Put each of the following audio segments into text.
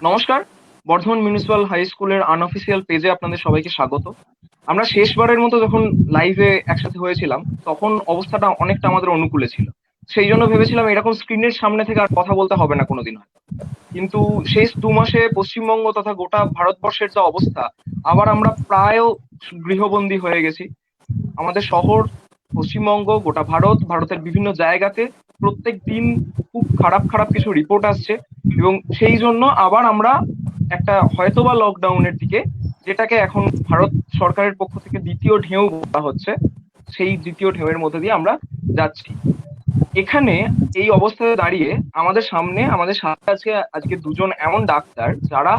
নমস্কার। Bardhaman municipal high স্কুলের unofficial পেজে আপনাদের সবাইকে স্বাগত। আমরা শেষবারের মতো যখন লাইভে একসাথে হয়েছিলাম তখন অবস্থাটা অনেকটা আমাদের অনুকূলে ছিল। সেই জন্য ভেবেছিলাম এরকম স্ক্রিনের সামনে থেকে আর কথা বলতে হবে না কোনোদিন হয়তো। কিন্তু শেষ 2 মাসে পশ্চিমবঙ্গ তথা গোটা ভারতবর্ষের যা অবস্থা, আবার আমরা প্রায় গৃহবন্দী হয়ে গেছি। আমাদের শহর, পশ্চিমবঙ্গ, গোটা ভারত, ভারতের বিভিন্ন জায়গাতে প্রত্যেক দিন খুব খারাপ খারাপ কিছু রিপোর্ট আসছে, এবং সেই জন্য আবার আমরা একটা হয়তোবা লকডাউনের দিকে, যেটাকে এখন ভারত সরকারের পক্ষ থেকে দ্বিতীয় ঢেউ বলা হচ্ছে, সেই দ্বিতীয় ঢেউয়ের মধ্যে দিয়ে আমরা যাচ্ছি। এখানে এই অবস্থায় দাঁড়িয়ে আমাদের সাথে আছে আজকে দুজন এমন ডাক্তার যারা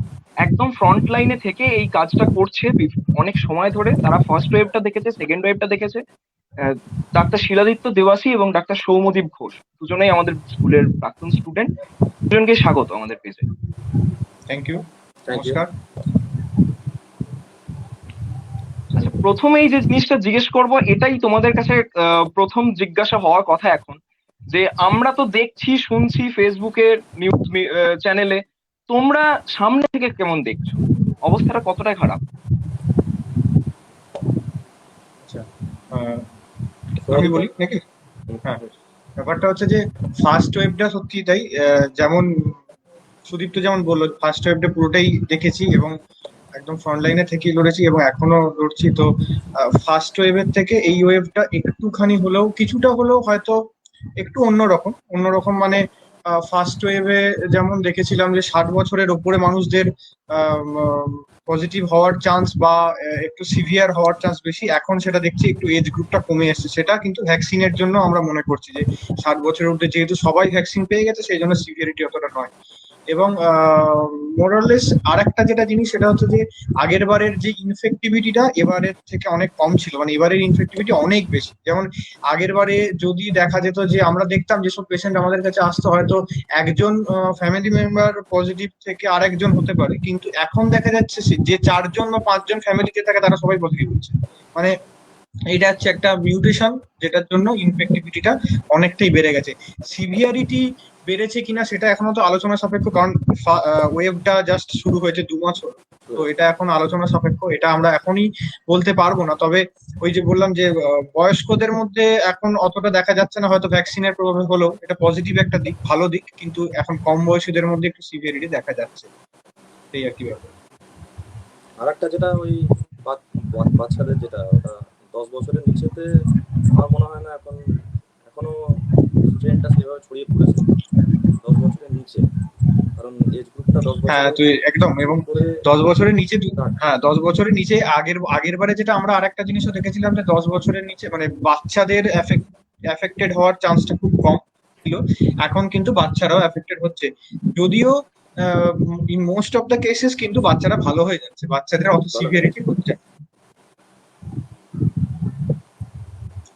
একদম ফ্রন্ট লাইনে থেকে এই কাজটা করছে অনেক সময় ধরে। তারা ফার্স্ট ওয়েভটা দেখেছে, সেকেন্ড ওয়েভটা দেখেছে। আহ, ডাক্তার শিলাদিত্য দেবাসী এবং ডাক্তার সৌম্যদীপ ঘোষ দুজনেই আমাদের স্কুলের প্রাক্তন স্টুডেন্ট। দুজনকে স্বাগত আমাদের পেজে। Thank you. Thank you. নমস্কার। আচ্ছা, প্রথমেই যে জিনিসটা জিজ্ঞেস করব, এটাই তোমাদের কাছে প্রথম জিজ্ঞাসা হওয়ার কথা এখন, যে আমরা তো দেখছি শুনছি ফেসবুকের নিউজ চ্যানেলে, তোমরা সামনে থেকে কেমন দেখছো? অবস্থাটা কতটা খারাপ? আচ্ছা, আমি বলি নাকি? হ্যাঁ, ব্যাপারটা হচ্ছে যে ফার্স্ট ওয়েভটা সত্যি তাই, যেমন সুদীপ্ত যেমন বললো, ফার্স্ট ওয়েভটা পুরোটাই দেখেছি এবং একদম ফ্রন্ট লাইনে থেকেই লড়েছি এবং এখনো লড়ছি। তো ফার্স্ট ওয়েভের থেকে এই ওয়েভটা একটুখানি হলেও, কিছুটা হলেও হয়তো একটু অন্যরকম মানে ফার্স্ট ওয়েভে যেমন দেখেছিলাম যে 60 বছরের ওপরে মানুষদের পজিটিভ হওয়ার চান্স বা একটু সিভিয়ার হওয়ার চান্স বেশি। এখন সেটা দেখছি একটু এজ গ্রুপটা কমে এসেছে, সেটা কিন্তু ভ্যাকসিনের জন্য আমরা মনে করছি যে 60 বছরের ঊর্ধ্বে যেহেতু সবাই ভ্যাকসিন পেয়ে গেছে সেই জন্য সিভিয়ারিটি অতটা নয়। এবং মোরাললেস আর একটা যেটা জিনিস সেটা হচ্ছে যে আগের বারের যে ইনফেক্টিভিটিটা এবারের থেকে অনেক কম ছিল, মানে এবারের ইনফেক্টিভিটি অনেক বেশি। যেমন আগের বারে যদি দেখা যেত যে আমরা দেখতাম যেসব পেশেন্ট আমাদের কাছে আসতো, হয়তো একজন ফ্যামিলি মেম্বার পজিটিভ থেকে আরেকজন হতে পারে, কিন্তু এখন দেখা যাচ্ছে যে 4জন বা 5জন ফ্যামিলিতে থাকে তারা সবাই পজিটিভ হচ্ছে। মানে এটা হচ্ছে একটা মিউটেশন যেটার জন্য ইনফেক্টিভিটিটা অনেকটাই বেড়ে গেছে। সিভিয়ারিটি বেড়েছে কিনা সেটা এখনো তো আলোচনা সাপেক্ষ, কারণ ওয়েভটা জাস্ট শুরু হয়েছে 2 মাস হলো। তো এটা এখন আলোচনা সাপেক্ষ, এটা আমরা এখনই বলতে পারবো না। তবে ওই যে বললাম যে বয়স্কদের মধ্যে এখন অতটা দেখা যাচ্ছে না, হয়তো ভ্যাকসিনের প্রভাবে হলেও এটা পজিটিভ একটা দিক, ভালো দিক, কিন্তু এখন কম বয়সীদের মধ্যে একটু সিভিয়ারিটি দেখা যাচ্ছে, এই আর কি ব্যাপার। আর একটা যেটা ওই বাচ্চাদের যেটা ওটা 10 বছরের নিচেতে আমার মনে হয় না এখনো ট্রেনটা সেভাবে ছড়িয়ে পড়েছে 10 বছরের নিচে, কারণ এজ গ্রুপটা 10 হ্যাঁ, বছরের তুই একদম। এবং উপরে 10 বছরের নিচে start। হ্যাঁ, 10 বছরের নিচে আগের বারে যেটা আমরা আরেকটা জিনিসও দেখেছিলাম যে 10 বছরের নিচে মানে বাচ্চাদের এফেক্টেড হওয়ার চান্সটা খুব কম ছিল। এখন কিন্তু বাচ্চারাও এফেক্টেড হচ্ছে, যদিও in most of the cases কিন্তু বাচ্চারা ভালো হয়ে যাচ্ছে, বাচ্চাদের অত সিভিয়ারিটি হচ্ছে না।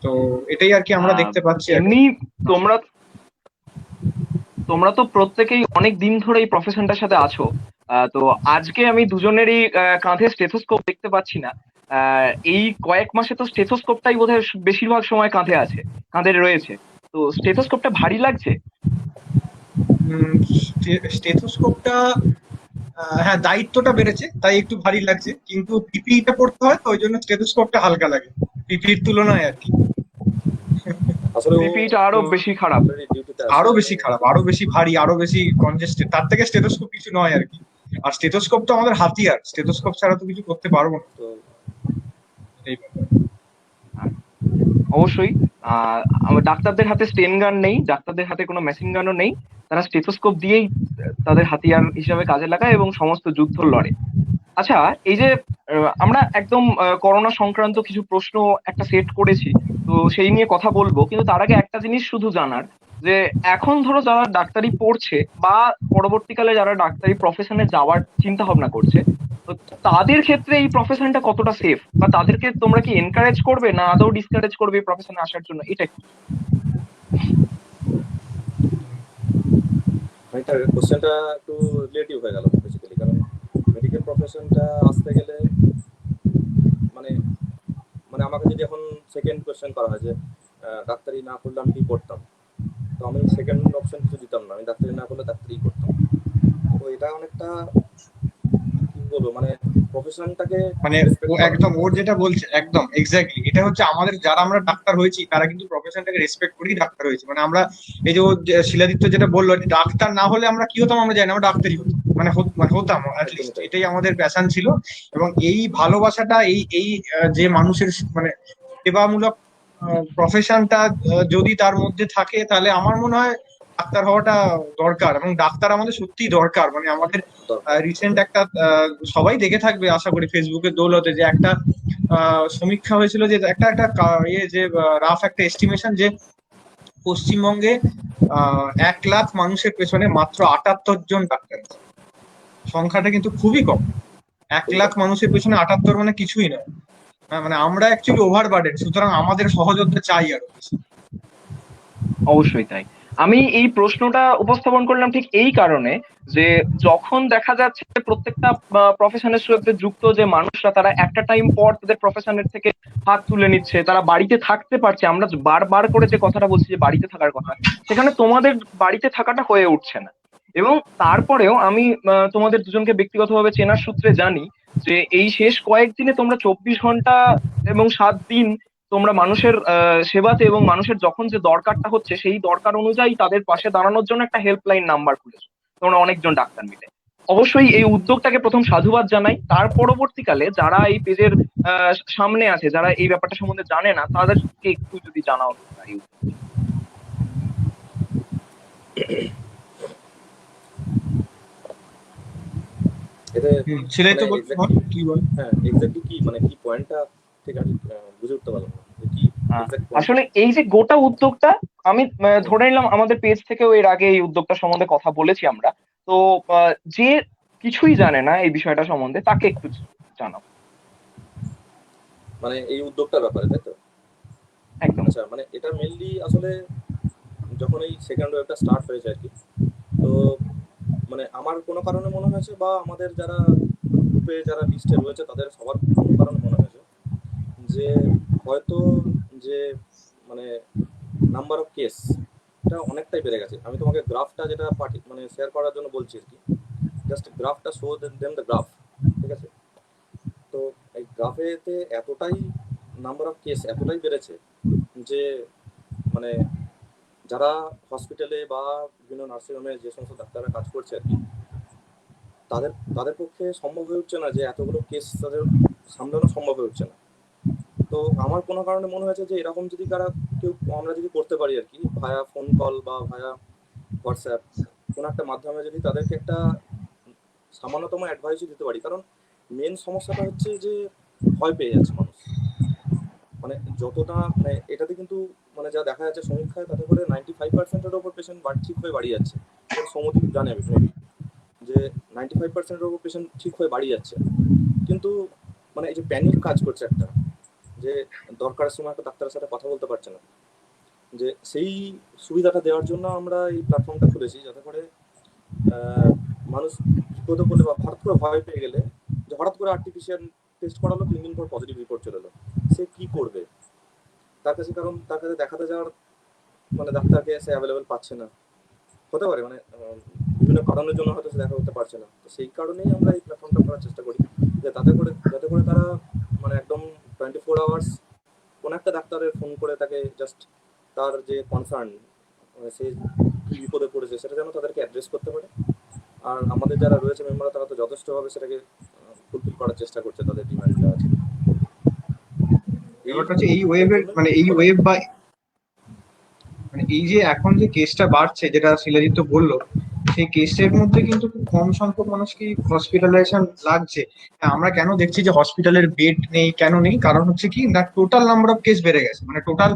তো এটাই আর কি আমরা দেখতে পাচ্ছি এখন। এমনি তোমরা তোমরা তো প্রত্যেকেই অনেক দিন ধরে এই প্রফেশনটার সাথে আছো। তো আজকে আমি দুজনেরই কাঁধে স্টেথোস্কোপ দেখতে পাচ্ছি না। এই কয়েক মাসে তো স্টেথোস্কোপটাই বোধহয় বেশিরভাগ সময় কাঁধে রয়েছে। তো স্টেথোস্কোপটা ভারী লাগছে? স্টেথোস্কোপটা হ্যাঁ, দায়িত্বটা বেড়েছে তাই একটু ভারী লাগছে, কিন্তু পিপিইটা পড়তে হয় তো ওই জন্য স্টেথোস্কোপটা হালকা লাগে পিপিইর তুলনায় আর কি। আসলে ও পিপিটা আরো তো বেশি খারাপ। অলরেডি ডিউটিতে আছে। আরো বেশি খারাপ, আরো বেশি ভারী, আরো বেশি কনজেস্টেড, তার থেকে স্টেথোস্কোপ কিছু নয় আর কি। আর স্টেথোস্কোপ তো আমাদের হাতিয়ার, স্টেথোস্কোপ ছাড়া তো কিছু করতে পারবো না। তো এই ব্যাপার। অবশ্যই। আমার ডাক্তারদের হাতে স্টেন গান নেই, ডাক্তারদের হাতে কোনো মেশিন গানও নেই। তারা স্টেথোস্কোপ দিয়েই তাদের হাতিয়ার হিসাবে কাজে লাগায় এবং সমস্ত যুদ্ধ লড়ে। আচ্ছা, এই যে আমরা একদম করোনা সংক্রান্ত কিছু প্রশ্ন একটা সেট করেছি, তো সেই নিয়ে কথা বলবো, কিন্তু তার আগে একটা জিনিস শুধু জানার, যে এখন ধরো যারা ডাক্তারি পড়ছে বা পরবর্তীকালে যারা ডাক্তারি প্রফেশনে যাওয়ার চিন্তা ভাবনা করছে, তো তাদের ক্ষেত্রে এই প্রফেশনটা কতটা সেফ, বা তাদেরকে তোমরা কি এনকারেজ করবে না আদৌ ডিসকারেজ করবে এই প্রফেশনে আসার জন্য, এটা একটু। এটা কোশ্চেনটা একটু রিলেটিভ হয়ে গেল বেসিক্যালি, কারণ মেডিকেল প্রফেশনটা আসতে গেলে মানে মানে আমাকে যদি এখন সেকেন্ড কোশ্চেন করা হয় যে ডাক্তারি না করলে আমি কি করতাম, তো আমি সেকেন্ড অপশন কিছু দিতাম না, আমি ডাক্তারি না করলে ডাক্তারি করতাম। তো এটা এটা অনেকটা কি বলবো, মানে প্রফেশনটাকে মানে ও একদম ওর যেটা বলছে একদম এক্স্যাক্টলি, এটা হচ্ছে আমাদের যারা আমরা ডাক্তার হয়েছি তারা কিন্তু প্রফেশনটাকে রেসপেক্ট করেই ডাক্তার হয়েছি। মানে আমরা এই যে শিলাদিত্য যেটা বললো, যে ডাক্তার না হলে আমরা কি হতাম আমরা জানি না, আমরা ডাক্তারই হতাম, মানে মানে হতাম একদমই অ্যাটলিস্ট, তাই। এটাই আমাদের প্যাশন ছিল। এবং এই ভালোবাসাটা এই এই যে মানুষের মানে সেবামূলক প্রফেশনটা যদি তার মধ্যে থাকে, তাহলে আমার মনে হয় ডাক্তার হওয়াটা দরকার। এবং ডাক্তার আমাদের সত্যিই দরকার। মানে আমাদের দরকার। রিসেন্ট একটা সবাই দেখে থাকবে আশা করি ফেসবুকের দৌলতে, যে একটা সমীক্ষা হয়েছিল, যে একটা একটা ইয়ে যে রাফ একটা এস্টিমেশন, যে পশ্চিমবঙ্গে 1 লাখ মানুষের পেছনে মাত্র 78 জন ডাক্তার আছে। সংখ্যাটা কিন্তু খুবই কম। এক খুবই লাখ কম। মানুষের পেছনে 78 মানে কিছুই নয়। মানে আমরা অ্যাকচুয়ালি ওভার বার্ডেন, সুতরাং আমাদের সহযোদ্ধা চাই আরো বেশি। অবশ্যই তাই। আমি এই প্রশ্নটা উপস্থাপন করলাম ঠিক এই কারণে যে যখন দেখা যাচ্ছে যে প্রত্যেকটা প্রফেশনের সাথে যুক্ত যে মানুষরা তারা একটা টাইম পর তাদের প্রফেশনের থেকে হাত তুলে নিচ্ছে, তারা বাড়িতে থাকতে পারছে, আমরা বারবার করে যে কথাটা বলছি যে বাড়িতে থাকার কথা, সেখানে তোমাদের বাড়িতে থাকাটা হয়ে উঠছে না। এবং তারপরেও আমি তোমাদের দুজনকে ব্যক্তিগতভাবে চেনার সূত্রে জানি যে এই শেষ কয়েকদিনে তোমরা 24 ঘন্টা এবং 7 দিন তোমরা মানুষের সেবাতে এবং মানুষের যখন যে দরকারটা হচ্ছে সেই দরকার অনুযায়ী তাদের পাশে দাঁড়ানোর জন্য একটা হেল্পলাইন নাম্বার খুলেছো তোমরা অনেকজন ডাক্তার মিলে। অবশ্যই এই উদ্যোগটাকে প্রথম সাধুবাদ জানাই। তার পরবর্তীকালে যারা এই পেজের সামনে আছে, যারা এই ব্যাপারটা সম্বন্ধে জানে না, তাদেরকে একটু যদি জানাও তোমরা এই উদ্যোগ। এতে সেটাই মানে তো এক্স্যাক্টলি, কি বল। হ্যাঁ এক্স্যাক্টলি কি মানে কি পয়েন্টটা ঠিক আছে, বুঝে উঠতে পারলাম না যে কি এক্স্যাক্ট পয়েন্টটা। আসলে এই যে গোটা উদ্যোগটা আমি ধরে নিলাম আমাদের পেজ থেকেও এর আগে এই উদ্যোগটা সম্বন্ধে কথা বলেছি আমরা। তো যে কিছুই জানে না এই বিষয়টা সম্বন্ধে তাকে একটু জানাও। মানে এই উদ্যোগটার ব্যাপারে, তাই তো? একদম। আচ্ছা, মানে এটা মেনলি আসলে যখন এই সেকেন্ড ওয়েভটা স্টার্ট হয়েছে আর কি, তো মানে আমার কোনো কারণে মনে হয়েছে, বা আমাদের যারা গ্রুপে যারা লিস্টে রয়েছে তাদের সবার কোনো কারণে মনে হয়েছে যে হয়তো যে মানে নাম্বার অফ কেস এটা অনেকটাই বেড়ে গেছে। আমি তোমাকে গ্রাফটা যেটা মানে শেয়ার করার জন্য বলছি আর কি, জাস্ট গ্রাফটা শো দেন দ্য গ্রাফ, ঠিক আছে? তো এই গ্রাফেতে এতটাই নাম্বার অফ কেস এতটাই বেড়েছে যে মানে যারা হসপিটালে বা বিভিন্ন নার্সিংহোমে যে সমস্ত ডাক্তাররা কাজ করছে আর কি, তাদের তাদের পক্ষে সম্ভব হয়ে উঠছে না যে এতগুলো কেস তাদের সামলানো সম্ভব হয়ে উঠছে না। তো আমার কোনো কারণে মনে হয়েছে যে এরকম যদি কেউ আমরা যদি করতে পারি আর কি, ভায়া ফোন কল বা ভায়া হোয়াটসঅ্যাপ কোনো একটা মাধ্যমে যদি তাদেরকে একটা সামান্যতম অ্যাডভাইসও দিতে পারি। কারণ মেন সমস্যাটা হচ্ছে যে ভয় পেয়ে যাচ্ছে মানুষ। মানে যতটা মানে এটাতে কিন্তু মানে যা দেখা যাচ্ছে সমীক্ষায়, তাতে করে 95%-এর ওপর পেশেন্ট ঠিক হয়ে বাড়ি যাচ্ছে। এটা সমধিক জানে মেবি যে 95%-এর ওপর পেশেন্ট ঠিক হয়ে বাড়ি যাচ্ছে। কিন্তু মানে এই যে প্যানিক কাজ করছে একটা, যে দরকারের সময় একটা ডাক্তারের সাথে কথা বলতে পারছে না, যে সেই সুবিধাটা দেওয়ার জন্য আমরা এই প্ল্যাটফর্মটা খুলেছি, যাতে করে মানুষ বিপদে পড়লে বা হঠাৎ করে ভয় পেয়ে গেলে, যে হঠাৎ করে আর্টিফিশিয়াল টেস্ট করালো, 3 দিন পর পজিটিভ রিপোর্ট চলে এলো, সে কি করবে? তার কাছে, কারণ তার কাছে দেখাতে যাওয়ার মানে ডাক্তারকে সে অ্যাভেলেবেল পাচ্ছে না, হতে পারে মানে বিভিন্ন কারণের জন্য হয়তো সে দেখা করতে পারছে না। তো সেই কারণেই আমরা এই প্ল্যাটফর্মটা করার চেষ্টা করি, যে যাতে করে তারা মানে একদম 24 আওয়ার্স কোনো একটা ডাক্তারের ফোন করে তাকে জাস্ট তার যে কনসার্ন, সে কি বিপদে পড়েছে সেটা যেন তাদেরকে অ্যাড্রেস করতে পারে। আর আমাদের যারা রয়েছে মেম্বাররা, তারা তো যথেষ্টভাবে সেটাকে ফুলফিল করার চেষ্টা করছে, তাদের ডিমান্ড যা আছে। এই ব্যাপারটা হচ্ছে এই এর ওয়েভের জন্যই মানে এই বলো। ওয়েভ বা মানে এই যে এখন যে কেসটা বাড়ছে, যেটা শিলাজিৎ বললো, সেই কেসের মধ্যে কিন্তু খুব কম সংখ্যক মানুষকে হসপিটালাইজেশন লাগছে। হ্যাঁ, আমরা কেন দেখছি যে হসপিটালের বেড নেই, কেন নেই? কারণ হচ্ছে কি না, টোটাল নাম্বার অফ কেস বেড়ে গেছে। মানে টোটাল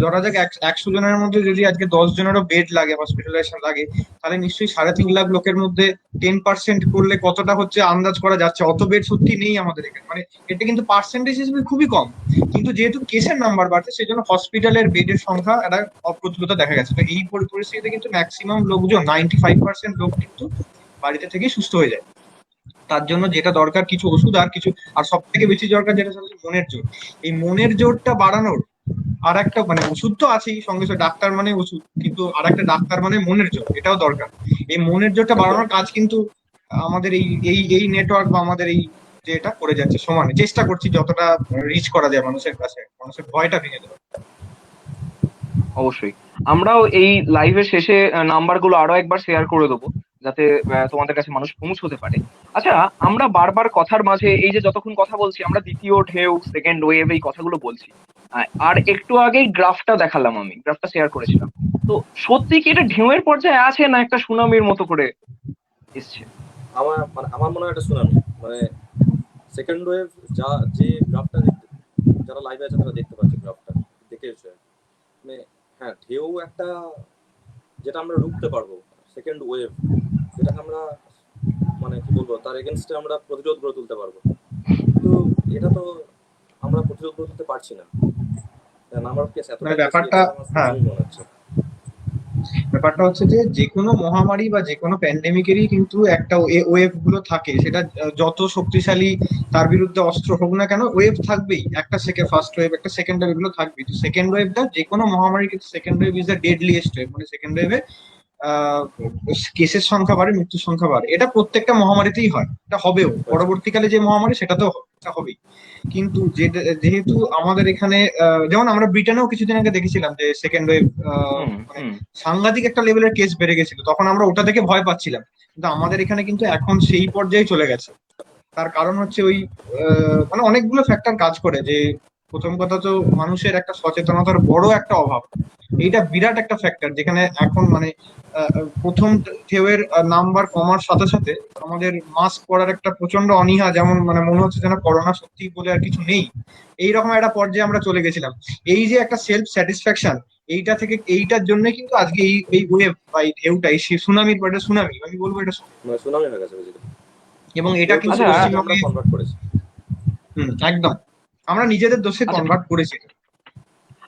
ধরা যাক 100 জনের মধ্যে যদি আজকে 10 জনেরও বেড লাগে, হসপিটালাইজেশন লাগে, তাহলে নিশ্চয়ই 3.5 লাখ লোকের মধ্যে 10% করলে কতটা হচ্ছে আন্দাজ করা যাচ্ছে। অত বেড সত্যি নেই আমাদের এখানে। মানে এটা কিন্তু পার্সেন্টেজ হিসেবে খুবই কম, কিন্তু যেহেতু কেসের নাম্বার বাড়ছে সেই জন্য হসপিটালের বেডের সংখ্যা একটা অপ্রতুলতা দেখা গেছে। তো এই পরিস্থিতিতে কিন্তু ম্যাক্সিমাম লোকজন 95% লোক কিন্তু বাড়িতে থেকেই সুস্থ হয়ে যায়। তার জন্য যেটা দরকার কিছু ওষুধ আর কিছু, আর সব থেকে বেশি দরকার যেটা হচ্ছে মনের জোর। এই মনের জোরটা বাড়ানোর আর একটা মানে ওষুধ তো আছেই, সঙ্গে সঙ্গে ডাক্তার মানে ওষুধ, কিন্তু আর একটা ডাক্তার মানে মনের জোর, এটাও দরকার। এই মনের জোরটা একদম। বাড়ানোর কাজ কিন্তু আমাদের এই এই এই নেটওয়ার্ক বা আমাদের এই যে এটা করে যাচ্ছে সমানে, চেষ্টা করছি যতটা রিচ করা যায় মানুষের কাছে, মানুষের ভয়টা ভেঙে দেওয়া। অবশ্যই। আমরাও এই লাইভের শেষে নাম্বারগুলো আরো একবার শেয়ার করে দেবো, যাতে তোমাদের কাছে মানুষ পৌঁছতে পারে। আচ্ছা, আমরা বারবার কথার মাঝে এই যে যতক্ষণ কথা বলছি, আমরা দ্বিতীয় ঢেউ, সেকেন্ড ওয়েভ এই কথাগুলো বলছি। আর একটু আগেই গ্রাফটা দেখালাম, আমি গ্রাফটা শেয়ার করেছিলাম। তো সত্যি কি এটা ঢেউয়ের পর্যায়ে আছে, না একটা সুনামির মতো করে এসছে? আমার মনে হয় এটা সুনামি। মানে সেকেন্ড ওয়েভ যে গ্রাফটা যারা লাইভে আছে তারা দেখতে পাচ্ছে, গ্রাফটা দেখেছে। মানে হ্যাঁ, ঢেউ একটা যেটা আমরা রুখতে পারবো, সেকেন্ড ওয়েভ যেটাকে আমরা মানে কি বলবো, তার এগেনস্টে আমরা প্রতিরোধ গড়ে তুলতে পারবো। কিন্তু এটা তো আমরা প্রতিরোধ গড়ে তুলতে পারছি না। নাম্বার অফ কেস এতটাই বেশি, ব্যাপারটা, এটা আমার হ্যাঁ, সুনামি মনে হচ্ছে। ব্যাপারটা হচ্ছে যে কোনো মহামারী বা যে কোনো প্যান্ডেমিকেরই কিন্তু একটা ওয়েভ গুলো থাকে, সেটা যত শক্তিশালী তার বিরুদ্ধে অস্ত্র হোক না কেন, ওয়েভ থাকবেই। একটা ফার্স্ট ওয়েভ, একটা সেকেন্ড ওয়েভ, এগুলো থাকবেই। তো সেকেন্ড ওয়েভটা যে কোনো মহামারী, কিন্তু second wave is the deadliest wave. মানে সেকেন্ড ওয়েভে কেসের সংখ্যা বাড়ে, মৃত্যুর সংখ্যা বাড়ে। এটা প্রত্যেকটা মহামারীতেই হয়, এটা হবেও। পরবর্তীকালে যে মহামারী সেটাতেও এটা হবেই। কিন্তু যেহেতু আমাদের এখানে যেমন আমরা ব্রিটেনেও কিছুদিন আগে দেখেছিলাম যে সেকেন্ড ওয়েভ হুম মানে হুম সাংঘাতিক একটা লেভেলের কেস বেড়ে গেছিল, তখন আমরা ওটা দেখে ভয় পাচ্ছিলাম। কিন্তু আমাদের এখানে কিন্তু এখন সেই পর্যায়ে চলে গেছে। তার কারণ হচ্ছে ওই মানে অনেকগুলো ফ্যাক্টর কাজ করে। যে প্রথম কথা তো মানুষের একটা সচেতনতার বড় একটা অভাব, এইটা বিরাট একটা ফ্যাক্টর। যেখানে এখন মানে প্রথম ঢেউয়ের নাম্বার কমার সাথে সাথে আমাদের মাস্ক পরার একটা প্রচন্ড অনীহা, যেমন মানে মনে হচ্ছে যেন করোনা সত্যি বলে আর কিছু নেই, এইরকম একটা পর্যায়ে আমরা চলে গেছিলাম। এই যে একটা সেলফ স্যাটিসফ্যাকশন, এইটা থেকে, এইটার জন্য কিন্তু আজকে এই এই ওয়েভ বা এই ঢেউটা, এই সুনামির পর সুনামি আমি বলবো এটা মানে সুনামি হয়ে গেছে বেশি। এবং এটা কিন্তু আচ্ছা, আমরা পশ্চিমবঙ্গে কনভার্ট করেছি। একদম আমরা নিজেদের দোষে আচ্ছা, কনভার্ট করেছি।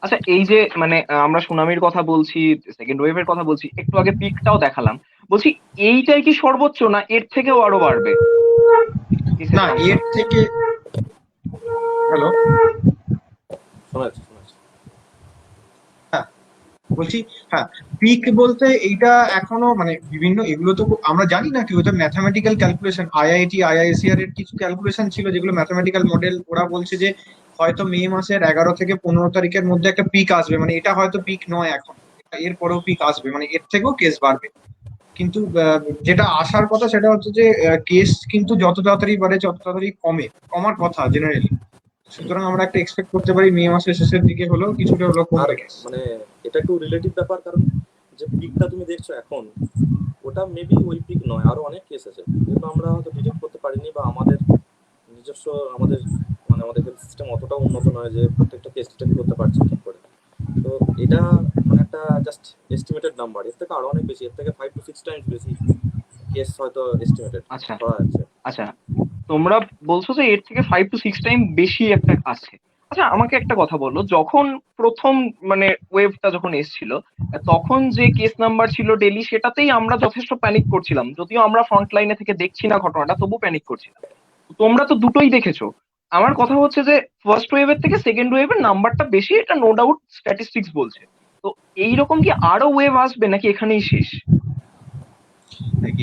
আচ্ছা, এই যে মানে আমরা সুনামির কথা বলছি, সেকেন্ড ওয়েভের কথা বলছি, একটু আগে পিকটাও দেখালাম, বলছি এইটাই কি সর্বোচ্চ, না এর থেকেও আরো বাড়বে কেসের না, সংখ্যা? এর থেকে, হ্যালো, শোনা যাচ্ছে, শোনা যাচ্ছে। হ্যাঁ বলছি, হ্যাঁ, পিক বলতে এইটা এখনো মানে বিভিন্ন, এগুলো তো আমরা জানি না কি, ওটা ম্যাথামেটিক্যাল ক্যালকুলেশন। আইআইটি আইআইএসিআর এর কিছু ক্যালকুলেশন ছিল, যেগুলো ম্যাথামেটিক্যাল মডেল। ওরা বলছে যে হয়তো মে মাসের 11 থেকে 15 তারিখের মধ্যে একটা পিক আসবে। মানে এটা হয়তো পিক নয় এখন, এর পরেও পিক আসবে, মানে এর থেকেও কেস বাড়বে। কিন্তু যেটা আসার কথা সেটা হচ্ছে যে কেস কিন্তু যত তাড়াতাড়ি বাড়ে তত তাড়াতাড়ি কমার কথা জেনারেলি। সুতরাং আমরা একটা এক্সপেক্ট করতে পারি মে মাসের শেষের দিকে হলেও কিছুটা হলেও আর কমবে কেস। মানে এটা একটু রিলেটিভ ব্যাপার, কারণ যে পিকটা তুমি দেখছো এখন, ওটা মেবি ওই পিক নয়, আরো অনেক কেস আছে যেগুলো আমরা হয়তো ডিটেক্ট করতে পারিনি, বা আমাদের নিজস্ব আমাদের মানে আমাদের হেলথ সিস্টেম অতটাও উন্নত নয় যে প্রত্যেকটা কেস ডিটেক্ট করতে পারছে ঠিক করে। তো এটা মানে একটা জাস্ট এস্টিমেটেড নাম্বার, এর থেকে আরো অনেক বেশি, এর থেকে 5 to 6 টাইমস বেশি কেস হয়তো এস্টিমেটেড আচ্ছা করা যাচ্ছে। আচ্ছা, তোমরা বলছো যে এর থেকে 5 to 6 টাইম বেশি একটা আছে। আচ্ছা, আমাকে একটা কথা বলো, যখন প্রথম মানে ওয়েভটা যখন এসেছিল, তখন যে কেস নাম্বার ছিল ডেলি, সেটাতেই আমরা যথেষ্ট প্যানিক করছিলাম। যদিও আমরা ফ্রন্ট লাইনে থেকে দেখছি না ঘটনাটা, তবু প্যানিক করছিলাম। তোমরা তো দুটোই দেখেছো। আমার কথা হচ্ছে যে ফার্স্ট ওয়েভের থেকে সেকেন্ড ওয়েভের নাম্বারটা বেশি, এটা নো ডাউট স্ট্যাটিস্টিক্স বলছে। তো এইরকম কি আরো ওয়েভ আসবে, নাকি এখানেই শেষ?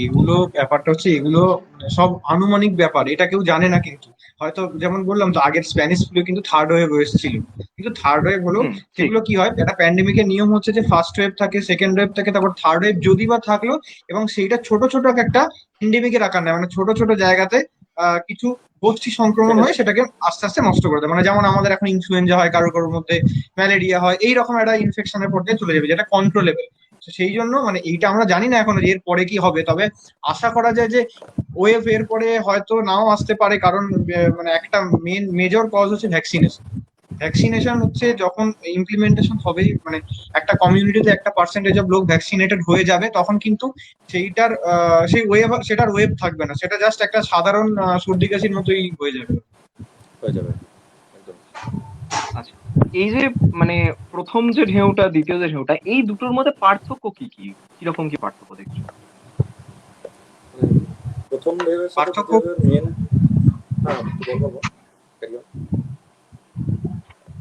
এগুলো ব্যাপারটা হচ্ছে, এগুলো সব আনুমানিক ব্যাপার, এটা কেউ জানে না। কিন্তু হয়তো যেমন বললাম তো, আগের স্প্যানিশ ফ্লু কিন্তু থার্ড ওয়েভ এসেছিল, কিন্তু থার্ড ওয়েভ হলো, হুম, ঠিক। সেগুলো কি হয়, একটা প্যান্ডেমিকের নিয়ম হচ্ছে যে ফার্স্ট ওয়েভ থাকে, সেকেন্ড ওয়েভ থাকে, তারপর থার্ড ওয়েভ যদি বা থাকলো, এবং সেইটা ছোট ছোট একটা এন্ডেমিকের আকার নেয়। মানে ছোট ছোট জায়গাতে কিছু গোষ্ঠী সংক্রমণ হয়ে সেটাকে আস্তে আস্তে নষ্ট করে দেয়। মানে যেমন আমাদের এখন ইনফ্লুয়েঞ্জা হয়, কারোর কারোর মধ্যে ম্যালেরিয়া হয়, এইরকম একটা ইনফেকশনের পর্যায়ে চলে যাবে, যেটা কন্ট্রোলেবল। সেই জন্য মানে এইটা আমরা জানি না এখন এর পরে কি হবে, তবে আশা করা যায় যে ওয়েভ এর পরে হয়তো নাও আসতে পারে। কারণ মানে একটা মেজর কজ হচ্ছে ভ্যাকসিনেশন। ভ্যাকসিনেশন হচ্ছে যখন ইমপ্লিমেন্টেশন হবে, মানে একটা কমিউনিটিতে একটা পার্সেন্টেজ অফ লোক ভ্যাকসিনেটেড হয়ে যাবে, তখন কিন্তু সেইটার সেই ওয়েভ, সেটার ওয়েভ থাকবে না, সেটা জাস্ট একটা সাধারণ সর্দি কাশির মতোই হয়ে যাবে। হয়ে যাবে একদম। আচ্ছা, এই যে মানে প্রথম যে ঢেউটা, দ্বিতীয় যে ঢেউটা, এই দুটোর মধ্যে পার্থক্য কি কি, কিরকম কি পার্থক্য দেখছো? মানে প্রথম ঢেউয়ের সাথে পার্থক্য, দ্বিতীয় ঢেউয়ের মেন, হ্যাঁ বলবো carry on।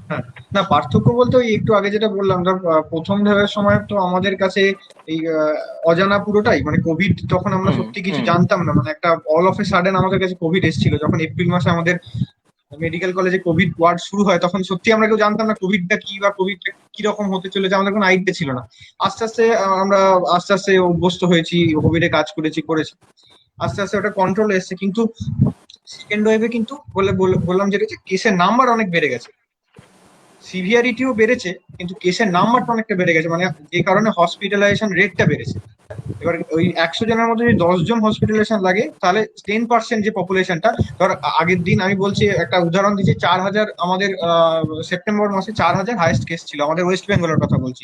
হ্যাঁ, না পার্থক্য বলতে ওই একটু আগে যেটা বললাম, ধর প্রথম ঢেউয়ের সময় তো আমাদের কাছে এই অজানা পুরোটাই, মানে কোভিড তখন আমরা হুম সত্যি কিছু হুম জানতাম না, মানে একটা অল অফ এ সাডেন আমাদের কাছে কোভিড এসেছিল যখন এপ্রিল মাসে আমাদের মেডিকেল কলেজে কোভিড ওয়ার্ড শুরু হয়, তখন সত্যি আমরা কেউ জানতাম না কোভিডটা কি বা কোভিডটা কি রকম হতে চলেছে, আমাদের কোনো আইডিয়া ছিল না। আস্তে আস্তে আমরা আস্তে আস্তে অভ্যস্ত হয়েছি, কোভিডে কাজ করেছি, আস্তে আস্তে ওটা কন্ট্রোল এসেছে। কিন্তু সেকেন্ড ওয়েভে কিন্তু বললাম যেটা, যে কেসের নাম্বার অনেক বেড়ে গেছে, সিভিয়ারিটিও বেড়েছে, কিন্তু কেসের নাম্বারটা অনেকটা বেড়ে গেছে, মানে যে কারণে হসপিটালাইজেশন রেটটা বেড়েছে। এবার ওই 100 জনের মধ্যে যদি 10 জন হসপিটালাইজেশন লাগে, তাহলে 10% যে পপুলেশনটা, ধর আগের দিন আমি বলছি একটা উদাহরণ দিচ্ছি, 4,000 আমাদের সেপ্টেম্বর মাসে 4,000 হাইয়েস্ট কেস ছিল আমাদের ওয়েস্ট বেঙ্গলের কথা বলছি।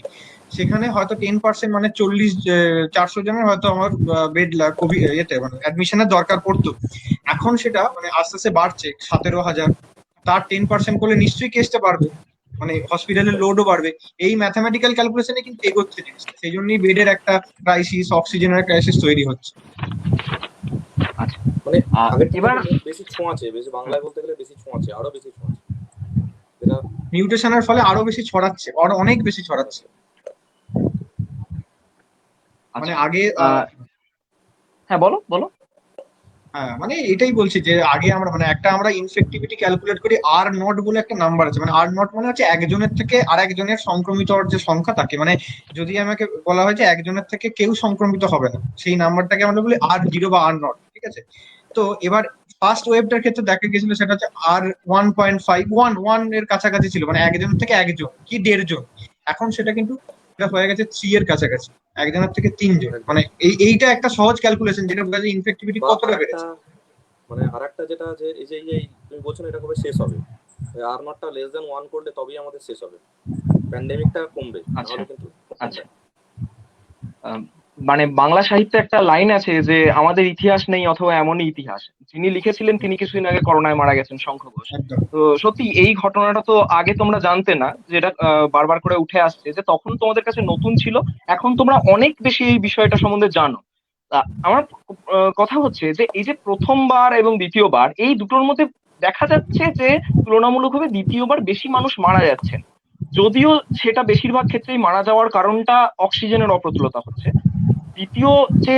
সেখানে হয়তো 10% মানে 400 জনের হয়তো আমার বেড কোভিড এতে মানে অ্যাডমিশনের দরকার পড়তো। এখন সেটা মানে আস্তে আস্তে বাড়ছে 17,000, তার 10% করলে নিশ্চয়ই কেসটা বাড়বে, মানে হসপিটালের লোডও বাড়বে। এই ম্যাথামেটিক্যাল ক্যালকুলেশনে কিন্তু এগোচ্ছে জিনিসটা, সেই জন্যই বেডের একটা ক্রাইসিস, অক্সিজেনের ক্রাইসিস তৈরি হচ্ছে। আচ্ছা মানে আগের থেকে এবার বেশি ছোঁয়াচে, বেশি বাংলায় বলতে গেলে বেশি ছোঁয়াচে, আরো বেশি ছোঁয়াচে, যেটা মিউটেশনের ফলে আরো বেশি ছড়াচ্ছে, আরো অনেক বেশি ছড়াচ্ছে। মানে আচ্ছা আগে হ্যাঁ বলো বলো। হ্যাঁ, মানে এটাই বলছি যে আগে আমরা মানে একটা আমরা ইনফেক্টিভিটি ক্যালকুলেট করি, আর নট বলে একটা নাম্বার আছে, মানে আর নট মানে হচ্ছে একজনের থেকে আর একজনের সংক্রমিত হওয়ার যে সংখ্যা থাকে, মানে যদি আমাকে বলা হয় যে একজনের থেকে কেউ সংক্রমিত হবে না, সেই নাম্বারটাকে আমরা বলি আর জিরো বা আর নট, ঠিক আছে? তো এবার ফার্স্ট ওয়েভটার ক্ষেত্রে দেখা গেছিল সেটা হচ্ছে আর 1.5, ওয়ান এর কাছাকাছি ছিল, মানে একজনের থেকে একজন কি 1.5 জন। এখন সেটা কিন্তু এটা হয়ে গেছে 3 এর কাছাকাছি, একজনের থেকে 3 জন। একদম। মানে এইটা একটা সহজ ক্যালকুলেশন যেটা বোঝা যায় ইনফেক্টিভিটি বা কতটা আরেকটা, বেড়েছে। মানে আরেকটা যেটা, যে এই তুমি বলছো না এটা কবে শেষ হবে, আর নটটা লেস দেন 1 করলে তবেই আমাদের শেষ হবে, প্যান্ডেমিকটা কমবে, আচ্ছা নাহলে কিন্তু আচ্ছা আম, মানে বাংলা সাহিত্যে একটা লাইন আছে যে আমাদের ইতিহাস নেই অথবা এমনই ইতিহাস। যিনি লিখেছিলেন তিনি কিছুদিন আগে করোনায় মারা গেছেন, শঙ্খ ঘোষ। একদম। তো সত্যি এই ঘটনাটা তো আগে তোমরা জানতে না, যেটা বারবার করে উঠে আসছে যে তখন তোমাদের কাছে নতুন ছিল, এখন তোমরা অনেক বেশি এই বিষয়টা সম্বন্ধে জানো। আমার কথা হচ্ছে যে এই যে প্রথমবার এবং দ্বিতীয়বার এই দুটোর মধ্যে দেখা যাচ্ছে যে তুলনামূলকভাবে দ্বিতীয়বার বেশি মানুষ মারা যাচ্ছেন, যদিও সেটা বেশিরভাগ ক্ষেত্রেই মারা যাওয়ার কারণটা অক্সিজেনের অপ্রতুলতা হচ্ছে। দ্বিতীয় যে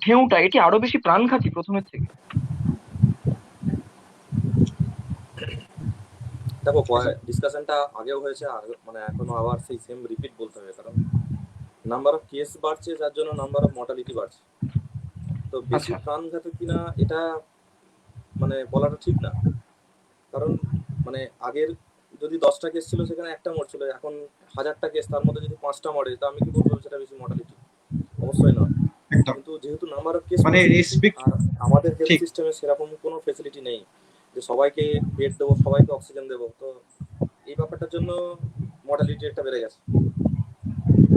ঢেউটা এটি আরো বেশি প্রাণঘাতী প্রথমের থেকে। দেখো ডিসকাশনটা আগেও হয়েছে, আর মানে এখনো আবার সেই সেম রিপিট বলতে হবে, কারণ নাম্বার অফ কেস বাড়ছে, যার জন্য নাম্বার অফ মর্টালিটি বাড়ছে। তো বেশি আচ্ছা প্রাণঘাতী কিনা এটা মানে বলাটা ঠিক না, কারণ মানে আগের যদি 10টা কেস ছিল সেখানে একটা মরছিল, এখন 1000টা কেস, তার মধ্যে যদি 5টা মরে, তা আমি কি বলবো সেটা বেশি মর্টালিটি? অবশ্যই নয়। একদম। কিন্তু যেহেতু নাম্বার অফ কেস মানে বেশি, রেসপেক্ট। আর আমাদের হেলথ ঠিক। সিস্টেমে সেরকম কোনো ফেসিলিটি নেই যে সবাইকে বেড দেবো, সবাইকে অক্সিজেন দেবো, তো এই ব্যাপারটার জন্য মর্টালিটি একটা বেড়ে গেছে।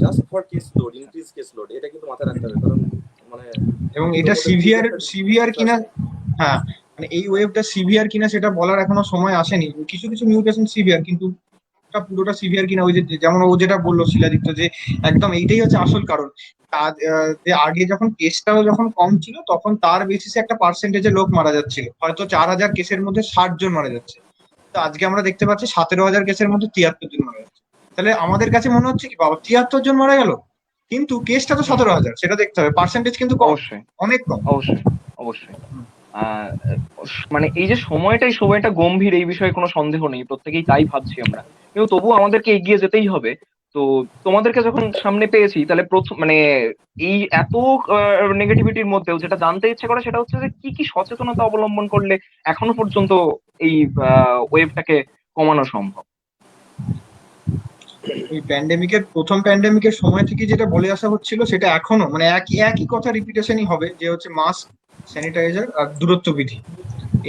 Just for case load, increase case load, এটা কিন্তু মাথায় রাখতে হবে, কারণ মানে এবং দুটোর এটা মধ্যে খুব সিভিয়ার একটা সিভিয়ার ডিফারেন্স কিনা, আছে। হ্যাঁ, মানে এই ওয়েভটা সিভিয়ার কিনা সেটা বলার এখনো সময় আসেনি। কিছু কিছু মিউটেশন সিভিয়ার, কিন্তু এটা পুরোটা সিভিয়ার কিনা, ওই যে যেমন ও যেটা বললো শিলাদিত্য, যে একদম এইটাই হচ্ছে আসল কারণ। যে আগে যখন কেসটাও যখন কম ছিল তখন তার বেসিসে একটা পার্সেন্টেজে লোক মারা যাচ্ছিল, হয়তো 4,000 কেসের মধ্যে 60 জন মারা যাচ্ছে। তো আজকে আমরা দেখতে পাচ্ছি 17,000 কেসের মধ্যে 73 জন মারা যাচ্ছে। তাহলে আমাদের কাছে মনে হচ্ছে কি বাবা 73 জন মারা গেল, কিন্তু কেসটা তো হুম 17,000, সেটা দেখতে হবে, পার্সেন্টেজ কিন্তু কম, অবশ্যই অনেক কম। অবশ্যই অবশ্যই। আহ মানে এই যে সময়টা গম্ভীর, এই বিষয়ে কোনো সন্দেহ নেই, প্রত্যেকেই তাই ভাবছি আমরা, কিন্তু তবু আমাদেরকে এগিয়ে যেতেই হবে। তো তোমাদেরকে যখন সামনে পেয়েছি তাহলে প্রথম মানে এই এত নেগেটিভিটির মধ্যেও যেটা জানতে ইচ্ছে করে সেটা হচ্ছে যে কি কি সচেতনতা অবলম্বন করলে এখনো পর্যন্ত এই ওয়েভটাকে কমানো সম্ভব। ওই প্রথম প্যান্ডেমিকের সময় থেকে যেটা বলে আসা হচ্ছিল সেটা এখনো মানে একই একই কথা রিপিটেশনই হবে, যে হচ্ছে মাস্ক, স্যানিটাইজার আর দূরত্ব বিধি।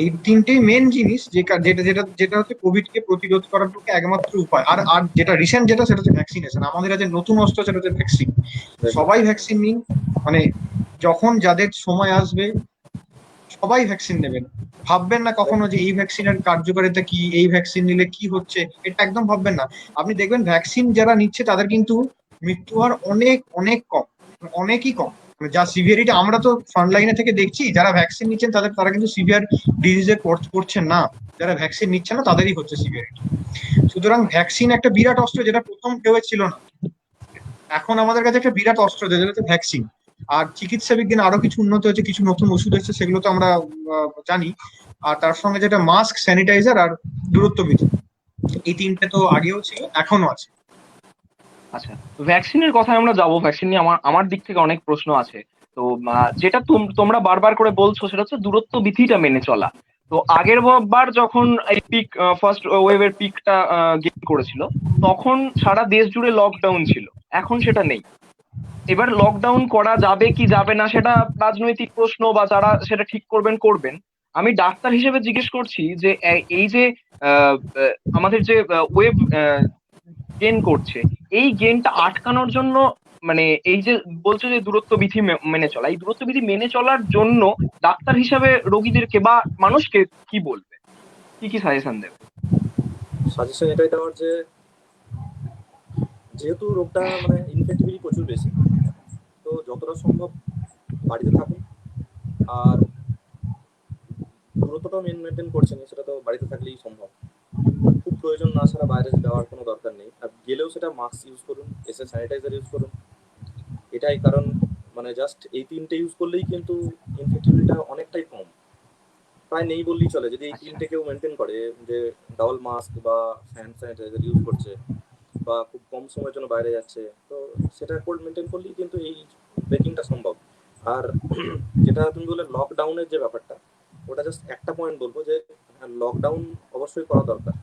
এই তিনটেই মেন জিনিস, যেটা যেটা যেটা হচ্ছে কোভিড কে প্রতিরোধ করার পক্ষে একমাত্র উপায়। আর আর যেটা রিসেন্ট যেটা সেটা হচ্ছে ভ্যাকসিনেশন, আমাদের কাছে নতুন অস্ত্র সেটা হচ্ছে ভ্যাকসিন। সবাই ভ্যাকসিন নিন, মানে যখন যাদের সময় আসবে সবাই ভ্যাকসিন নেবেন। ভাববেন না কখনো যে এই ভ্যাকসিনের কার্যকারিতা কি, এই ভ্যাকসিন নিলে কি হচ্ছে, এটা একদম ভাববেন না। আপনি দেখবেন ভ্যাকসিন যারা নিচ্ছে তাদের কিন্তু মৃত্যু হার অনেক অনেক কম, অনেকই কম। মানে যা সিভিয়ারিটি আমরা তো ফ্রন্ট লাইনে থেকে দেখছি, যারা ভ্যাকসিন নিচ্ছেন তারা কিন্তু সিভিয়ার ডিজিজে পড়ছেন না, যারা ভ্যাকসিন নিচ্ছে না তাদেরই হচ্ছে সিভিয়ারিটি। সুতরাং ভ্যাকসিন একটা বিরাট অস্ত্র, যেটা প্রথম কেউ ছিল না। এখন আমাদের কাছে একটা বিরাট অস্ত্র যেটা হচ্ছে ভ্যাকসিন। আর চিকিৎসা বিজ্ঞান আরো কিছু উন্নত হয়েছে, কিছু নতুন ওষুধ এসেছে, সেগুলো তো আমরা জানি। আর তার সঙ্গে যেটা মাস্ক, স্যানিটাইজার আর দূরত্ববিধি, এই তিনটে তো আগেও ছিল, এখনো আছে। আচ্ছা, ভ্যাকসিনের কথায় আমরা যাবো। ভ্যাকসিন নিয়ে আমার আমার দিক থেকে অনেক প্রশ্ন আছে। তো যেটা তোমরা বারবার করে বলছো সেটা হচ্ছে দূরত্ব বিধিটা মেনে চলা। তো আগের বার যখন এই পিক ফার্স্ট ওয়েভের পিকটা গেইন করেছিল, তখন সারা দেশ জুড়ে লকডাউন ছিল। এখন সেটা নেই। এবার লকডাউন করা যাবে কি যাবে না সেটা রাজনৈতিক প্রশ্ন, বা যারা সেটা ঠিক করবেন করবেন। আমি ডাক্তার হিসেবে জিজ্ঞেস করছি যে এই যে আমাদের যে ওয়েভ গেন করছে, এই গেনটা আটকানোর জন্য, মানে এই যে বলছো যে দূরত্ব বিধি মেনে চলা, এই দূরত্ব বিধি মেনে চলার জন্য ডাক্তার হিসাবে রোগীদেরকে বা মানুষকে কি বলবে, কি কি সাজেশন দেবে? সাজেশন এটাই দেওয়ার যে যেহেতু রোগটা মানে ইনফেক্টিভিটি প্রচুর বেশি, তো যতটা সম্ভব বাড়িতে থাকুন। আর দূরত্বটাও মেনটেন করছেন, সেটা তো বাড়িতে থাকলেই সম্ভব। খুব প্রয়োজন না ছাড়া বাইরে যাওয়ার কোনো দরকার নেই। আর গেলেও সেটা মাস্ক ইউজ করুন, এসে স্যানিটাইজার ইউজ করুন। এটাই কারণ, মানে জাস্ট এই তিনটে ইউজ করলেই কিন্তু ইনফেক্টিভিটিটা অনেকটাই কম, প্রায় নেই বললেই চলে। যদি এই আচ্ছা, তিনটে কেউ মেনটেন করে, যে ডাবল মাস্ক বা হ্যান্ড স্যানিটাইজার ইউজ করছে, বা খুব কম সময়ের জন্য বাইরে যাচ্ছে, তো সেটা মেনটেন করলেই কিন্তু এই ব্রেকিংটা সম্ভব। আর যেটা তুমি বলে লকডাউনের যে ব্যাপারটা, ওটা জাস্ট একটা পয়েন্ট বলবো যে লকডাউন অবশ্যই করা দরকার,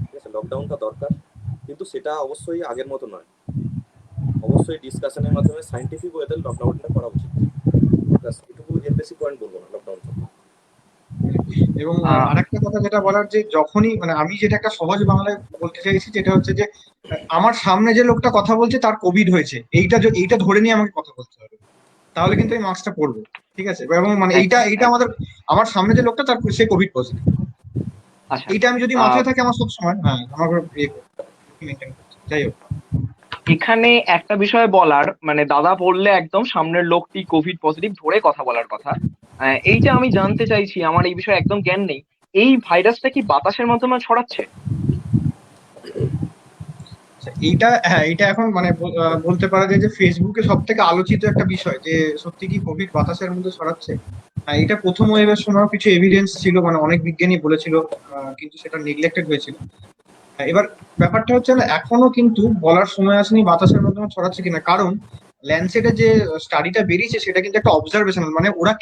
ঠিক আছে, লকডাউনটা দরকার, কিন্তু সেটা অবশ্যই আগের মতো নয়। অবশ্যই ডিসকাশনের মাধ্যমে সাইন্টিফিক ওয়েতে লকডাউনটা করা উচিত। ব্যাস এটুকু, এর বেশি পয়েন্ট বলবো না লকডাউন। এবং আহ আরেকটা কথা যেটা বলার, যে যখনই মানে আমি যেটা একটা সহজ বাংলায় বলতে চাইছি, যেটা হচ্ছে যে আমার সামনে যে লোকটা কথা বলছে তার কোভিড হয়েছে, এইটা ধরে নিয়ে আমাকে কথা বলতে হবে, তাহলে কিন্তু আমি মাস্কটা পরবো। ঠিক আছে, এবং মানে এইটা একদম এইটা একদম। আমাদের, আমার সামনে যে লোকটা তার সে কোভিড পজিটিভ, আচ্ছা, এইটা আমি যদি আহ মাথায় থাকে আমার সব সময়, হ্যাঁ, আমার মেনটেন করতে। যাই হোক, এখানে একটা বিষয় বলার, মানে দাদা বললে একদম সামনের লোকটি কোভিড পজিটিভ ধরে কথা বলার কথা। এইটা আমি জানতে চাইছি, আমার এই বিষয়ে একদম জ্ঞান নেই। এই ভাইরাসটা কি বাতাসের মাধ্যমে ছড়াচ্ছে? আচ্ছা, এইটা এখন মানে বলতে পারা যায় যে ফেসবুকে সব থেকে আলোচিত একটা বিষয়, যে সত্যি কি কোভিড বাতাসের মধ্যে ছড়াচ্ছে। এটা প্রথম ওয়েভের সময় কিছু এভিডেন্স ছিল, মানে অনেক বিজ্ঞানী বলেছিল, কিন্তু সেটা নেগলেক্টেড হয়েছিল। এবার ব্যাপারটা হচ্ছে না, এখনো কিন্তু বলার সময় আসেনি বাতাসের মাধ্যমে ছড়াচ্ছে কিনা, কারণ ল্যান্ডসেটে যে স্টাডিটা বেরিয়েছে সেটা কিন্তু একটা অবজারভেশনাল, মানে ওরা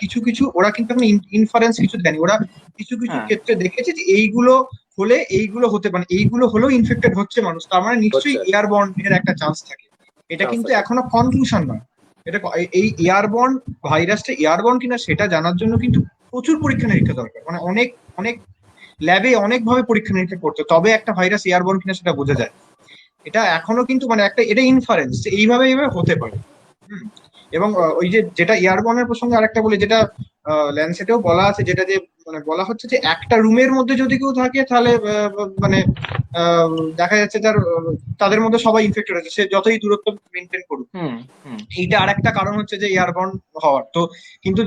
কিন্তু এখন ইনফারেন্স কিছু দেয়নি, ওরা কিছু কিছু হ্যাঁ, ক্ষেত্রে দেখেছে যে এইগুলো হলে এইগুলো হতে পারে, এইগুলো হলেও ইনফেক্টেড হচ্ছে মানুষ, তার মানে নিশ্চয়ই হচ্ছে এয়ারবর্ন এর একটা চান্স থাকে। এটা চান্স কিন্তু আছে। এখনো কনক্লুশন নয়। এটা এই এয়ারবর্ন ভাইরাসটা এয়ারবর্ন কিনা সেটা জানার জন্য কিন্তু প্রচুর পরীক্ষা নিরীক্ষা দরকার, মানে অনেক অনেক ল্যাবে অনেকভাবে পরীক্ষা নিরীক্ষা করতে, তবে একটা ভাইরাস এয়ারবর্ন কিনা সেটা বোঝা যায়। এটা এখনো কিন্তু মানে একটা, এটা ইনফারেন্স এইভাবে এইভাবে হতে পারে। হুম। এবং ওই যে যেটা এয়ারবর্নের প্রসঙ্গে আরেকটা বলি, যেটা ল্যান্ডসেটেও বলা আছে, যেটা যে মানে বলা হচ্ছে যে একটা রুমের মধ্যে যদি কেউ থাকে তাহলে মানে আহ, দেখা যাচ্ছে তাদের মধ্যে সবাই ইনফেক্টেড হচ্ছে, সে যতই দূরত্ব মেনটেন করুক। হুম, হুম। এইটা আরেকটা কারণ হচ্ছে যে এয়ারবর্ন হওয়ার। তো কিন্তু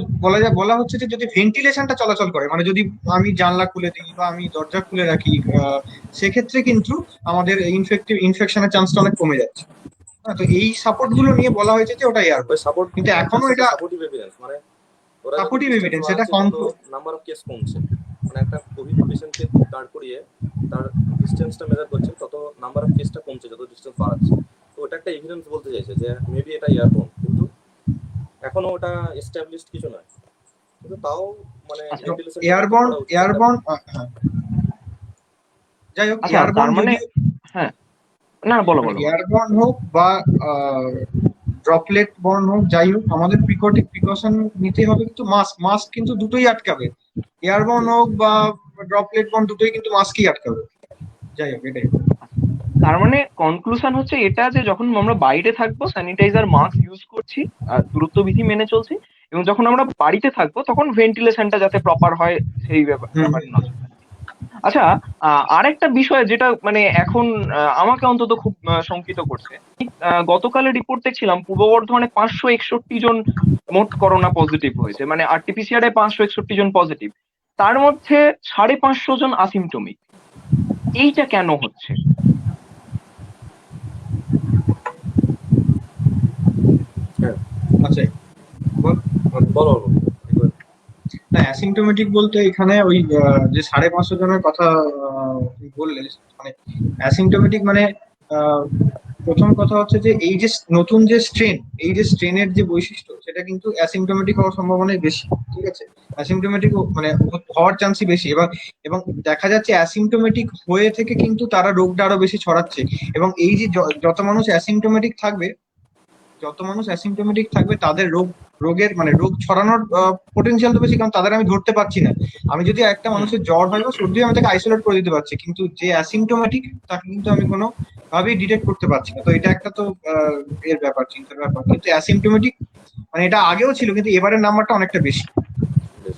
বলা হচ্ছে যে যদি ভেন্টিলেশনটা চলাচল করে, মানে যদি আমি জানলা খুলে দিই বা আমি দরজা খুলে রাখি, সেক্ষেত্রে কিন্তু আমাদের ইনফেকশনের চান্সটা অনেক কমে যাচ্ছে। হ্যাঁ, তো এই সাপোর্ট আচ্ছা, গুলো নিয়ে বলা হয়েছে যে ওটা ওই এয়ারবর্ন, সাপোর্ট, কিন্তু এখনো জাস্ট একটা এটা সাপোর্টিভ এভিডেন্স, মানে ওরা যত সাপোর্টিভ ডিস্টেন্স এভিডেন্স, এটা বাড়াচ্ছে তত নাম্বার অফ কেস কমছে। মানে একটা কোভিড পেশেন্টকে দাঁড় করিয়ে তার ডিস্টেন্সটা মেজার করছে, তত নাম্বার অফ কেসটা কমছে যত ডিস্টেন্স বাড়াচ্ছে। তো ওটা একটা এভিডেন্স বলতে চাইছে যে মেবি এটা এয়ারবোর্ন, কিন্তু এখনো ওটা এস্টাবলিশড কিছু নয়। কিন্তু তাও মানে আচ্ছা, ভেন্টিলেশনটা মেনটেন এয়ারবর্ন করা উচিত একটা। এয়ারবর্ন হ্যাঁ, যাই হোক, আচ্ছা, তার এয়ারবর্ন মানে, যদিও হ্যাঁ, না বলো মানে বলো বলো। এয়ারবর্ন হোক বা ড্রপলেট বর্ন হোক, যাই হোক, আমাদের প্রিকশন নিতে হবে, কিন্তু মাস্ক মাস্ক কিন্তু দুটোই আটকাবে, এয়ারবর্ন হোক বা ড্রপলেট বর্ন, দুটোই কিন্তু মাস্কই আটকাবে। যাই হোক, এটাই। আচ্ছা, তার মানে কনক্লুশন হচ্ছে এটা যে যখন আমরা বাইরে থাকবো স্যানিটাইজার মাস্ক ইউজ করছি, দূরত্ব বিধি মেনে চলছি, এবং যখন আমরা বাড়িতে থাকবো তখন ভেন্টিলেশনটা যাতে প্রপার হয় সেই হুম, ব্যাপারে হুম। নজর রাখছি। আচ্ছা, আরেকটা বিষয় যেটা মানে এখন আমাকে অন্তত খুব শঙ্কিত করছে। গতকালের রিপোর্ট দেখছিলাম পূর্ব বর্ধমানে 561 জন মোট করোনা পজিটিভ হয়েছে, মানে আরটিপিসিআর এ 561 জন পজিটিভ। তার মধ্যে 550 জন আসিমটমিক। এইটা কেন হচ্ছে? আচ্ছা বল বল। বলো বলো একবার। না অ্যাসিম্পটোমেটিক বলতে এখানে ওই যে 550 জনের কথা তুমি বললে, মানে অ্যাসিম্পটোমেটিক মানে আহ, প্রথম কথা হচ্ছে যে এই যে নতুন যে স্ট্রেন, এই যে স্ট্রেনের যে বৈশিষ্ট্য সেটা কিন্তু অ্যাসিম্পটোমেটিক হওয়ার সম্ভাবনাই বেশি। ঠিক আছে, অ্যাসিম্পটোমেটিক মানে হওয়ার চান্সই বেশি। এবং এবং দেখা যাচ্ছে অ্যাসিম্পটোমেটিক হয়ে থেকে কিন্তু তারা রোগটা আরো বেশি ছড়াচ্ছে। এবং এই যে যত মানুষ অ্যাসিম্পটোমেটিক থাকবে, যত মানুষ অ্যাসিম্পটোমেটিক থাকবে তাদের রোগের মানে রোগ ছড়ানোর পোটেনশিয়াল তো বেশি, কারণ তাদের আমি ধরতে পারছি না। আমি যদি একটা হুম। মানুষের জ্বর হয় বা সর্দি হয়, আমি তাকে আইসোলেট করে দিতে পারছি, কিন্তু যে অ্যাসিম্পটোমেটিক তাকে কিন্তু আমি কোনো ভাবেই ডিটেক্ট করতে পারছি না। তো এটা একটা তো এর ব্যাপার, চিন্তার ব্যাপার। কিন্তু অ্যাসিম্পটোমেটিক মানে এটা আগেও ছিল, কিন্তু এবারের নাম্বারটা অনেকটা বেশি। বেশ।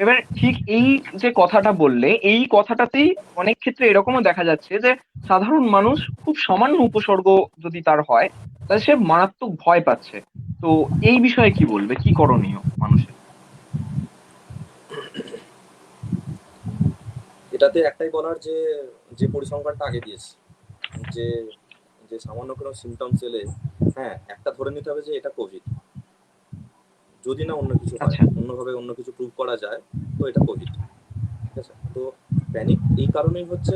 এবার ঠিক এই যে কথাটা বললে, এই কথাটাতেই অনেক ক্ষেত্রে এরকমও দেখা যাচ্ছে যে সাধারণ মানুষ খুব সামান্য উপসর্গ যদি তার হয়, তাহলে সে মারাত্মক ভয় পাচ্ছে। তো এই বিষয়ে কি বলবে, কি করণীয় মানুষের? এটাতে একটাই বলার যে যে পরিসংখ্যানটা আগে দিয়েছে, যে যে সামান্য কোনো সিমটমস এলে হ্যাঁ একটা ধরে নিতে হবে যে এটা কোভিড, যদি না অন্য কিছু হয়, আচ্ছা। অন্যভাবে অন্য কিছু প্রুভ করা যায়, তো এটা কোভিড। ঠিক আছে, তো প্যানিক এই কারণেই হচ্ছে,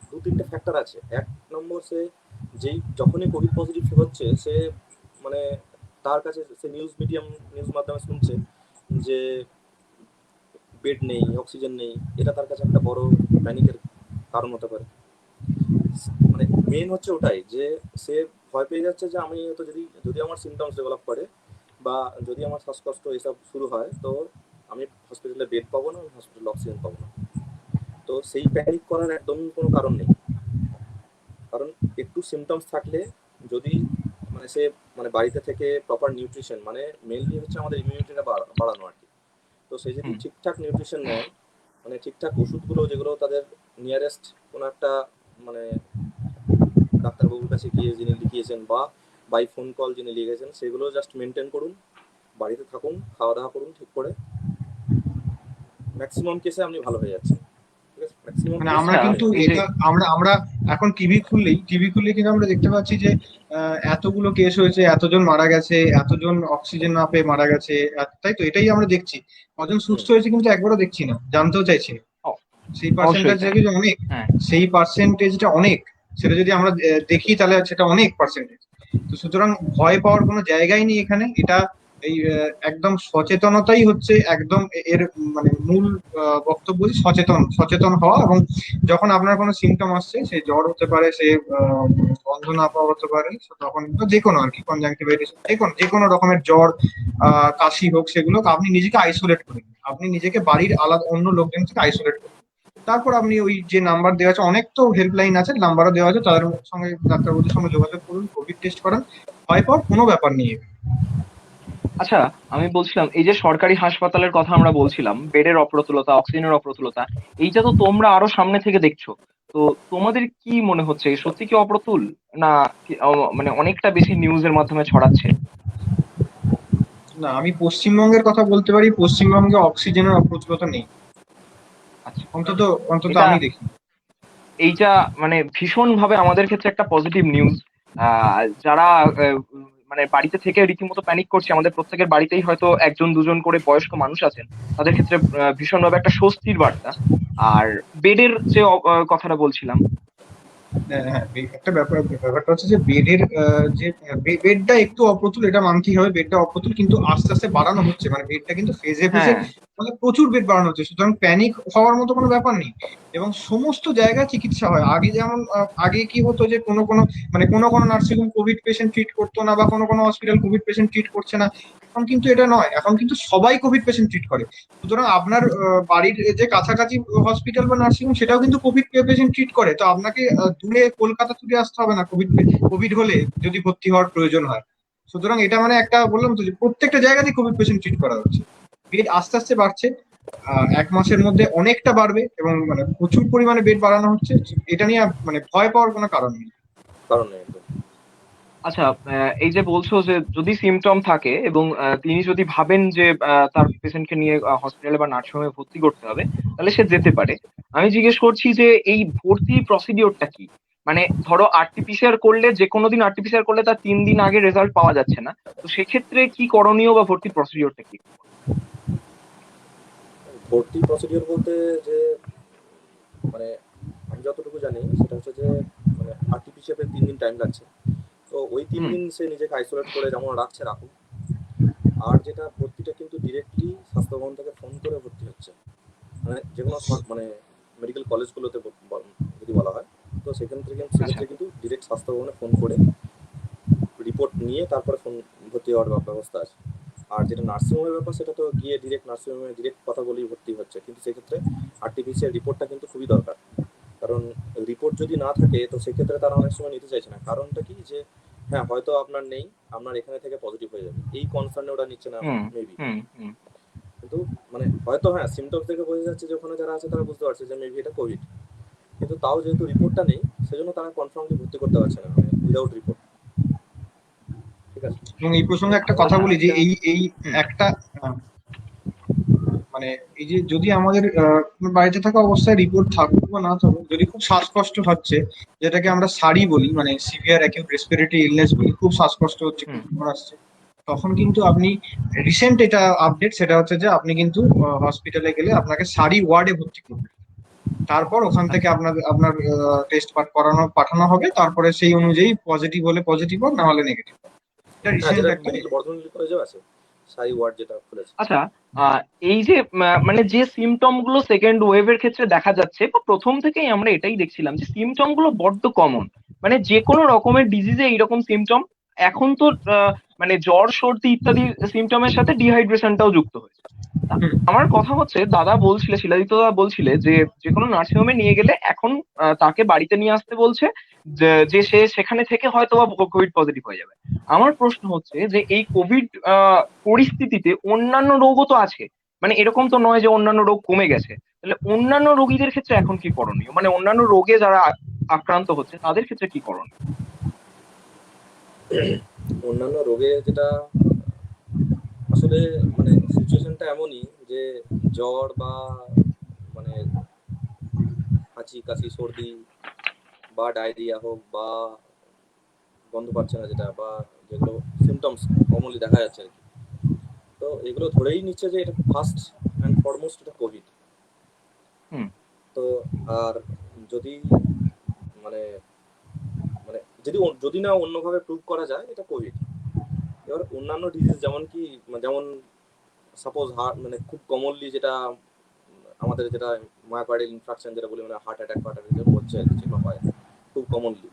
দু তিনটে ফ্যাক্টর আছে। এক নম্বর, সে যেই যখনই কোভিড পজিটিভ হচ্ছে, সে মানে তার কাছে সে নিউজ মাধ্যমে শুনছে যে বেড নেই, অক্সিজেন নেই, এটা তার কাছে একটা বড় প্যানিকের কারণ হতে পারে। মানে মেন হচ্ছে ওটাই, যে সে ভয় পেয়ে যাচ্ছে যে আমি তো যদি যদি আমার সিমটমস ডেভেলপ করে বা যদি আমার শ্বাসকষ্ট এসব শুরু হয়, তো আমি হসপিটালে বেড পাবো না, হসপিটালে অক্সিজেন পাবো না। তো সেই প্যানিক করার একদমই কোনো কারণ নেই। কারণ একটু সিমটমস থাকলে যদি মানে সে মানে বাড়িতে থেকে প্রপার নিউট্রিশন, মানে মেনলি হচ্ছে আমাদের ইমিউনিটিটা বাড়ানো আর কি। তো সে যদি হুম। ঠিকঠাক নিউট্রিশন নেয়, মানে ঠিকঠাক ওষুধগুলো যেগুলো তাদের নিয়ারেস্ট কোনো একটা মানে ডাক্তারবাবুর কাছে গিয়ে যিনি লিখিয়েছেন বা বাই ফোন কল যিনি লিখেছেন, সেগুলো জাস্ট মেনটেন করুন, বাড়িতে থাকুন, খাওয়া দাওয়া করুন ঠিক করে, ম্যাক্সিমাম কেসে আপনি ভালো হয়ে যাচ্ছেন। ঠিক আছে, ম্যাক্সিমাম মানে কেস আমরা আচ্ছা। ভালো হয়ে কিন্তু যাচ্ছে। এই যে এটা আমরা এখন টিভি খুললেই কিন্তু আমরা দেখতে পাচ্ছি যে এতগুলো কেস হয়েছে, এতজন মারা গেছে, এতজন অক্সিজেন না পেয়ে মারা গেছে, তাই তো এটাই আমরা দেখছি। কজন হুম। সুস্থ হয়েছে কিন্তু একবারও দেখছি না, জানতেও চাইছি না। অ- সেই অবশ্যই পার্সেন্টেজটা তাই। কিন্তু অনেক, হ্যাঁ। সেই পার্সেন্টেজটা অনেক, সেটা যদি আমরা দেখি তাহলে সেটা অনেক পার্সেন্টেজ। তো সুতরাং ভয় পাওয়ার কোনো জায়গাই নেই এখানে। এটা এই একদম সচেতনতাই হচ্ছে একদম এর মানে মূল বক্তব্য যে সচেতন সচেতন হওয়া। এবং যখন আপনার কোনো সিমটম আসছে, সে জ্বর হতে পারে, সে গন্ধ না পাওয়া হতে পারে, তখন যে কোনো আর কি কনজাংটিভাইটিস, যে কোনো রকমের জ্বর, কাশি হোক, সেগুলো আপনি নিজেকে আইসোলেট করুন। আপনি নিজেকে বাড়ির আলাদা অন্য লোকজন থেকে আইসোলেট করুন। তারপর আপনি ওই যে নাম্বার দেওয়া আছে, অনেক তো হেল্পলাইন আছে, নাম্বারও দেওয়া আছে, তাদের সঙ্গে ডাক্তারবাবুদের সঙ্গে যোগাযোগ করুন, কোভিড টেস্ট করান। ভয় পাওয়ার কোনো ব্যাপার নেই। আচ্ছা, আমি বলছিলাম এই যে সরকারি হাসপাতালের কথা আমরা বলছিলাম, বেডের অপ্রতুলতা, অক্সিজেনের অপ্রতুলতা, এইটা তো তোমরা আরো সামনে থেকে দেখছো। তো তোমাদের কি মনে হচ্ছে, সত্যি কি অপ্রতুল, না মানে অনেকটা বেশি নিউজের মাধ্যমে ছড়াচ্ছে? না, আমি পশ্চিমবঙ্গের কথা বলতে পারি, পশ্চিমবঙ্গে অক্সিজেনের অপ্রতুলতা নেই, আচ্ছা। অন্তত অন্তত এটা আমি দেখি। এইটা মানে ভীষণ ভাবে আমাদের ক্ষেত্রে একটা পজিটিভ নিউজ। যারা মানে বাড়িতে থেকে রীতিমতো প্যানিক করছে, আমাদের প্রত্যেকের বাড়িতেই হয়তো একজন দুজন করে বয়স্ক মানুষ আছেন, তাদের ক্ষেত্রে ভীষণ ভাবে একটা স্বস্তির বার্তা। আর বেডের যে কথাটা বলছিলাম। হ্যাঁ হ্যাঁ, একটা ব্যাপারটা হচ্ছে যে বেডের যে বেডটা একটু অপ্রতুল, এটা মানতেই হবে, বেডটা অপ্রতুল, কিন্তু আস্তে আস্তে বাড়ানো হচ্ছে, মানে বেডটা কিন্তু ফেজে ফেজে হ্যাঁ। মানে প্রচুর বেড বাড়ানো হচ্ছে। সুতরাং প্যানিক হওয়ার মতো কোনো ব্যাপার নেই। এবং সমস্ত জায়গায় চিকিৎসা হয়। আগে যেমন আগে কি হতো যে কোনো কোনো মানে কোনো কোনো নার্সিংহোম কোভিড পেশেন্ট ট্রিট করতো না, বা কোনো কোনো হসপিটাল কোভিড পেশেন্ট ট্রিট করছে না। এখন কিন্তু এটা নয়, এখন কিন্তু সবাই কোভিড পেশেন্ট ট্রিট করে। সুতরাং আপনার বাড়ির যে কাছাকাছি হসপিটাল বা নার্সিংহোম, সেটাও কিন্তু কোভিড পেশেন্ট ট্রিট করে। তো আপনাকে দূরে কলকাতা থেকে আসতে হবে না কোভিড কোভিড হলে, যদি ভর্তি হওয়ার প্রয়োজন হয়। সুতরাং এটা মানে একটা বললাম তো যে প্রত্যেকটা জায়গাতেই কোভিড পেশেন্ট ট্রিট করা হচ্ছে। বেড আস্তে আস্তে বাড়ছে, 1 মাসের মধ্যে অনেকটা বাড়বে, এবং মানে প্রচুর পরিমাণে বেড বাড়ানো হচ্ছে। এটা নিয়ে মানে ভয় পাওয়ার কোনো কারণ নেই। কারণ নেই একদম। আচ্ছা, এই যে বলছো যে যদি সিমটম থাকে এবং তিনি যদি ভাবেন যে তার পেশেন্টকে নিয়ে হসপিটালে বা নার্সিংহোমে ভর্তি করতে হবে, তাহলে সে যেতে পারে। আমি জিজ্ঞেস করছি যে এই ভর্তি প্রসিডিওরটা কি? মানে ধরো আরটিপিসিআর করলে, যে কোনো দিন আরটিপিসিআর করলে তার 3 দিন আগে রেজাল্ট পাওয়া যাচ্ছে না, তো সেক্ষেত্রে কি করণীয় বা ভর্তির প্রসিডিওরটা কি? ভর্তি প্রসিডিওর বলতে যে মানে আমি যতটুকু জানি সেটা হচ্ছে যে মানে আরটিপিসিআর 3 দিন টাইম লাগছে। তো ওই 3 দিন সে নিজেকে আইসোলেট করে যেমন রাখছে রাখুক। আর যেটা ভর্তিটা কিন্তু ডিরেক্টলি স্বাস্থ্যভবন থেকে ফোন করে ভর্তি হচ্ছে, মানে যে কোনো মানে মেডিকেল কলেজগুলোতে যদি বলা হয়, তো সেক্ষেত্রে কিন্তু ডিরেক্ট স্বাস্থ্যভবনে ফোন করে রিপোর্ট নিয়ে তারপরে ফোন ভর্তি হওয়ার ব্যবস্থা আছে। আর যেটা নার্সিংহোমের ব্যাপার, সেটা তো গিয়ে ডিরেক্ট নার্সিংহোমে ডিরেক্ট কথা বলেই ভর্তি হচ্ছে, কিন্তু সেক্ষেত্রে আরটিপিসিআর রিপোর্টটা কিন্তু খুবই দরকার। কারণ রিপোর্ট যদি না থাকে তো সেক্ষেত্রে তারা অনেক সময় নিতে চাইছে না, কারণটা কি যে হ্যাঁ হয়তো আপনার নেই, আপনার এখানে থেকে পজিটিভ হয়ে যাবে, এই কনসার্নে ওরা নিচ্ছে না মেবি। কিন্তু মানে হয়তো হ্যাঁ সিমটমস দেখে বোঝা যাচ্ছে যে ওখানে যারা আছে তারা বুঝতে পারছে যে মেবি এটা কোভিড, কিন্তু তাও যেহেতু রিপোর্টটা নেই সেজন্য তারা কনফার্মলি ভর্তি করতে পারছে না, মানে উইদাউট রিপোর্ট। ঠিক আছে। এবং এই প্রসঙ্গে একটা কথা বলি যে এই এই একটা মানে এই যে যদি আমাদের বাড়িতে থাকা অবস্থায় রিপোর্ট থাকুক বা না থাকুক, যদি খুব শ্বাসকষ্ট হচ্ছে, যেটাকে আমরা সারি বলি, মানে সিভিয়ার অ্যাকিউট রেসপিরেটরি ইলনেস বলি, খুব শ্বাসকষ্ট হচ্ছে, খুব জ্বর আসছে, তখন কিন্তু আপনি রিসেন্ট এটা আপডেট, সেটা হচ্ছে যে আপনি কিন্তু হসপিটালে গেলে আপনাকে সারি ওয়ার্ডে ভর্তি করবে। তারপর ওখান থেকে আপনার টেস্ট পাঠানো হবে, তারপরে সেই অনুযায়ী পজিটিভ হলে পজিটিভ হোক, না হলে নেগেটিভ। এটা রিসেন্ট একটা বর্ধমান কলেজেও আছে সারি ওয়ার্ড যেটা খুলেছে। আচ্ছা, এই যে মানে যে সিমটম গুলো সেকেন্ড ওয়েভের ক্ষেত্রে দেখা যাচ্ছে, বা প্রথম থেকেই আমরা এটাই দেখছিলাম যে সিমটম গুলো বড্ড কমন, মানে যে কোনো রকমের ডিজিজে এইরকম সিমটম। এখন তো মানে জ্বর সর্দি ইত্যাদি সিমটমের সাথে ডিহাইড্রেশনটাও যুক্ত হয়েছে। আমার কথা হচ্ছে, দাদা বলছিলে, শিলাদিত্য দাদা বলছিলে যে যে কোনো নার্সিংহোমে নিয়ে গেলে এখন তাকে বাড়িতে নিয়ে আসতে বলছে, যে সে সেখানে থেকে হয়তো বা কোভিড পজিটিভ হয়ে যাবে। আমার প্রশ্ন হচ্ছে যে এই কোভিড পরিস্থিতিতে অন্যান্য রোগও তো আছে, মানে এরকম তো নয় যে অন্যান্য রোগ কমে গেছে। তাহলে অন্যান্য রোগীদের ক্ষেত্রে এখন কি করণীয়, মানে অন্যান্য রোগে যারা আক্রান্ত হচ্ছে তাদের ক্ষেত্রে কি করণীয়? অন্যান্য রোগে যেটা আসলে মানে সিচুয়েশনটা এমনই যে জ্বর বা মানে হাঁচি কাশি সর্দি বা ডায়রিয়া হোক বা গন্ধ পাচ্ছে না যেটা, বা যেগুলো সিমটমস কমনলি দেখা যাচ্ছে আর কি, তো এগুলো ধরেই নিচ্ছে যে এটা ফার্স্ট অ্যান্ড ফরমোস্ট এটা কোভিড। তো আর যদি মানে মানে যদি না অন্যভাবে প্রুভ করা যায় এটা কোভিড, এবার অন্যান্য ডিজিজ যেমন সাপোজ মানে খুব কমনলি যেটা আমাদের যেটা মায়োকার্ডিয়াল ইনফ্রাকশন যেটা বলি, মানে হার্ট অ্যাটাক হচ্ছে যেগুলো হয় খুব কমনলি,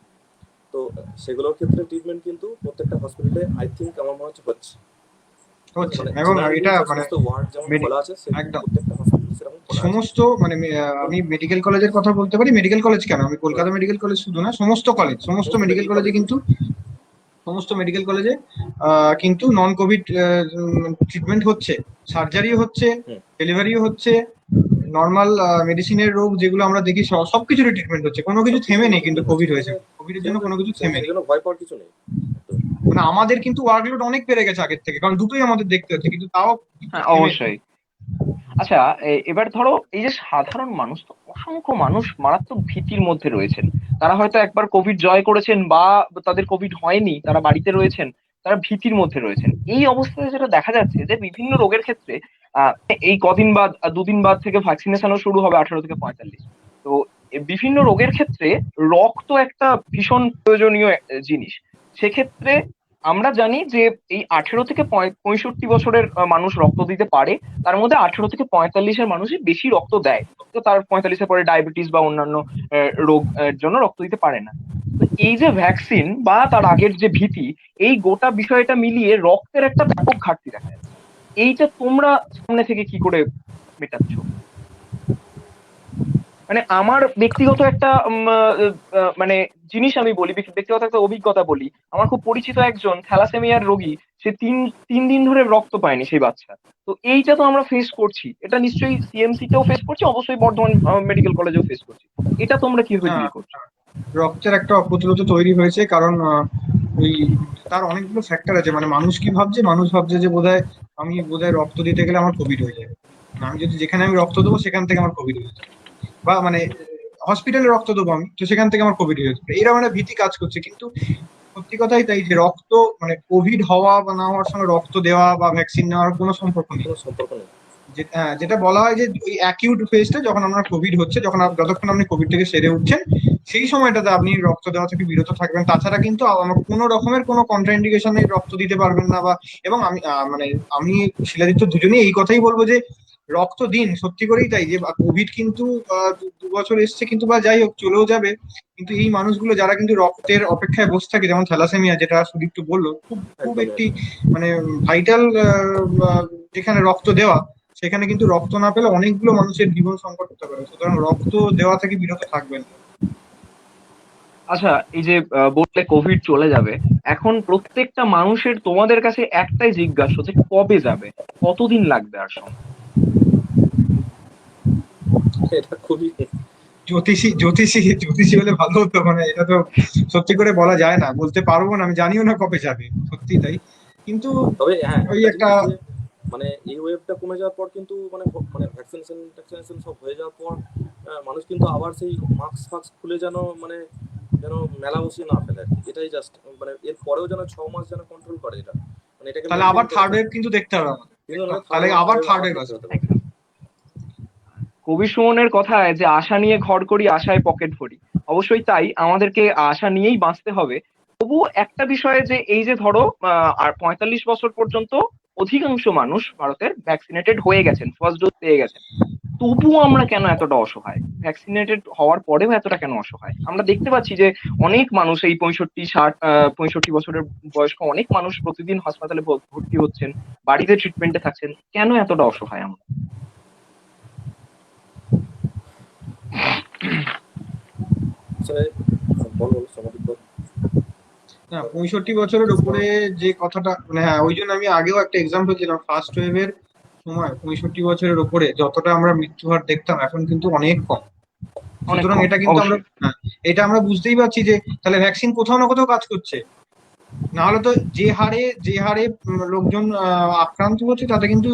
তো সেগুলোর ক্ষেত্রে ট্রিটমেন্ট কিন্তু প্রত্যেকটা হসপিটালে আই থিঙ্ক আমার মনে হচ্ছে হচ্ছে। এবং এটা মানে সমস্ত মানে আমি মেডিকেল কলেজের কথা বলতে পারি, মেডিকেল কলেজ কেন, আমি কলকাতা মেডিকেল কলেজ শুধু না, সমস্ত মেডিকেল কলেজে কিন্তু নন কোভিড ট্রিটমেন্ট হচ্ছে, সার্জারিও হচ্ছে, ডেলিভারিও হচ্ছে, নর্মাল মেডিসিনের রোগ যেগুলো আমরা দেখি সবকিছুরই ট্রিটমেন্ট হচ্ছে, কোনো কিছু থেমে নেই। কিন্তু কোভিড হয়েছে, কোভিডের জন্য কোনো কিছু থেমে নেই, ভয় পাওয়ার কিছু নেই। মানে আমাদের কিন্তু ওয়ার্কলোড অনেক বেড়ে গেছে আগের থেকে, কারণ দুটোই আমাদের দেখতে হচ্ছে, কিন্তু তাও অবশ্যই। আচ্ছা, এবার ধরো এই যে সাধারণ মানুষ, তো অসংখ্য মানুষ মারাত্মক ভীতির মধ্যে রয়েছেন, তারা হয়তো একবার কোভিড জয় করেছেন বা তাদের কোভিড হয়নি, তারা বাড়িতে রয়েছেন, তারা ভীতির মধ্যে রয়েছেন। এই অবস্থায় যেটা দেখা যাচ্ছে যে বিভিন্ন রোগের ক্ষেত্রে এই কদিন বাদ, 2 দিন বাদ থেকে ভ্যাকসিনেশনও শুরু হবে 18 থেকে 45। তো বিভিন্ন রোগের ক্ষেত্রে রক্ত একটা ভীষণ প্রয়োজনীয় জিনিস। সেক্ষেত্রে আমরা জানি যে এই 18 থেকে 65 বছরের মানুষ রক্ত দিতে পারে, তার মধ্যে 18 থেকে 45-এর মানুষই বেশি রক্ত দেয়, তো তার 45-এর পরে ডায়াবেটিস বা অন্যান্য রোগ জন্য রক্ত দিতে পারে না। তো এই যে ভ্যাকসিন বা তার আগের যে ভীতি, এই গোটা বিষয়টা মিলিয়ে রক্তের একটা ব্যাপক ঘাটতি দেখা যাচ্ছে। এইটা তোমরা সামনে থেকে কি করে মেটাচ্ছ? মানে আমার ব্যক্তিগত একটা মানে জিনিস আমি বলি, ব্যক্তিগত একটা অভিজ্ঞতা বলি। আমার খুব পরিচিত একজন থ্যালাসেমিয়ার রোগী, সে তিন দিন ধরে রক্ত পায়নি সেই বাচ্চা। তো এইটা তো আমরা ফেস করছি, এটা নিশ্চয়ই সিএমসি তেও ফেস করছি, অবশ্যই বর্ধমান মেডিকেল কলেজেও ফেস করছি। এটা তোমরা কিভাবে ডিল করছো? রক্তের একটা অপ্রতুলতা তৈরি হয়েছে, কারণ ওই তার অনেকগুলো ফ্যাক্টর আছে। মানে মানুষ ভাবছে যে আমি রক্ত দিতে গেলে আমার কোভিড হয়ে যাবে, আমি যদি যেখানে আমি রক্ত দেবো সেখান থেকে আমার কোভিড হয়ে যাবে, বা মানে হসপিটালে রক্ত দেবো আমি, তো সেখান থেকে আমার কোভিড হয়েছে, এরা মানে ভীতি কাজ করছে। কিন্তু সত্যি কথাই তাই যে রক্ত মানে কোভিড হওয়া বা না হওয়ার সঙ্গে রক্ত দেওয়া বা ভ্যাকসিন নেওয়ার কোনো সম্পর্ক নেই। কোনো সম্পর্ক নেই। যেটা বলা হয় যে ওই অ্যাকিউট ফেজটা যখন আপনার কোভিড হচ্ছে, যতক্ষণ আপনি কোভিড থেকে সেরে উঠছেন, সেই সময়টাতে আপনি রক্ত দেওয়া থেকে বিরত থাকবেন। তাছাড়া কিন্তু আমার কোনো রকমের কোনো কন্ট্রাইন্ডিকেশন নেই, রক্ত দিতে পারবেন না। বা এবং আমি মানে আমি শিলাদিত্য দুজনেই এই কথাই বলবো যে রক্ত দিন, সত্যি করেই তাই যে কোভিড কিন্তু 2 বছর এসছে কিন্তু, বা যাই হোক চলেও যাবে, কিন্তু এই মানুষগুলো যারা কিন্তু রক্তের অপেক্ষায় বসে থাকে, যেমন থ্যালাসেমিয়া যেটা সুদীপ্ত বললো, খুব খুব একদমই একটি একদমই। মানে ভাইটাল, যেখানে রক্ত দেওয়া, সেখানে কিন্তু রক্ত না পেলে অনেকগুলো মানুষের জীবন সংকট হতে পারে। সুতরাং রক্ত দেওয়া থেকে বিরত থাকবেন। আচ্ছা, এই যে বললে কোভিড চলে যাবে, এখন প্রত্যেকটা মানুষের তোমাদের কাছে একটাই জিজ্ঞাসা যে কবে যাবে, কতদিন লাগবে আর সময়? এটা খুবই জ্যোতিষী হলে ভালো হতো, মানে এটা তো সত্যি করে বলা যায় না, বলতে পারবো না, আমি জানিও না কবে যাবে, সত্যি তাই। কিন্তু তবে হ্যাঁ, ওই একটা একটা জিনিস যে মানে এই ওয়েভটা কমে যাওয়ার পর কিন্তু মানে ভ্যাকসিনেশন সব হয়ে যাওয়ার পর মানুষ কিন্তু আবার সেই মাস্ক ফাক্স খুলে যেন মেলা বসিয়ে না ফেলে আর কি। এটাই জাস্ট মানে এর পরেও যেন 6 মাস যেন কন্ট্রোল করে এটা, মানে এটাকে তাহলে মেনটেন আবার করে থার্ড ওয়েভ চলে। কিন্তু দেখতে হবে আমাদের, কিন্তু একদম, নাহলে থার্ড তাহলে আবার ওয়েভ থার্ড আবার ওয়েভ দেখতে আসবে। হতে পারে। কবি সুমনের কথায় যে আশা নিয়ে ঘর করি আশায় পকেট ভরি, অবশ্যই তাই, আমাদেরকে আশা নিয়েই বাঁচতে হবে। তবু একটা বিষয়ে যে এই যে ধরো আর 45 বছর পর্যন্ত অধিকাংশ মানুষ ভারতের ভ্যাকসিনেটেড হয়ে গেছেন, ফার্স্ট ডোজ পেয়ে গেছেন, তবুও আমরা কেন এতটা অসহায়? ভ্যাকসিনেটেড হওয়ার পরেও এতটা কেন অসহায়? আমরা দেখতে পাচ্ছি যে অনেক মানুষ এই 65, 60, 65 বছরের বয়স্ক অনেক মানুষ প্রতিদিন হাসপাতালে ভর্তি হচ্ছেন, বাড়িতে ট্রিটমেন্টে থাকছেন, কেন এতটা অসহায় আমরা? আসলে বলো সমাধিক বল। না, 65 বছরের উপরে যে কথাটা, মানে হ্যাঁ, ওই জন্য আমি আগেও একটা এক্সাম্পল দিলাম, ফার্স্ট ওয়েভের সময় 65 বছরের উপরে যতটা আমরা মৃত্যু হার দেখতাম, এখন কিন্তু অনেক কম। অনেক সুতরাং কম, এটা কিন্তু আমরা, অবশ্যই। হ্যাঁ, এটা আমরা বুঝতেই পারছি যে তাহলে ভ্যাকসিন কোথাও না কোথাও কাজ করছে। না হলে তো যে হারে লোকজন আক্রান্ত হচ্ছে, তাতে কিন্তু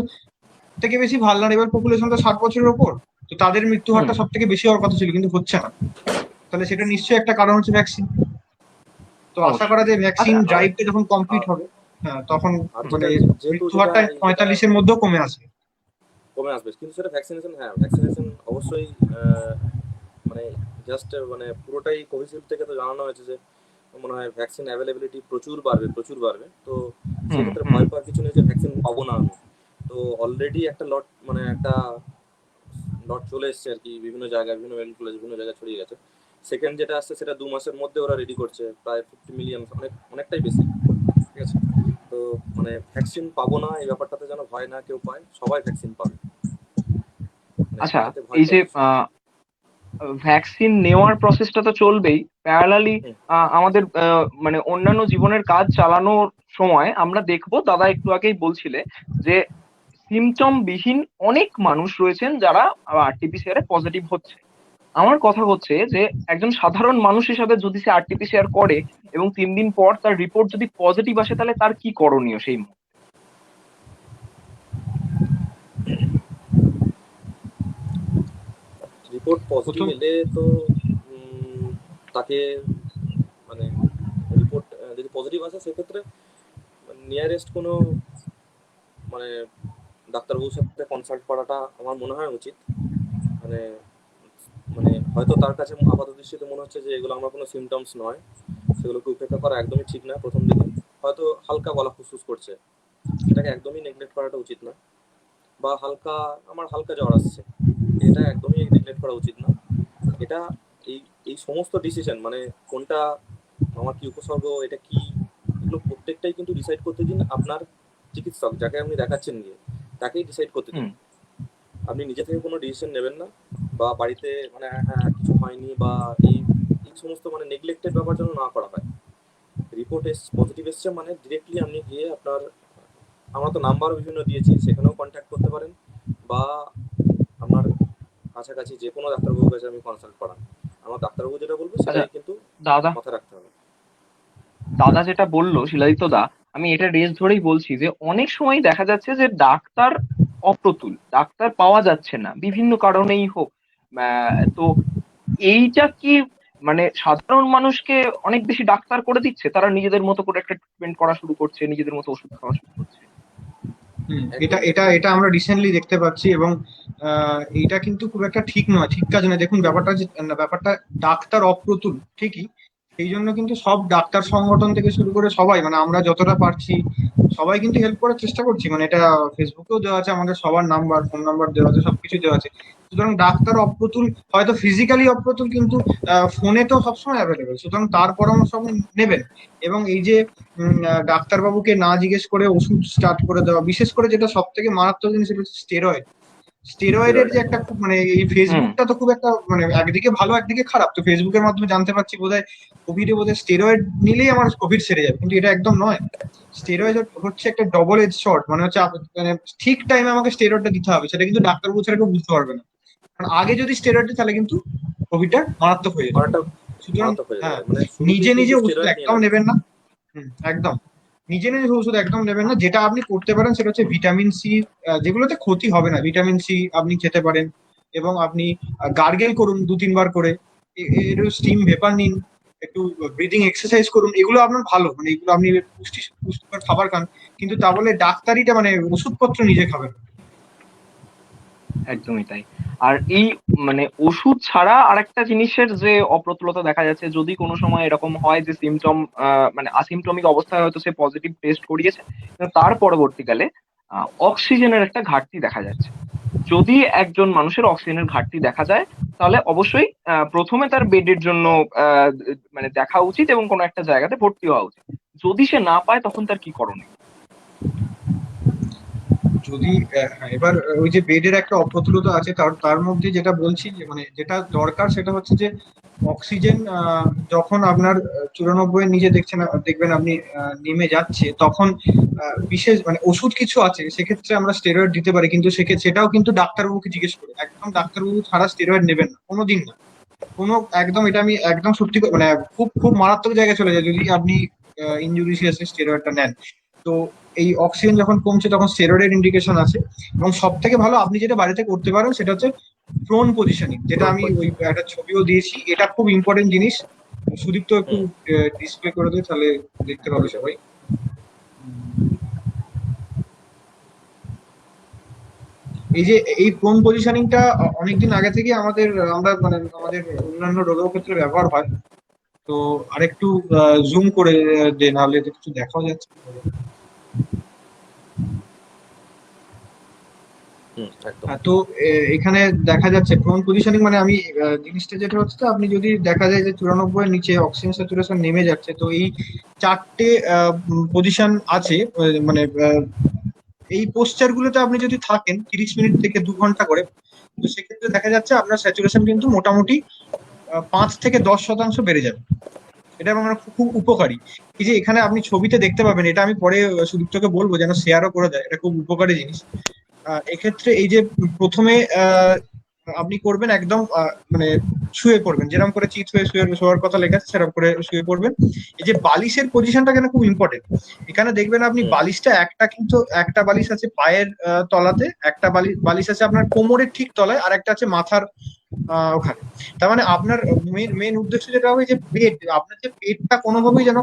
থেকে বেশি ভালনারেবল পপুলেশন তো 60 বছরের ওপর, তো তাদের মৃত্যু হুম। হারটা সব থেকে বেশি হওয়ার কথা ছিল, কিন্তু হচ্ছে না। তাহলে সেটা নিশ্চয়ই একটা কারণ হচ্ছে ভ্যাকসিন। তো আশা অবশ্যই। করা যায় ভ্যাকসিন আচ্ছা। ড্রাইভটা যখন কমপ্লিট আর হবে, হ্যাঁ, তখন আর মানে যেটা যেহেতু মৃত্যু যেটা হারটা যেটা 45-এর মধ্যেও কমে আসবে। কমে আসবে, কিন্তু সেটা ভ্যাকসিনেশন, হ্যাঁ ভ্যাকসিনেশন অবশ্যই মানে জাস্ট মানে পুরোটাই কোভিশিল্ড থেকে তো জানানো হয়েছে যে মনে হয় ভ্যাকসিন অ্যাভেলেবিলিটি প্রচুর বাড়বে। তো হুম, সেক্ষেত্রে হুম। ভয় পাওয়ার কিছু নেই যে ভ্যাকসিন পাবো না আমি। তো অলরেডি একটা লট মানে একটা লট চলে এসছে আর কি, বিভিন্ন জায়গায় বিভিন্ন মেডিকেল কলেজ বিভিন্ন জায়গায় ছড়িয়ে গেছে। সেকেন্ড যেটা আসছে সেটা 2 মাসের মধ্যে ওরা রেডি করছে, প্রায় 50 মিলিয়ন, অনেকটাই বেশি। ঠিক আছে, তো মানে ভ্যাকসিন পাবো না এই ব্যাপারটাতে যেন ভয় না কেউ পায়, সবাই ভ্যাকসিন পাবে, মানে আচ্ছা, এটাতে ভয় এই যে পাওয়ার কিছু নেই। ভ্যাকসিন নেওয়ার প্রসেসটা তো চলবেই প্যারালালি। হুম। আমাদের মানে অন্যান্য জীবনের কাজ চালানোর সময় আমরা দেখবো, দাদা একটু আগেই বলছিলে যে সিমটম বিহীন অনেক মানুষ রয়েছেন যারা আরটিপিসিআর এ পজিটিভ হচ্ছে। আমার কথা হচ্ছে যে একজন সাধারণ মানুষ হিসাবে যদি সে আরটিপিসিআর করে এবং 3 দিন পর তার রিপোর্ট যদি পজিটিভ আসে, তাহলে তার কি করণীয় সেই মুহূর্তে? রিপোর্ট পজিটিভ প্রথম এলে তো তাকে মানে রিপোর্ট যদি পজিটিভ আসে সেক্ষেত্রে নিয়ারেস্ট কোনো মানে ডাক্তারবাবুর সাথে কনসাল্ট করাটা আমার মনে হয় উচিত। মানে মানে হয়তো তার কাছে আপাত দৃষ্টিতে মনে হচ্ছে যে এগুলো আমার কোনো সিমটমস নয়, সেগুলোকে উপেক্ষা করা একদমই ঠিক না প্রথম দিকে। হয়তো হালকা গলা ফুসফুস করছে, সেটাকে একদমই নেগলেক্ট করাটা উচিত না। বা আমার হালকা জ্বর আসছে, এটা একদমই নেগলেক্ট করা উচিত না। এটা এই এই সমস্ত ডিসিশন মানে কোনটা আমার কি উপসর্গ, এটা কি, এগুলো প্রত্যেকটাই কিন্তু ডিসাইড করতে দিন আপনার চিকিৎসক, যাকে আপনি দেখাচ্ছেন গিয়ে তাকেই ডিসাইড করতে দিন। হুম। আপনি নিজে থেকে কোনো ডিসিশন নেবেন না, বা বাড়িতে মানে হ্যাঁ কিছু হয়নি বা এই এই সমস্ত মানে নেগলেক্টেড ব্যাপার যেন না করা হয়। রিপোর্ট পজিটিভ এসছে মানে ডিরেক্টলি আপনি গিয়ে আমরা তো নাম্বারও বিভিন্ন দিয়েছি, সেখানেও কন্ট্যাক্ট করতে পারেন, বা আপনার কাছাকাছি যে কোনো ডাক্তারবাবুর কাছে আপনি কনসাল্ট করান। আমার ডাক্তারবাবু যেটা বলবে আচ্ছা, সেটাই কিন্তু দাদা মাথায় রাখতে হবে। দাদা যেটা বললো শিলাদিত্য দা, আমি এটা রেস ধরেই বলছি যে অনেক সময় দেখা যাচ্ছে যে ডাক্তার অপ্রতুল, ডাক্তার পাওয়া যাচ্ছে না বিভিন্ন কারণেই হোক। তো এইটা কি মানে সাধারণ মানুষকে অনেক বেশি ডাক্তার করে দিচ্ছে? তারা নিজেদের মতো করে একটা ট্রিটমেন্ট করা শুরু করছে, নিজেদের মতো ওষুধ খাওয়া শুরু করছে। এটা একদম এটা একদম এটা আমরা রিসেন্টলি দেখতে পাচ্ছি, এবং এইটা কিন্তু খুব একটা ঠিক নয়, ঠিক কাজ নয়। দেখুন ব্যাপারটা ডাক্তার অপ্রতুল ঠিকই, সেই জন্য কিন্তু সব ডাক্তার সংগঠন থেকে শুরু করে সবাই, মানে আমরা যতটা পারছি সবাই কিন্তু হেল্প করার চেষ্টা করছি। মানে এটা ফেসবুকেও দেওয়া আছে, আমাদের সবার নাম্বার, ফোন নাম্বার দেওয়া আছে, সবকিছু দেওয়া আছে। সুতরাং ডাক্তার অপ্রতুল, হয়তো ফিজিক্যালি অপ্রতুল, কিন্তু ফোনে তো সবসময় অ্যাভেলেবেল, সুতরাং তার পরামর্শ আপনি নেবেন। এবং এই যে ডাক্তারবাবুকে না জিজ্ঞেস করে ওষুধ স্টার্ট করে দেওয়া, বিশেষ করে যেটা সব থেকে মারাত্মক জিনিস, সেটা হচ্ছে স্টেরয়েড। স্টেরয়েডের স্টেরয়েড যে একটা একদম। খুব, মানে এই হুম। ফেসবুকটা তো খুব একটা, মানে একদিকে ভালো একদিকে খারাপ। তো ফেসবুকের মাধ্যমে জানতে পারছি বোধহয় কোভিডে বোধহয় স্টেরয়েড নিলেই আমার কোভিড সেরে যাবে, কিন্তু এটা একদম নয়। একদমই স্টেরয়েড না। হচ্ছে একটা ডবল এজ শট, মানে হচ্ছে মানে ঠিক টাইমে আমাকে স্টেরয়েডটা দিতে হবে, সেটা কিন্তু ডাক্তারবাবু ছাড়া কেউ বুঝতে পারবে না। কারণ আগে যদি স্টেরয়েড দিই তাহলে কিন্তু কোভিডটা মারাত্মক হয়ে যেত। অনেকটা সুতরাং মারাত্মক হয়ে যেতে হ্যাঁ, পারে, মানে শুরুতেই নিজে কিন্তু নিজে ওষুধ স্টেরয়েড নিয়ে একদম নেবেন না। নেবেন না। একদম নিজে নিজে ওষুধ একদম নেবেন না। যেটা আপনি করতে পারেন সেটা হচ্ছে ভিটামিন সি, যেগুলোতে ক্ষতি হবে না, ভিটামিন সি আপনি খেতে পারেন। এবং আপনি গার্গেল করুন 2-3 বার করে, একটু স্টিম ভেপার নিন, একটু ব্রিদিং এক্সারসাইজ করুন। এগুলো আপনার ভালো, মানে এগুলো আপনি পুষ্টিকর খাবার খান, কিন্তু তা বলে ডাক্তারিটা মানে ওষুধপত্র নিজে খাবেন না। একদমই তাই। আর এই মানে ওষুধ ছাড়া আরেকটা জিনিসের যে অপ্রতুলতা দেখা যাচ্ছে, যদি কোনো সময় এরকম হয় যে সিমটম, মানে আসিমটমিক অবস্থায় হয়তো সে পজিটিভ টেস্ট করিয়েছে, কিন্তু তার পরবর্তীকালে অক্সিজেনের একটা ঘাটতি দেখা যাচ্ছে। যদি একজন মানুষের অক্সিজেনের ঘাটতি দেখা যায়, তাহলে অবশ্যই প্রথমে তার বেডের জন্য আহ, মানে দেখা উচিত এবং কোনো একটা জায়গাতে ভর্তি হওয়া উচিত। যদি সে না পায় তখন তার কি করণীয়? যদি হ্যাঁ, এবার ওই যে বেডের একটা অপ্রতুলতা আছে, তার তার মধ্যে যেটা বলছি, যে মানে যেটা দরকার সেটা হচ্ছে যে অক্সিজেন যখন আপনার 94 এর নিচে দেখবেন আপনি নেমে যাচ্ছে, তখন বিশেষ মানে ওষুধ কিছু আছে, সেক্ষেত্রে আমরা স্টেরয়েড দিতে পারি, কিন্তু সেক্ষেত্রে সেটাও কিন্তু ডাক্তারবাবুকে জিজ্ঞেস করে, একদম ডাক্তারবাবু ছাড়া স্টেরয়েড নেবেন না কোনোদিন না। কোনো একদম, এটা আমি একদম সত্যি মানে খুব খুব মারাত্মক জায়গায় চলে যায় যদি আপনি ইনজুরিয়াসে স্টেরয়েডটা নেন। তো এই অক্সিজেন যখন কমছে তখন স্টেরয়েডের ইন্ডিকেশন আছে। এবং সব থেকে ভালো আপনি যেটা বাড়িতে করতে পারেন সেটা হচ্ছে প্রোন পজিশনিং, যেটা প্রন আমি ওই পজিশন। একটা ছবিও দিয়েছি। এটা খুব ইম্পর্টেন্ট জিনিস। সুদীপ্ত একটু হুম। ডিসপ্লে করে দেয়, তাহলে দেখতে পাবে এখনই দেবো। সবাই। এই যে এই প্রোন পজিশনিংটা অনেকদিন আগে থেকে আমরা মানে আমাদের অন্যান্য রোগের ক্ষেত্রে ব্যবহার হয়। তো আরেকটু জুম করে দে, নাহলে তো কিছু দেখাও যাচ্ছে না। হুম, একদম। তো এখানে দেখা যাচ্ছে প্রোন পজিশনিং, মানে আমি জিনিসটা যেটা হচ্ছে যে আপনি যদি দেখা যায় যে 94 এর নিচে অক্সিজেন স্যাচুরেশন নেমে যাচ্ছে, তো এই চারটে পজিশন আছে। মানে এই পোস্টার গুলোতে আপনি যদি থাকেন 30 মিনিট থেকে 2 ঘন্টা করে, তো সেক্ষেত্রে দেখা যাচ্ছে আপনার স্যাচুরেশন কিন্তু মোটামুটি 5 থেকে 10% বেড়ে যাবে। এটা আমার খুব খুব উপকারী। এই যে এখানে আপনি ছবিতে দেখতে পাবেন, এটা আমি পরে সুদীপ্তকে বলবো যেন শেয়ারও করে দেয়, এটা খুব উপকারী জিনিস। এক্ষেত্রে এই যে প্রথমে আপনি করবেন একদম মানে শুয়ে পড়বেন, যেরকম করে চিত হয়ে শোয়ার কথা লেখা আছে সেরকম করে শুয়ে পড়বেন। এই যে বালিশের পজিশনটা কেন খুব ইম্পর্টেন্ট, এখানে দেখবেন আপনি হুম। বালিশটা কিন্তু একটা বালিশ আছে পায়ের তলাতে, একটা বালিশ আছে আপনার কোমরের ঠিক তলায়, আর একটা আছে মাথার ওখানে। তার মানে আপনার মেন মেন উদ্দেশ্য যেটা হবে যে পেট, আপনার যে পেটটা কোনোভাবেই যেন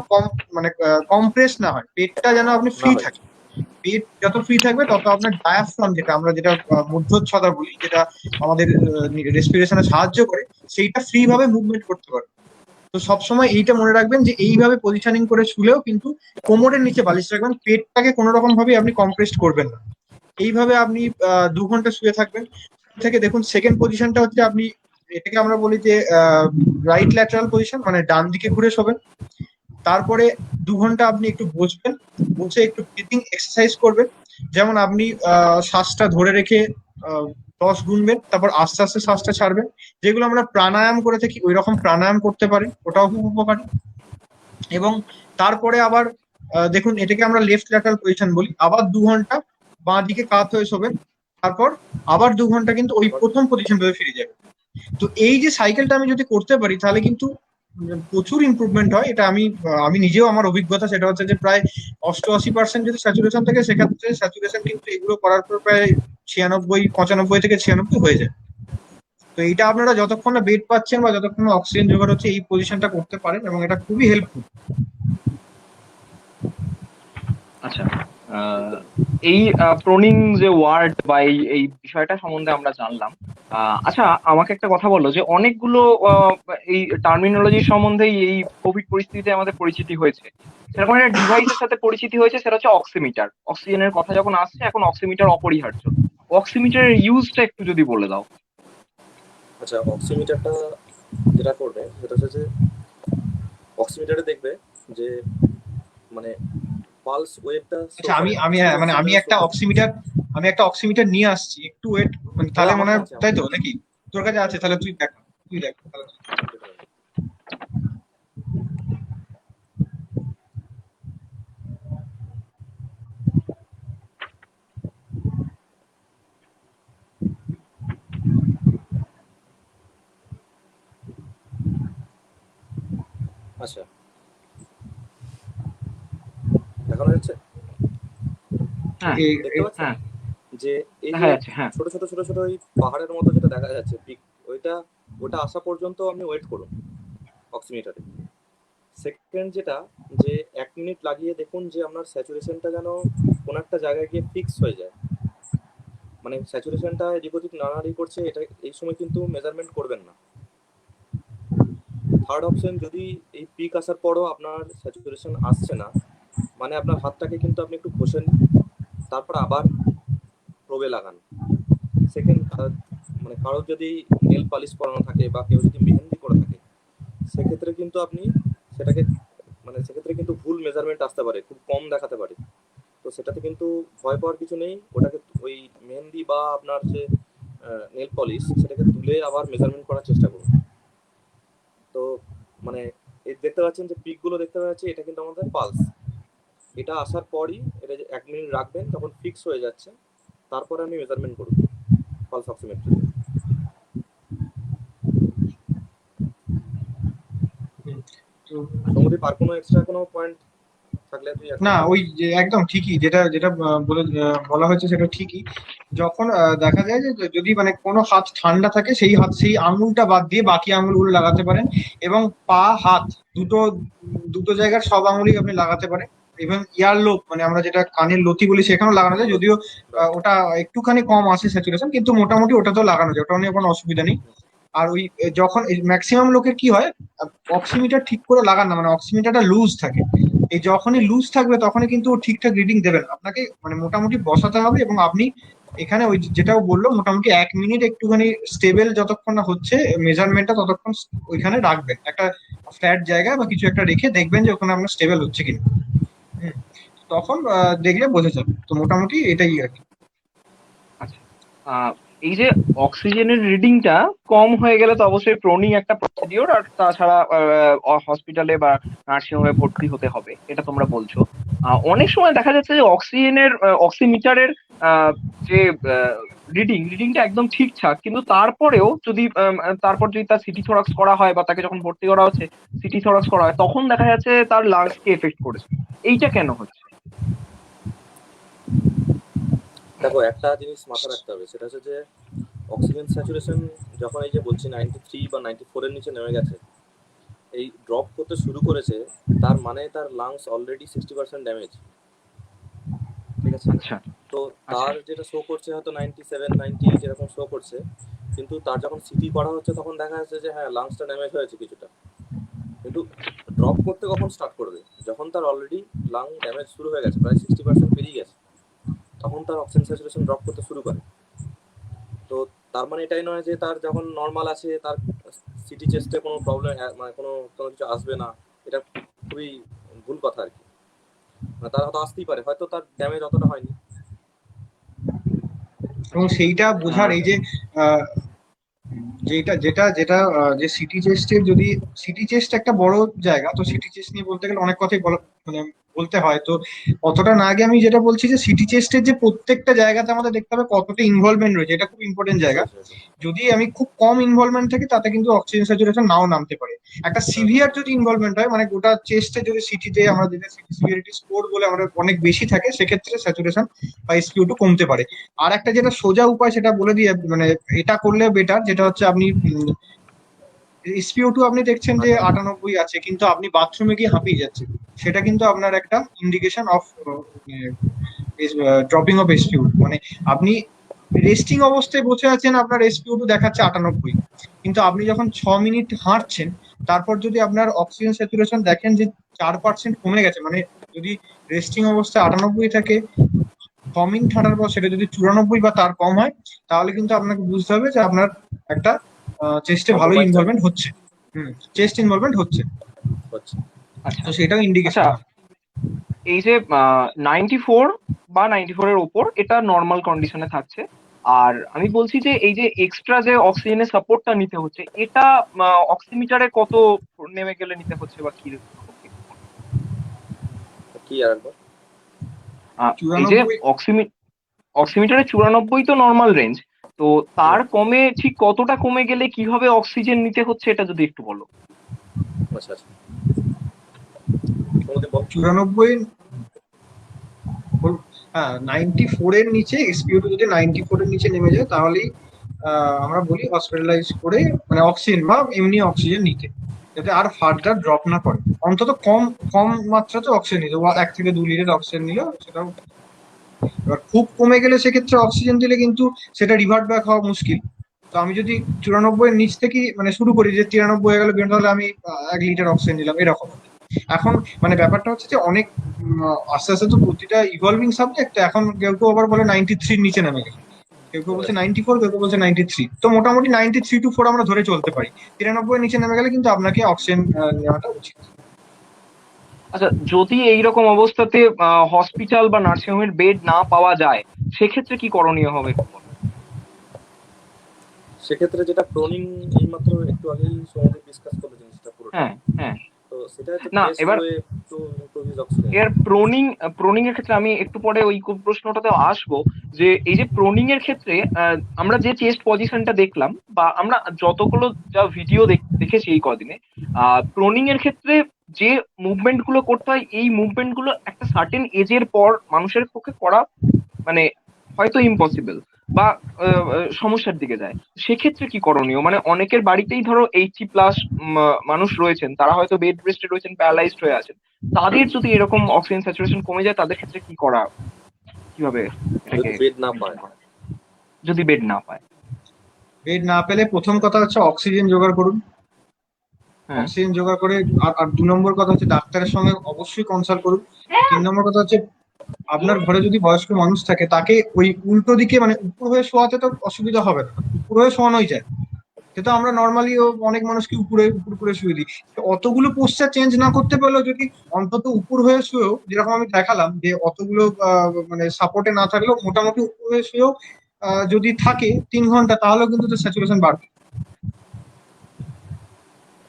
মানে কম্প্রেস না হয়, পেটটা যেন আপনি না ফ্রি হয়। থাকে। পেট যত ফ্রি থাকবে তত আপনার ডায়াফ্রাম, যেটা মধ্যচ্ছদা বলি, যেটা আমাদের রেসপিরেশনে সাহায্য করে, সেইটা ফ্রি ভাবে মুভমেন্ট করতে পারবে। তো সবসময় এইটা মনে রাখবেন যে এইভাবে পজিশনিং করে শুলেও কিন্তু কোমরের নিচে বালিশ রাখবেন, পেটটাকে কোনো রকম ভাবে আপনি কম্প্রেস করবেন না। এইভাবে আপনি 2 ঘন্টা শুয়ে থাকবেন। থেকে দেখুন সেকেন্ড পজিশনটা হচ্ছে আপনি, এটাকে আমরা বলি যে রাইট ল্যাটারাল পজিশন, মানে ডান দিকে ঘুরে শোবেন। তারপরে 2 ঘন্টা আপনি একটু বসবেন, বসে একটু ব্রিথিং এক্সারসাইজ করবেন। যেমন আপনি শ্বাসটা ধরে রেখে 10 গুনবেন, তারপর আস্তে আস্তে শ্বাসটা ছাড়বেন। যেগুলো আমরা প্রাণায়াম করে থাকি ওই রকম প্রাণায়াম করতে পারেন, ওটাও খুব উপকারী। এবং তারপরে আবার দেখুন, এটাকে আমরা লেফট ল্যাটারাল পজিশন বলি। আবার 2 ঘন্টা বাঁ দিকে কাত হয়ে শোবেন, তারপর আবার 2 ঘন্টা কিন্তু ওই আবার। প্রথম পজিশনটাতে ফিরে যাবে। তো এই যে সাইকেলটা আমি যদি করতে পারি তাহলে কিন্তু প্রচুর ইমপ্রুভমেন্ট হয়। এটা আমি নিজেও, আমার অভিজ্ঞতা সেটা হচ্ছে যে প্রায় 88% যদি স্যাচুরেশন থাকে, সেক্ষেত্রে স্যাচুরেশন কিন্তু এগুলো করার পর প্রায় 96, 95 থেকে 96 হয়ে যায়। তো এইটা আপনারা যতক্ষণ না বেড পাচ্ছেন বা যতক্ষণ না অক্সিজেন জোগাড় হচ্ছে এই পজিশনটা করতে পারেন, এবং এটা খুবই হেল্পফুল। আচ্ছা, আহ, এই প্রোনিং যে ওয়ার্ড বা এই এই বিষয়টা সম্বন্ধে আমরা জানলাম। আচ্ছা, আমাকে একটা কথা বলো যে অনেকগুলো আহ, এই টার্মিনোলজি সম্বন্ধেই এই কোভিড পরিস্থিতিতে আমাদের পরিচিতি হয়েছে। সেরকম একটা ডিভাইসের সাথে পরিচিতি হয়েছে, সেটা হচ্ছে অক্সিমিটার। অক্সিজেনের কথা যখন আসছে, এখন অক্সিমিটার অপরিহার্য। অক্সিমিটারের ইউজটা একটু যদি বলে দাও। আচ্ছা, অক্সিমিটারটা যেটা করবে সেটা হচ্ছে যে অক্সিমিটারে দেখবে যে মানে পালস ওয়েভটা শো আচ্ছা, আমি করে, আমি স্পিড হ্যাঁ, মানে আমি অক্সিমিটারে শো একটা করে। অক্সিমিটার আমি একটা অক্সিমিটার নিয়ে আসছি, একটু ওয়েট, মানে দাদা তাহলে আমার মনে হয়, কাছে আছে, তাই তো নাকি? তোর কাছে আছে, তাহলে তুই দেখ, তুই দেখ তাহলে। আচ্ছা, দেখানো যাচ্ছে, হ্যাঁ, দেখতে পাচ্ছেন হ্যাঁ, হ্যাঁ, যে এই দেখা যে যাচ্ছে, হ্যাঁ। ছোট ছোট ছোট ছোট ওই পাহাড়ের মতো যেটা দেখা যাচ্ছে পিক, ওইটা ওটা আসা পর্যন্ত আপনি ওয়েট করুন অক্সিমিটারে। সেকেন্ড যেটা, যে 1 মিনিট লাগিয়ে দেখুন যে আপনার স্যাচুরেশনটা যেন কোনো একটা জায়গায় গিয়ে ফিক্স হয়ে যায়। মানে স্যাচুরেশনটা এদিক ওদিক নাড়ানাড়ি করছে, এটা এই সময় কিন্তু মেজারমেন্ট করবেন না। থার্ড অপশন, যদি এই পিক আসার পরও আপনার স্যাচুরেশন আসছে না, মানে আপনার হাতটাকে কিন্তু আপনি একটু ঘষে নিন, তারপর আবার প্রবে লাগান। সেকেন্ড, মানে কারোর যদি নেল পালিশ করানো থাকে বা কেউ যদি মেহেন্দি করে থাকে, সেক্ষেত্রে কিন্তু আপনি সেটাকে, মানে সেক্ষেত্রে কিন্তু ভুল মেজারমেন্ট আসতে পারে, খুব কম দেখাতে পারে। তো সেটাতে কিন্তু ভয় পাওয়ার কিছু নেই, ওটাকে ওই মেহেন্দি বা আপনার যে নেল পলিশ সেটাকে তুলে আবার মেজারমেন্ট করার চেষ্টা করুন। তো মানে এই দেখতে পাচ্ছেন যে পিকগুলো দেখতে পাচ্ছি, এটা কিন্তু আমাদের পালস। এটা আসার পরই এটা যে 1 মিনিট রাখবেন, যখন ফিক্স হয়ে যাচ্ছে তারপরে আমি মেজারমেন্ট করব পালস অক্সিমেট্রিতে। হুম। তো সম্মতি পার কোনো এক্সট্রা কোনো পয়েন্ট থাকলে তুই এখন না, বল। ওই যে একদম ঠিকই, যেটা যেটা বলা হয়েছে সেটা ঠিকই। যখন দেখা যায় যে যদি মানে কোনো হাত ঠান্ডা থাকে, সেই হাত সেই আঙুলটা বাদ দিয়ে বাকি আঙুলগুলো লাগাতে পারেন, এবং পা হাত দুটো দুটো জায়গার সব আঙুলই আপনি লাগাতে পারেন। এবং ইয়ার লোব, মানে আমরা যেটা কানের লতি বলি, সেখানেও লাগানো যায়, যদিও ওটা একটুখানি কম আসে স্যাচুরেশন, কিন্তু মোটামুটি ওটাতেও লাগানো যায়, ওটা নিয়ে কোনো অসুবিধা নেই। আর ওই যখন ম্যাক্সিমাম লোকের কি হয়, অক্সিমিটার ঠিক করে লাগান না, মানে অক্সিমিটারটা লুজ থাকে। এই যখনই লুজ থাকবে তখনই কিন্তু ও ঠিকঠাক রিডিং দেবে না, আপনাকে মানে মোটামুটি বসাতে হবে, এবং আপনি এখানে ওই যেটাও বললো, মোটামুটি 1 মিনিট একটুখানি স্টেবল যতক্ষণ না হচ্ছে মেজারমেন্টটা, ততক্ষণ ওইখানে রাখবেন একটা ফ্ল্যাট জায়গায় বা কিছু একটা রেখে, দেখবেন যে ওখানে আপনার স্টেবল হচ্ছে কিনা। হুম। তখন দেখলে বোঝা যাবে। তো মোটামুটি এটাই আর কি। আচ্ছা, আহ, এই যে অক্সিজেনের রিডিংটা কম হয়ে গেলে তো অবশ্যই প্রোনিং একটা প্রসিডিওর, আর তাছাড়া হসপিটালে বা নার্সিং হোমে ভর্তি হতে হবে, এটা তোমরা বলছো। অনেক সময় দেখা যাচ্ছে যে অক্সিমিটারের যে রিডিংটা একদম ঠিকঠাক, কিন্তু তারপরেও যদি তারপর যদি তার সিটি থোরাক্স করা হয় বা তাকে যখন ভর্তি করা হচ্ছে সিটি থোরাক্স করা হয়, তখন দেখা যাচ্ছে তার লাংস কে এফেক্ট করেছে। এইটা কেন হচ্ছে? দেখো, একটা জিনিস মাথা রাখতে হবে, সেটা হচ্ছে যে অক্সিজেন স্যাচুরেশন যখন এই যে বলছি 93 বা 94-এর নিচে নেমে গেছে, এই ড্রপ করতে শুরু করেছে, তার মানে তার লাংস অলরেডি 60% ড্যামেজ। ঠিক আছে? আচ্ছা, তো আচ্ছা, তার যেটা শো করছে হয়তো 97, 98 এরকম শো করছে, কিন্তু তার যখন সিটি করা হচ্ছে তখন দেখা যাচ্ছে যে হ্যাঁ, লাংসটা ড্যামেজ হয়েছে কিছুটা। কিন্তু ড্রপ করতে কখন স্টার্ট করবে? যখন তার অলরেডি লাং ড্যামেজ শুরু হয়ে গেছে, প্রায় 60% পেরিয়ে গেছে, তখন তার অক্সিজেন স্যাচুরেশন ড্রপ করতে শুরু করে। তো তার মানে এটাই নয় যে তার যখন নর্মাল আছে তার সিটি চেস্টে কোনো প্রবলেম, মানে কোনো কোনো কিছু আসবে না। এটা খুবই ভুল কথা আর কি। মানে তার হয়তো আসতেই পারে, হয়তো তার ড্যামেজ অতটা হয়নি। এবং আচ্ছা। সেইটা বোঝার এই যে আহ, যেটা যেটা যেটা যে সিটি চেস্টের, যদি সিটি চেস্ট একটা বড় জায়গা, তো সিটি চেস্ট নিয়ে বলতে গেলে অনেক কথাই বলা, মানে বলতে হয়। তো অতটা না আগে আমি যেটা বলছি যে সিটি চেস্টের যে প্রত্যেকটা জায়গাতে আমাদের দেখতে হবে কতটা ইনভলভমেন্ট রয়েছে, এটা খুব ইম্পর্টেন্ট জায়গা। অবশ্যই সেটা। যদি আমি খুব কম ইনভলভমেন্ট থাকি তাতে কিন্তু অক্সিজেন স্যাচুরেশন নাও নামতে পারে। একটা হ্যাঁ হ্যাঁ সিভিয়ার যদি ইনভলভমেন্ট হয়, মানে গোটা চেস্টে যদি সিটিতে আমরা যেটা সিটি সিভিয়ারিটি স্কোর বলে আমাদের অনেক বেশি থাকে, সেক্ষেত্রে স্যাচুরেশন বা SpO2 কমতে পারে। আর একটা যেটা সোজা উপায় সেটা বলে দিয়ে, মানে এটা করলে বেটার, যেটা হচ্ছে আপনি SpO2 আপনি দেখছেন যে 98 আছে কিন্তু আপনি বাথরুমে গিয়ে হাঁপিয়ে যাচ্ছেন, সেটা কিন্তু আপনার একটা indication of dropping of SpO2। মানে আপনি রেস্টিং অবস্থায় বসে আছেন, আপনার SpO2 দেখাচ্ছে 98, কিন্তু আপনি যখন 6 মিনিট হাঁটছেন তারপর যদি আপনার অক্সিজেন স্যাচুরেশন দেখেন যে 4% কমে গেছে, মানে যদি রেস্টিং অবস্থায় 98 থাকে, 6 মিনিট হাঁটার পর সেটা যদি 94 বা তার কম হয়, তাহলে কিন্তু আপনাকে বুঝতে হবে যে আপনার একটা চেস্টে ভালো কম্প্রোমাইজ ইনভলভমেন্ট হচ্ছে। চেস্ট ইনভলভমেন্ট হচ্ছে, হচ্ছে। আচ্ছা তো সেটাও ইন্ডিকেশন আচ্ছা, হয়। এই যে 94 বা 94 এর ওপর এটা নর্মাল কন্ডিশনে থাকছে, আর আমি বলছি যে এই যে এক্সট্রা যে অক্সিজেনের সাপোর্টটা নিতে হচ্ছে, এটা অক্সিমিটারে কত নেমে গেলে নিতে হচ্ছে বা কি রকম কি? কি আর একবার? এই যে 94। অক্সিমিটারে 94 তো নর্মাল রেঞ্জ, তো তার কমে ঠিক কতটা কমে গেলে কিভাবে অক্সিজেন নিতে হচ্ছে এটা যদি একটু বলো। আচ্ছা আচ্ছা, তোমাদের বল। 94, হ্যাঁ 94 এর নিচে SpO2 যদি 94 এর নিচে নেমে যায় তাহলেই আমরা বলি হসপিটালাইজ করে, মানে অক্সিজেন বা এমনি অক্সিজেন নিতে, যাতে আর ফার্দার ড্রপ না করে। অন্তত কম কম মাত্রাতে অক্সিজেন নিতে, 1 থেকে 2 লিটার অক্সিজেন নিলে সেটাও। এবার খুব কমে গেলে সেক্ষেত্রে অক্সিজেন দিলে কিন্তু সেটা রিভার্ট ব্যাক হওয়া মুশকিল। তো আমি যদি 94 এর নিচ থেকে মানে শুরু করি, যে 93 হয়ে গেল, তাহলে আমি 1 লিটার অক্সিজেন নিলাম এরকম। এখন মানে ব্যাপারটা হচ্ছে যে অনেক আস্তে আস্তে তো প্রতিটা ইভলভিং সাবজেক্ট, এখন কেউ কেউ আবার বলে 93 নিচে নেমে গেল, কেউ কেউ বলছে 94, কেউ কেউ বলছে 93। তো মোটামুটি 93 to 4 আমরা ধরে চলতে পারি। 93 এর নিচে নেমে গেলে কিন্তু আপনাকে অক্সিজেন নেওয়াটা উচিত। আচ্ছা, যদি এইরকম অবস্থাতে হসপিটাল বা নার্সিং হোমের বেড না পাওয়া যায়, সেক্ষেত্রে কি করণীয় হবে একটু বলো। সেক্ষেত্রে যেটা প্রোনিং, এইমাত্র একটু আগেই সৌম্যদীপ ডিসকাস করলো জিনিসটা পুরোটা। হ্যাঁ হ্যাঁ। তো সেটা হচ্ছে না, বেস্ট এবার ওয়ে টু ইমপ্রোভিজ অক্সিজেন। এর প্রোনিং এর ক্ষেত্রে আমি একটু পরে ওই প্রশ্নটাতে আসবো, যে এই যে প্রোনিং এর ক্ষেত্রে আমরা যে চেস্ট পজিশনটা দেখলাম বা আমরা যতগুলো যা ভিডিও দেখেছি এই কদিনে, প্রোনিং এর ক্ষেত্রে যে মুভমেন্ট গুলো করতে হয়, এই মুভমেন্ট গুলো একটা সার্টেন এজের পর মানুষের পক্ষে করা মানে হয়তো ইম্পসিবল বা সমস্যার দিকে যায়। সেক্ষেত্রে কি করণীয়, মানে অনেকের বাড়িতেই ধরো 80+ মানুষ রয়েছেন, তারা হয়তো বেড রেস্টে রয়েছেন, প্যারালাইজড হয়ে আছেন, তাদের যদি এরকম অক্সিজেন স্যাচুরেশন কমে যায়, তাদের ক্ষেত্রে কি করা, কিভাবে এটাকে যদি বেড না মেনটেন পায়, করা, যদি বেড না পায়? বেড না পেলে প্রথম কথা হচ্ছে অক্সিজেন জোগাড় করুন। হ্যাঁ। অক্সিজেন জোগাড় করে, আর 2 নম্বর কথা হচ্ছে ডাক্তারের সঙ্গে অবশ্যই কনসাল্ট করুন। 3 নম্বর কথা হচ্ছে আপনার ঘরে যদি বয়স্ক মানুষ থাকে তাকে ওই উল্টো দিকে, মানে উপর হয়ে শোয়াতে তো অসুবিধা হবে না, উপর হয়ে শোয়ানোই যায়। সেটা আমরা নর্মালি অনেক মানুষকে উপরে উপর করে শুয়ে দিই। তো অতগুলো পোস্টার চেঞ্জ না করতে পারলেও যদি অন্তত উপর হয়ে শুয়েও, যেরকম আমি দেখালাম যে অতগুলো মানে সাপোর্টে না থাকলেও মোটামুটি উপর হয়ে শুয়েও যদি থাকে 3 ঘন্টা, তাহলেও কিন্তু স্যাচুরেশন বাড়বে।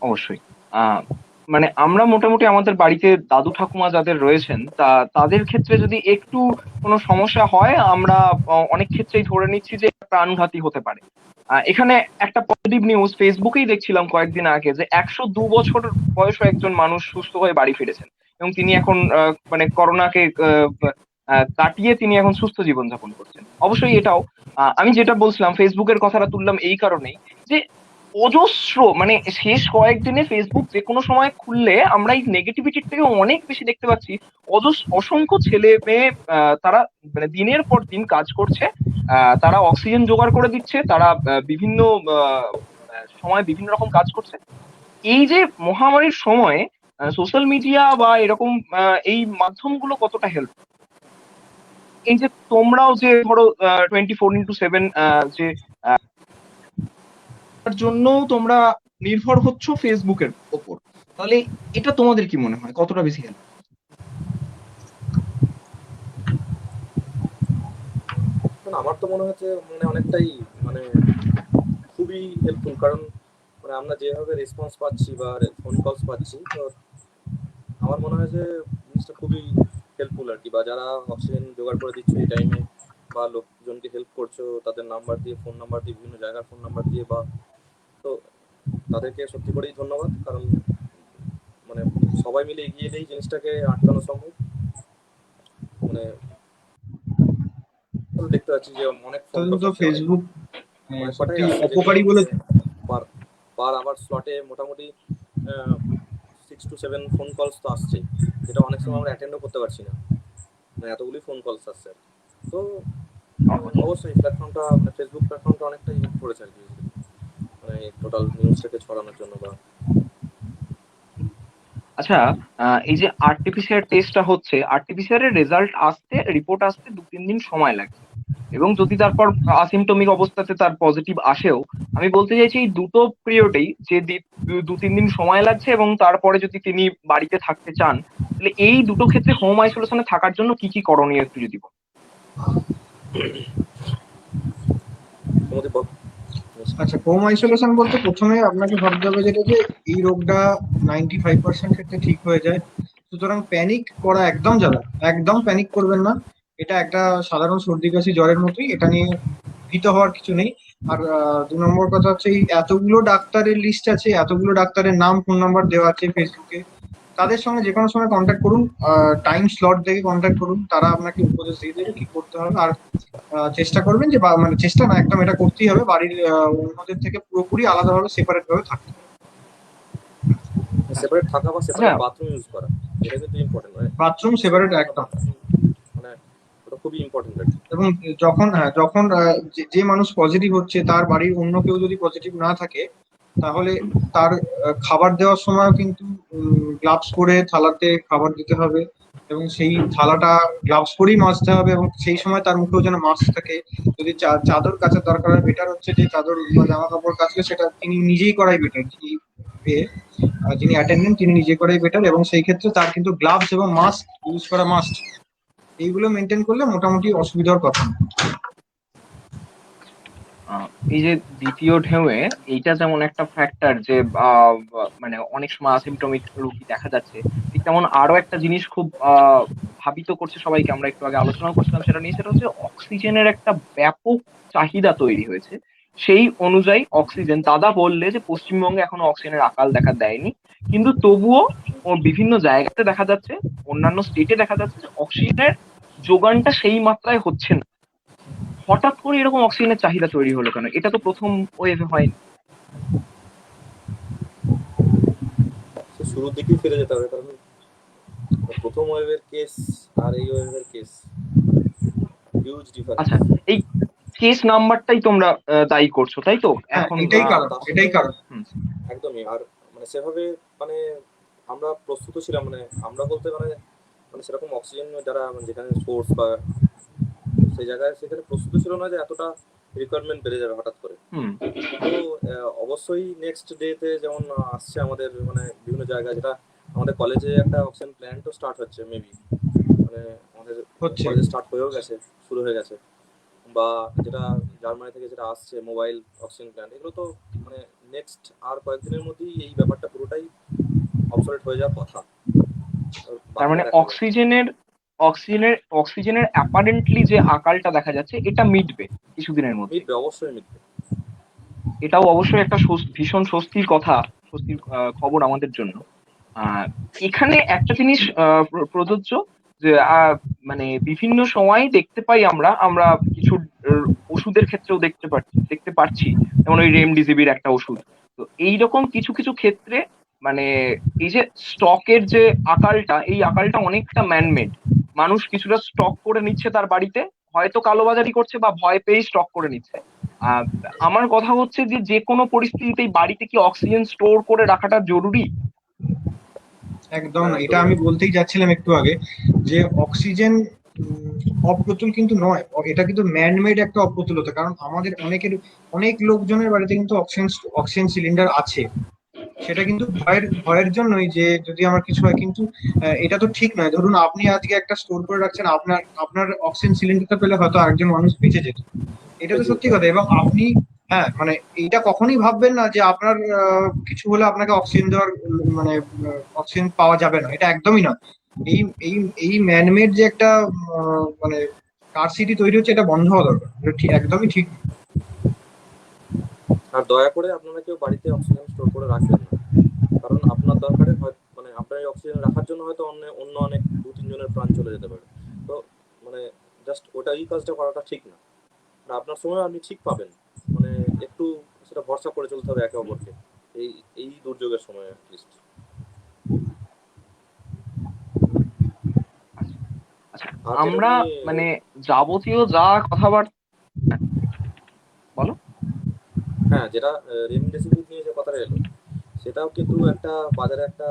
অবশ্যই। আহ মানে আমরা মোটামুটি আমাদের বাড়িতে দাদু ঠাকুমা যাদের রয়েছেন, তাদের ক্ষেত্রে যদি একটু কোনো সমস্যা হয়, আমরা অনেক ক্ষেত্রেই ধরে নিচ্ছি যে প্রাণঘাতী হতে পারে। এখানে একটা পজিটিভ নিউজ ফেসবুকেই দেখছিলাম কয়েকদিন আগে, যে 102 বছর বয়সী একজন মানুষ সুস্থ হয়ে বাড়ি ফিরেছেন, এবং তিনি এখন মানে করোনাকে কাটিয়ে তিনি এখন সুস্থ জীবন যাপন করছেন। অবশ্যই এটাও আমি যেটা বলছিলাম, ফেসবুকের কথাটা তুললাম এই কারণেই যে অজস্র মানে শেষ কয়েকদিনে ফেসবুক যে কোনো সময় খুললে আমরা এই নেগেটিভিটির থেকে অনেক বেশি দেখতে পাচ্ছি। অসংখ্য ছেলে মেয়ে, তারা মানে দিনের পর দিন কাজ করছে, তারা অক্সিজেন জোগাড় করে দিচ্ছে, তারা বিভিন্ন সময় বিভিন্ন রকম কাজ করছে। এই যে মহামারীর সময়ে সোশ্যাল মিডিয়া বা এরকম এই মাধ্যমগুলো কতটা হেল্প, এই যে তোমরাও যে ধরো 24x7 যে তার জন্য তোমরা নির্ভর হচ্ছ ফেসবুকের ওপর, তাহলে এটা তোমাদের কি মনে হয় কতটা বেশি হেল্প? এখন আমার তো মনে হচ্ছে মানে অনেকটাই মানে খুবই হেল্পফুল, কারণ মানে আমরা যেভাবে রেসপন্স পাচ্ছি বা ফোন কলস পাচ্ছি, তো আমার মনে হয় যে জিনিসটা খুবই হেল্পফুল আর কি, বা যারা অক্সিজেন জোগাড় করে দিচ্ছ এই টাইমে, বা লোকজনকে হেল্প করছো তাদের নাম্বার দিয়ে, ফোন নাম্বার দিয়ে, বিভিন্ন জায়গার ফোন নাম্বার দিয়ে, বা তো তাদেরকে সত্যি করেই ধন্যবাদ। কারণ মানে সবাই মিলে এগিয়ে এলেই জিনিসটাকে আটকানো সম্ভব। মানে দেখতে পাচ্ছি যে অনেক ফোন কলস তো আসছে, ফেসবুক অনেক কটাই সত্যি আসছে, যেগুলো অপকারী বলে। পার পার আওয়ার স্লটে মোটামুটি 6 to 7 ফোন কলস তো আসছেই, যেটা অনেক সময় আমরা অ্যাটেন্ডও করতে পারছি না, মানে এতগুলি ফোন কলস আসছে। তো অবশ্যই প্ল্যাটফর্মটা, মানে ফেসবুক প্ল্যাটফর্মটা অনেকটাই হেল্প করেছে আর কি, মানে টোটাল নিউজটাকে ছড়ানোর জন্য। বা আচ্ছা, এই যে আরটিপিসিআর টেস্টটা হচ্ছে, আরটিপিসিআর এর রেজাল্ট আসতে, রিপোর্ট আসতে 2-3 দিন সময় লাগছে, এবং যদি তারপর আসিমটমিক অবস্থাতে তার পজিটিভ আসেও, আমি বলতে চাইছি এই দুটো পিরিয়ডেই যে 2-3 দিন সময় লাগছে, এবং তারপরে যদি তিনি বাড়িতে থাকতে চান, তাহলে এই দুটো ক্ষেত্রে হোম আইসোলেশনে থাকার জন্য কি কি করণীয় একটু যদি বলেন। তোমাদের আচ্ছা, হোম আইসোলেশন বলতে প্রথমে আপনাকে ভাবতে হবে যেটা যে এই রোগটা 95% ক্ষেত্রে ঠিক হয়ে যায়। সুতরাং প্যানিক করা একদম যাবে না, একদম প্যানিক করবেন না। এটা একটা সাধারণ সর্দি কাশি জ্বরের মতোই, এটা নিয়ে ভীত হওয়ার কিছু নেই। আর 2 নম্বর কথা হচ্ছে, এই এতগুলো ডাক্তারের লিস্ট আছে, এতগুলো ডাক্তারের নাম ফোন নাম্বার দেওয়া আছে ফেসবুকে, তাদের সঙ্গে যে কোনো সময় কন্ট্যাক্ট করুন, টাইম স্লট দেখে কন্ট্যাক্ট করুন, তারা আপনাকে উপদেশ দিয়ে দেবে কি করতে হবে। আর চেষ্টা করবেন যে মানে চেষ্টা না, একদম এটা করতেই হবে, বাড়ির অন্যদের থেকে পুরোপুরি আলাদাভাবে সেপারেট ভাবে থাকতে হবে। সেপারেট থাকা বা আচ্ছা, সেপারেট বাথরুম ইউজ করা, এটা কিন্তু ইম্পর্টেন্ট, মানে বাথরুম সেপারেট একদম। মানে ওটা খুবই ইম্পর্টেন্ট আর কি। এবং যখন যে মানুষ পজিটিভ হচ্ছে তার বাড়ির অন্য কেউ যদি পজিটিভ না থাকে, তাহলে তার খাবার দেওয়ার সময়ও কিন্তু গ্লাভস পরে থালাতে খাবার দিতে হবে, এবং সেই থালাটা গ্লাভস পরেই মাজতে হবে, এবং সেই সময় তার মুখেও যেন মাস্ক থাকে। যদি চাদর কাচার দরকার হয়, বেটার হচ্ছে যে চাদর বা জামা কাপড় কাচলে সেটা তিনি নিজেই করাই বেটার। যিনি অ্যাটেন্ডেন্ট তিনি নিজে করাই বেটার, এবং সেই ক্ষেত্রে তার কিন্তু গ্লাভস এবং মাস্ক ইউজ করা মাস্ট। এইগুলো মেনটেন করলে মোটামুটি অসুবিধার কথা না। আহ, এই যে দ্বিতীয় ঢেউয়ে এইটা যেমন একটা ফ্যাক্টর যে মানে অনেক সময় আসিমটমিক রোগী দেখা যাচ্ছে, ঠিক তেমন আরো একটা জিনিস খুব ভাবিত করছে সবাইকে, আমরা একটু আগে আলোচনা করছিলাম সেটা নিয়ে, সেটা হচ্ছে অক্সিজেনের একটা ব্যাপক চাহিদা তৈরি হয়েছে। সেই অনুযায়ী অক্সিজেন, দাদা বললে যে পশ্চিমবঙ্গে এখনো অক্সিজেনের আকাল দেখা দেয়নি, কিন্তু তবুও ও বিভিন্ন জায়গাতে দেখা যাচ্ছে, অন্যান্য স্টেটে দেখা যাচ্ছে যে অক্সিজেনের যোগানটা সেই মাত্রায় হচ্ছে না। হঠাৎ করে এরকম অক্সিজেনের চাহিদা তৈরি হলো কেন? এটা তো প্রথম ওয়েভে হয়নি। সে শুরুর দিকেই ফিরে যেতে হবে, কারণ প্রথম ওয়েভের কেস আর এই ওয়েভের কেস হিউজ ডিফারেন্স। আচ্ছা, এই কেস নাম্বারটাই তোমরা দায়ী করছো, তাই তো হ্যাঁ, এখন? এটাই না, কারণ, তার সাথে এটাই কারণ। হুম। একদমই। আর মানে সেভাবে মানে আমরা প্রস্তুত ছিলাম, মানে আমরা বলতে মানে মানে সেরকম অক্সিজেন যারা মানে যেখানে সোর্স বা সেই জায়গায় সেখানে প্রস্তুত ছিল না যে এতটা রিকোয়ারমেন্ট বেড়ে যাবে হঠাৎ করে। হুম। তো অবশ্যই নেক্সট ডেতে যেমন আসছে আমাদের মানে বিভিন্ন জায়গায়, যেটা আমাদের কলেজে একটা অক্সিজেন প্ল্যান্টও স্টার্ট হচ্ছে মেবি, মানে আমাদের হচ্ছে। কলেজে স্টার্ট হয়েও গেছে, শুরু হয়ে গেছে। বা যেটা জার্মানি থেকে যেটা আসছে মোবাইল অক্সিজেন প্ল্যান্ট, এগুলো তো মানে নেক্সট আর কয়েকদিনের মধ্যেই এই ব্যাপারটা পুরোটাই অবসলেট হয়ে যাওয়ার কথা। তার বাকিটা মানে দেখা যাবে। অক্সিজেনের অ্যাপারেন্টলি যে আকালটা দেখা যাচ্ছে, এটা মিটবে কিছুদিনের মধ্যে। মিটবে, অবশ্যই মিটবে। এটাও অবশ্যই একটা ভীষণ স্বস্তির কথা, স্বস্তির খবর আমাদের জন্য। আহ এখানে একটা জিনিস প্রযোজ্য, যে মানে বিভিন্ন সময় দেখতে পাই আমরা আমরা কিছু ওষুধের ক্ষেত্রেও দেখতে পারছি, যেমন ওই রেমডিসিভির একটা ওষুধ। তো এইরকম কিছু কিছু ক্ষেত্রে মানে এই যে স্টকের যে আকালটা, এই আকালটা অনেকটা ম্যানমেড। মানুষ কিছুটা স্টক করে নিচ্ছে তার বাড়িতে, হয়তো কালোবাজারি করছে বা ভয় পেয়ে স্টক করে নিচ্ছে। আহ আমার কথা হচ্ছে যে যে কোনো পরিস্থিতিতেই বাড়িতে কি অক্সিজেন স্টোর করে রাখাটা জরুরি? একদম না, না, এটা একদমই আমি না। বলতেই যাচ্ছিলাম একটু আগে, যে অক্সিজেন অপ্রতুল কিন্তু নয়, এটা কিন্তু ম্যানমেড একটা অপ্রতুলতা। কারণ আমাদের অনেক লোকজনের বাড়িতে কিন্তু অক্সিজেন সিলিন্ডার আছে। সেটা কিন্তু ভয়ের জন্যই, যে যদি আমার কিছু হয়। কিন্তু এটা তো ঠিক নয়। ধরুন আপনি আজকে একটা স্টোর করে রাখছেন, আপনার আপনার অক্সিজেন সিলিন্ডারটা পেলে হয়তো আরেকজন মানুষ বেঁচে যেত। এটা তো বেঁচে সত্যি যেতে কথা। হবে। এবং আপনি, হ্যাঁ মানে এইটা কখনোই ভাববেন না যে আপনার কিছু হলে আপনাকে অক্সিজেন দেওয়ার মানে অক্সিজেন পাওয়া যাবে না, এটা একদমই নয়। এই এই এই ম্যানমেড যে একটা মানে স্কারসিটি তৈরি হচ্ছে, এটা বন্ধ হওয়া দরকার। এটা একদমই ঠিক। আর দয়া করে আপনারা কেউ বাড়িতে অক্সিজেন স্টোর করে রাখবেন না, কারণ আপনার দরকারে মানে আপনার এই অক্সিজেন রাখার জন্য হয়তো অন্য অনেক 2-3 জনের প্রাণ চলে যেতে পারে। তো মানে জাস্ট এই কাজটা করাটা ঠিক না। আর আপনার সময় আপনি ঠিক পাবেন, মানে একটু সেটা ভরসা করে চলতে হবে একে অপরকে এই এই দুর্যোগের সময় অ্যাটলিস্ট। আচ্ছা, আর যেটা আমরা তুমি মানে যাবতীয় যা কথাবার্তা, বলো। হ্যাঁ, যেটা রেমডেসিভির নিয়ে যে কথাটা এলো, সেটাও কিন্তু একটা বাজারে একটা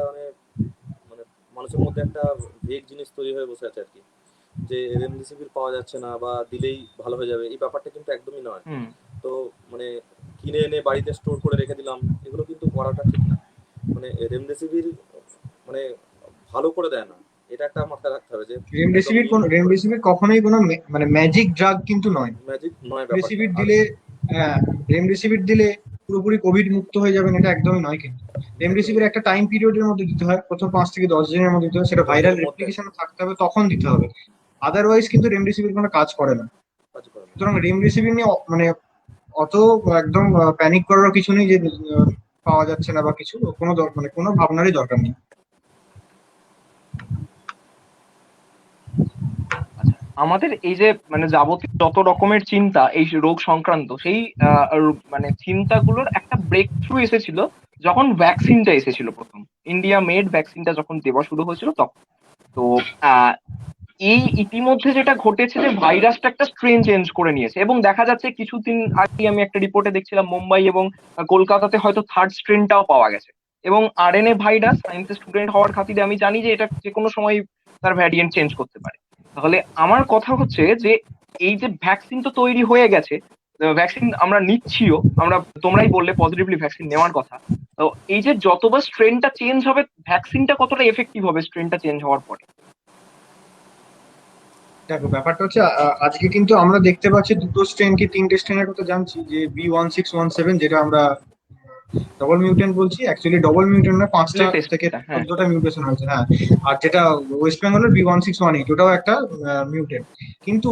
মানে মানুষের মধ্যে একটা ভেগ জিনিস তৈরি হয়ে বসে আছে আর কি, যে রেমডেসিভির পাওয়া যাচ্ছে না বা দিলেই ভালো হয়ে যাবে, এই ব্যাপারটা কিন্তু একদমই নয়। হুম। তো মানে কিনে এনে বাড়িতে স্টোর করে রেখে দিলাম, এগুলো কিন্তু করাটা ঠিক না। মানে রেমডেসিভির মানে ভালো করে দেয় না, এটা একটা মাথায় রাখতে হবে যে একদম রেমডেসিভির কখনোই কোনো মানে ম্যাজিক ড্রাগ কিন্তু নয়। ম্যাজিক নয় ব্যাপারটা। রেমডেসিভির আর দিলে, হ্যাঁ, রেমডেসিভির দিলে পুরোপুরি কোভিড মুক্ত হয়ে যাবেন, এটা একদমই নয়। কিন্তু একদমই রেমডেসিভির একটা টাইম পিরিয়ডের মধ্যে দিতে হয়, প্রথম 5 থেকে 10 দিনের মধ্যে দিতে হয়, সেটা 10 ভাইরাল দিনের মধ্যে রেপ্লিকেশন থাকতে হবে, তখন দিতে হবে। আদারওয়াইজ কিন্তু রেমডেসিভির কোনো কাজ করে না। কাজ করে না। সুতরাং রেমডেসিভির নিয়ে মানে অত একদম প্যানিক করার কিছু নেই যে পাওয়া যাচ্ছে না বা কিছু, কোনো মানে কোনো ভাবনারই দরকার নেই। আচ্ছা, আমাদের এই যে মানে যাবতীয় যত রকমের চিন্তা এই রোগ সংক্রান্ত, সেই মানে চিন্তাগুলোর একটা ব্রেক থ্রু এসেছিল যখন ভ্যাকসিনটা এসেছিল প্রথম। ইন্ডিয়া মেড ভ্যাকসিনটা যখন দেওয়া শুরু হয়েছিল তখন। তো আহ, এই ইতিমধ্যে যেটা ঘটেছে যে ভাইরাসটা একটা স্ট্রেন চেঞ্জ করে নিয়েছে, এবং দেখা যাচ্ছে কিছুদিন আগে আমি একটা রিপোর্টে দেখছিলাম মুম্বাই এবং কলকাতাতে হয়তো থার্ড স্ট্রেনটাও পাওয়া গেছে। এবং আরএনএ ভাইরাস, সায়েন্সের স্টুডেন্ট হওয়ার খাতিরে আমি জানি যে এটা যে কোনো সময় তার ভ্যারিয়েন্ট চেঞ্জ করতে পারে। তাহলে আমার কথা হচ্ছে যে এই যে ভ্যাকসিন তো তৈরি হয়ে গেছে, ভ্যাকসিন আমরা নিচ্ছিও, আমরা তোমরাই বললে পজিটিভলি ভ্যাকসিন নেওয়ার কথা। তো এই যে যতবার স্ট্রেনটা চেঞ্জ হবে, ভ্যাকসিনটা কতটা এফেক্টিভ হবে স্ট্রেনটা চেঞ্জ হওয়ার পরে? দেখো, ব্যাপারটা হচ্ছে আজকে কিন্তু আমরা দেখতে পাচ্ছি দুটো স্ট্রেন কি তিনটে স্ট্রেনের কথা জানছি, যে B1617, যেটা আমরা ডবল মিউটেন্ট বলছি, অ্যাকচুয়ালি ডবল মিউটেন্ট না, 5টা লেটেস্ট, থেকে হ্যাঁ। 14টা মিউটেশন হয়েছে, হ্যাঁ। আর যেটা ওয়েস্ট বেঙ্গলের B1618, ওটাও একটা মিউটেন্ট। কিন্তু